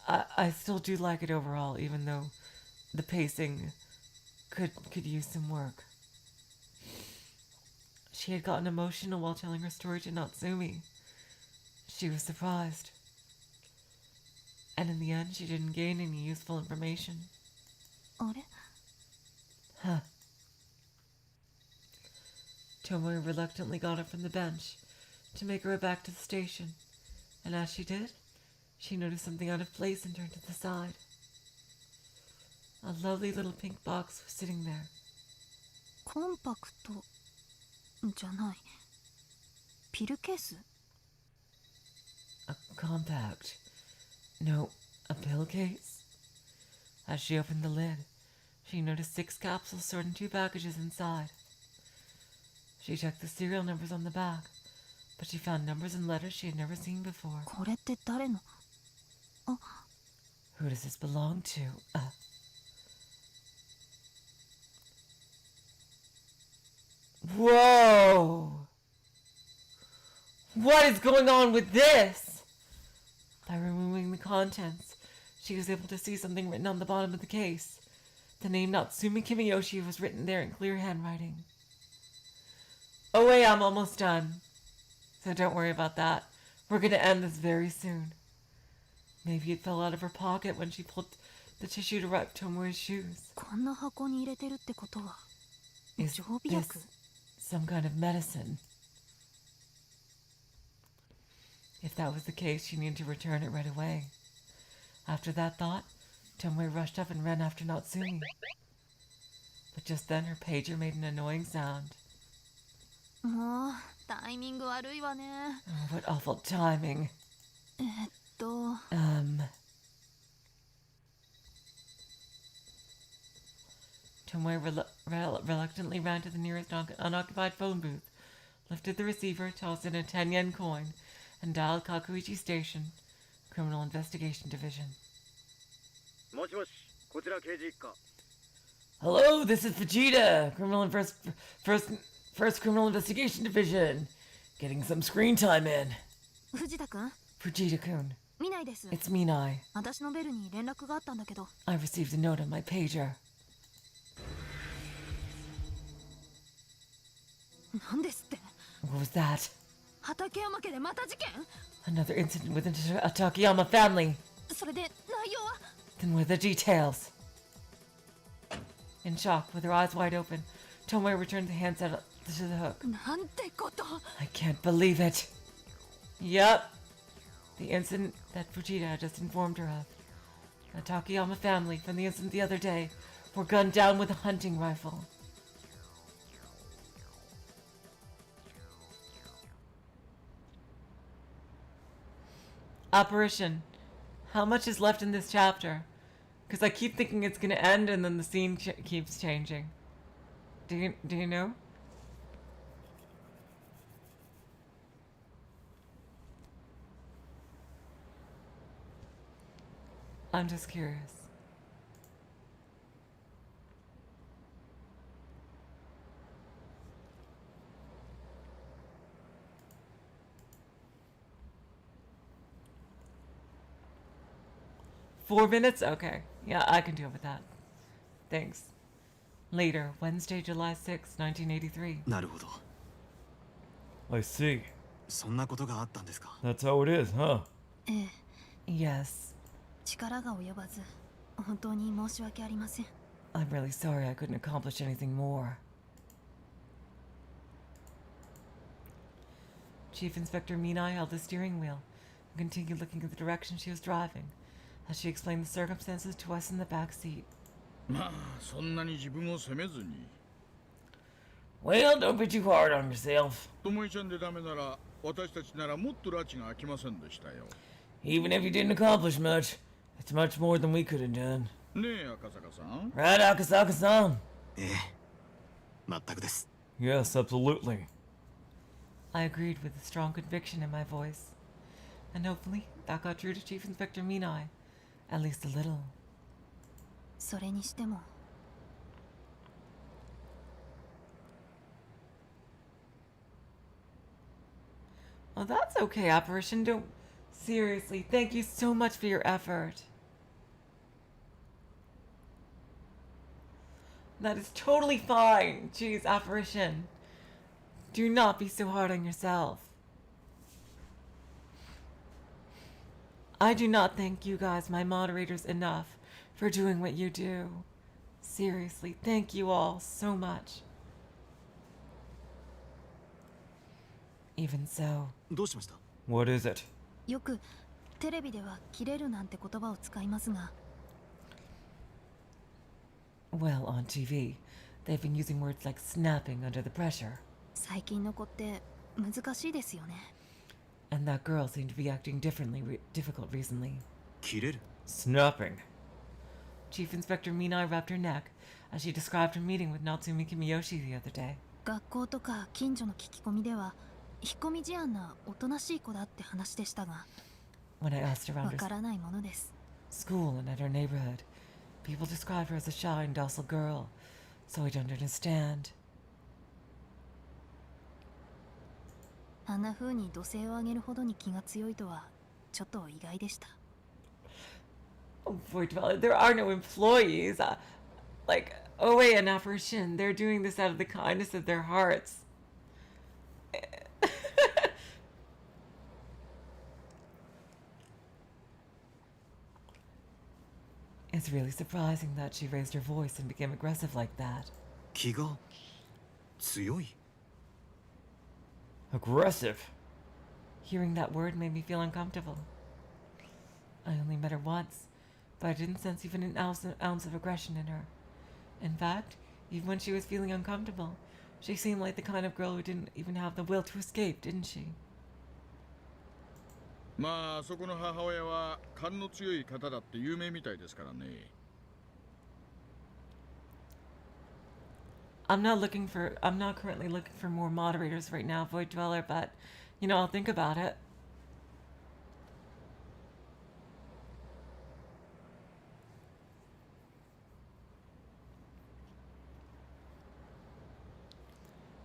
I still do like it overall, even though the pacing could use some work. She had gotten emotional while telling her story to Natsumi. She was surprised. And in the end, she didn't gain any useful information. あれ Huh. Tomoe reluctantly got up from the bench to make her way back to the station, and as she did, she noticed something out of place and turned to the side. A lovely little pink box was sitting there. コンパクトじゃない。ピルケース A compact. No, a pill case. As she opened the lid, she noticed 6 capsules stored in 2 packages inside. She checked the serial numbers on the back, but she found numbers and letters she had never seen before. これって誰の Who does this belong to? Whoa! What is going on with this? By removing the contents, she was able to see something written on the bottom of the case. The name Natsumi Kimiyoshi was written there in clear handwriting. Oh wait, I'm almost done. So don't worry about that. We're gonna end this very soon. Maybe it fell out of her pocket when she pulled the tissue to wipe Tomoe's shoes. こんな箱に入れてるってことは Is 常備薬 this some kind of medicine? If that was the case, she needed to return it right away. After that thought, Tomoe rushed up and ran after Natsumi. But just then, her pager made an annoying sound. もうタイミング悪いわね。 Oh, what awful timing. と Tomoe reluctantly ran to the nearest unoccupied phone booth, lifted the receiver, tossed in a 10 yen coin, and dialed Kageboushi Station, Criminal Investigation Division. Hello, this is Vegeta, First Criminal Investigation Division. Getting some screen time in. 藤田君 Vegeta-kun, 見ないです。 it's Minai. 私のベルに連絡があったんだけど I received a note on my pager. なんですって What was that? 畠山家でまた事件 Another incident within a Takayama family. それで内容は Then what are the details? In shock, with her eyes wide open, Tomoe returned the handset to the hook. なんてこと I can't believe it. Yup. The incident that Fujita had just informed her of. The Takayama family from the incident the other day were gunned down with a hunting rifle. Apparition. How much is left in this chapter? Because I keep thinking it's going to end and then the scene keeps changing. Do you know? I'm just curious. Four minutes? Okay. Yeah, I can deal with that. Thanks. Later, Wednesday, July 6, 1983. なるほど。 I see. そんなことがあったんですか。 That's how it is, huh? ええ Yes. 力が及ばず本当に申し訳ありません I'm really sorry I couldn't accomplish anything more. Chief Inspector Minai held the steering wheel and continued looking in the direction she was driving as she explained the circumstances to us in the back seat. まあそんなに自分を責めずに。 Well, don't be too hard on yourself. ともえちゃんでダメなら私たちならもっと拉致が開きませんでしたよ。 Even if you didn't accomplish much, it's much more than we could have done. ねえ赤坂さん。 Right, Akasaka-san? ええ、全くです。 Yes, absolutely. I agreed with a strong conviction in my voice. And hopefully that got through to Chief Inspector Minai. At least a little. それにしても Oh, that's okay, Apparition. Don't... Seriously, thank you so much for your effort. That is totally fine. Jeez, Apparition. Do not be so hard on yourself. I do not thank you guys, my moderators, enough for doing what you do. Seriously, thank you all so much. Even so. どうしました？ What is it? よくテレビではキレるなんて言葉を使いますが Well, on TV, they've been using words like snapping under the pressure. 最近の子って難しいですよね And that girl seemed to be acting difficult recently. 切れる？ Snapping. Chief Inspector Minai rubbed her neck as she described her meeting with Natsumi Kimiyoshi the other day. 学校とか近所の聞き込みでは引っ込み思案なおとなしい子だって話でしたが When I asked わ around her からないものです school and at her neighborhood, people described her as a shy and docile girl, so I don't understand. あんな風に土星を上げるほどに気が強いとはちょっと意外でした Oh, boy, there are no employees. Like, oh wait, an apparition. They're doing this out of the kindness of their hearts. It's really surprising that she raised her voice and became aggressive like that. 気が強い？ Aggressive. Hearing that word made me feel uncomfortable. I only met her once, but I didn't sense even an ounce of aggression in her. In fact, even when she was feeling uncomfortable, she seemed like the kind of girl who didn't even have the will to escape, didn't she? まあそこの母親は勘の強い方だって有名みたいですからね。 I'm not currently looking for more moderators right now, Void Dweller, but, you know, I'll think about it.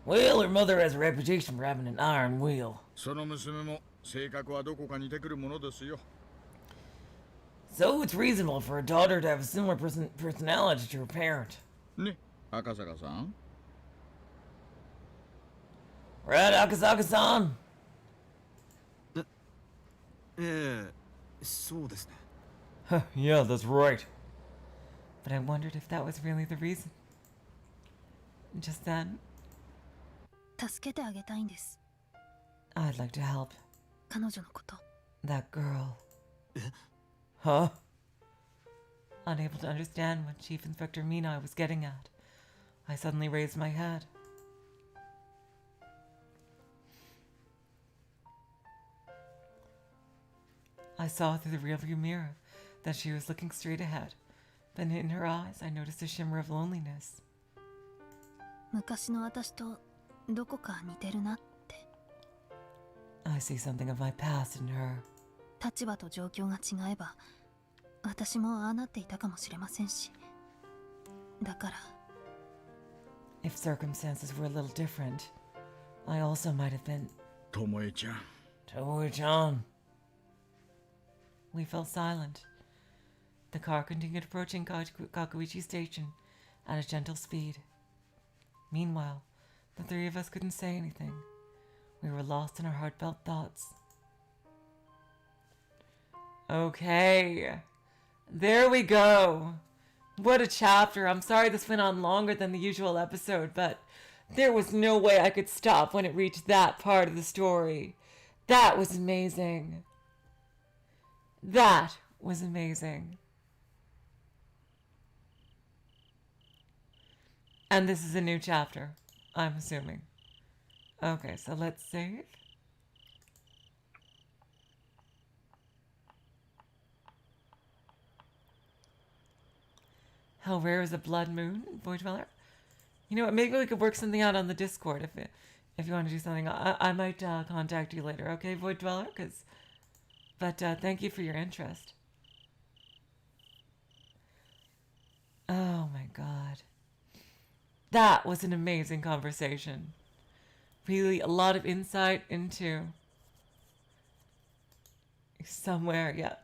Well, her mother has a reputation for having an iron will. その娘も性格はどこか似てくるものですよ。 So it's reasonable for a daughter to have a similar personality to her parent. ね、赤坂さん。 Right, Akasaka-san? ええ、そうですね。 Huh, yeah, that's right. But I wondered if that was really the reason. Just then, 助けてあげたいんです I'd like to help 彼女のこと that girl. Huh? Unable to understand what Chief Inspector Minai was getting at, I suddenly raised my head. I saw through the rearview mirror that she was looking straight ahead, but in her eyes I noticed a shimmer of loneliness. 昔の私とどこか似てるなって I see something of my past in her. 立場と状況が違えば私もああなっていたかもしれませんしだから If circumstances were a little different, I also might have been. ともえちゃん。 Tomoe-chan. We fell silent. The car continued approaching Kageboushi Station at a gentle speed. Meanwhile, the three of us couldn't say anything. We were lost in our heartfelt thoughts. Okay. There we go. What a chapter. I'm sorry this went on longer than the usual episode, but there was no way I could stop when it reached that part of the story. That was amazing. That was amazing. And this is a new chapter, I'm assuming. Okay, so let's save. How rare is a blood moon, Void Dweller? You know what? Maybe we could work something out on the Discord if you want to do something. I might contact you later, okay, Void Dweller? But thank you for your interest. Oh my god. That was an amazing conversation. Really, a lot of insight into somewhere, yeah.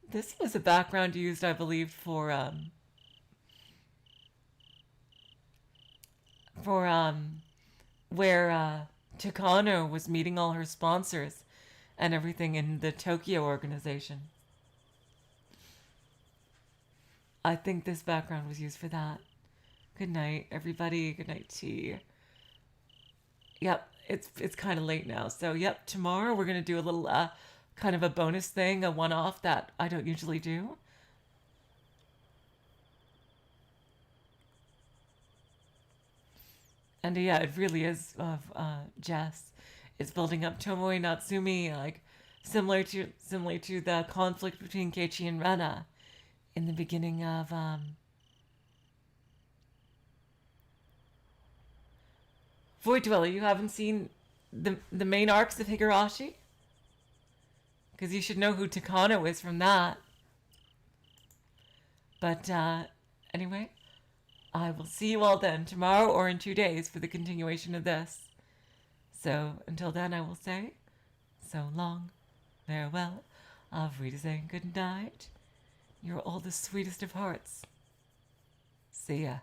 This was a background used, I believe, for where Takano was meeting all her sponsors and everything in the Tokyo organization. I think this background was used for that. Good night, everybody. Good night, tea. Yep, it's kind of late now. So, yep, tomorrow we're going to do a little kind of a bonus thing, a one-off that I don't usually do. And yeah, it really is of Jess. It's building up Tomoe Natsumi, like similar to the conflict between Keiichi and Rena in the beginning of Void Dweller. You haven't seen the main arcs of Higurashi? Because you should know who Takano is from that. But anyway, I will see you all then, tomorrow or in 2 days, for the continuation of this. So until then, I will say, so long, farewell, auf Wiedersehen, good night. You're all the sweetest of hearts. See ya.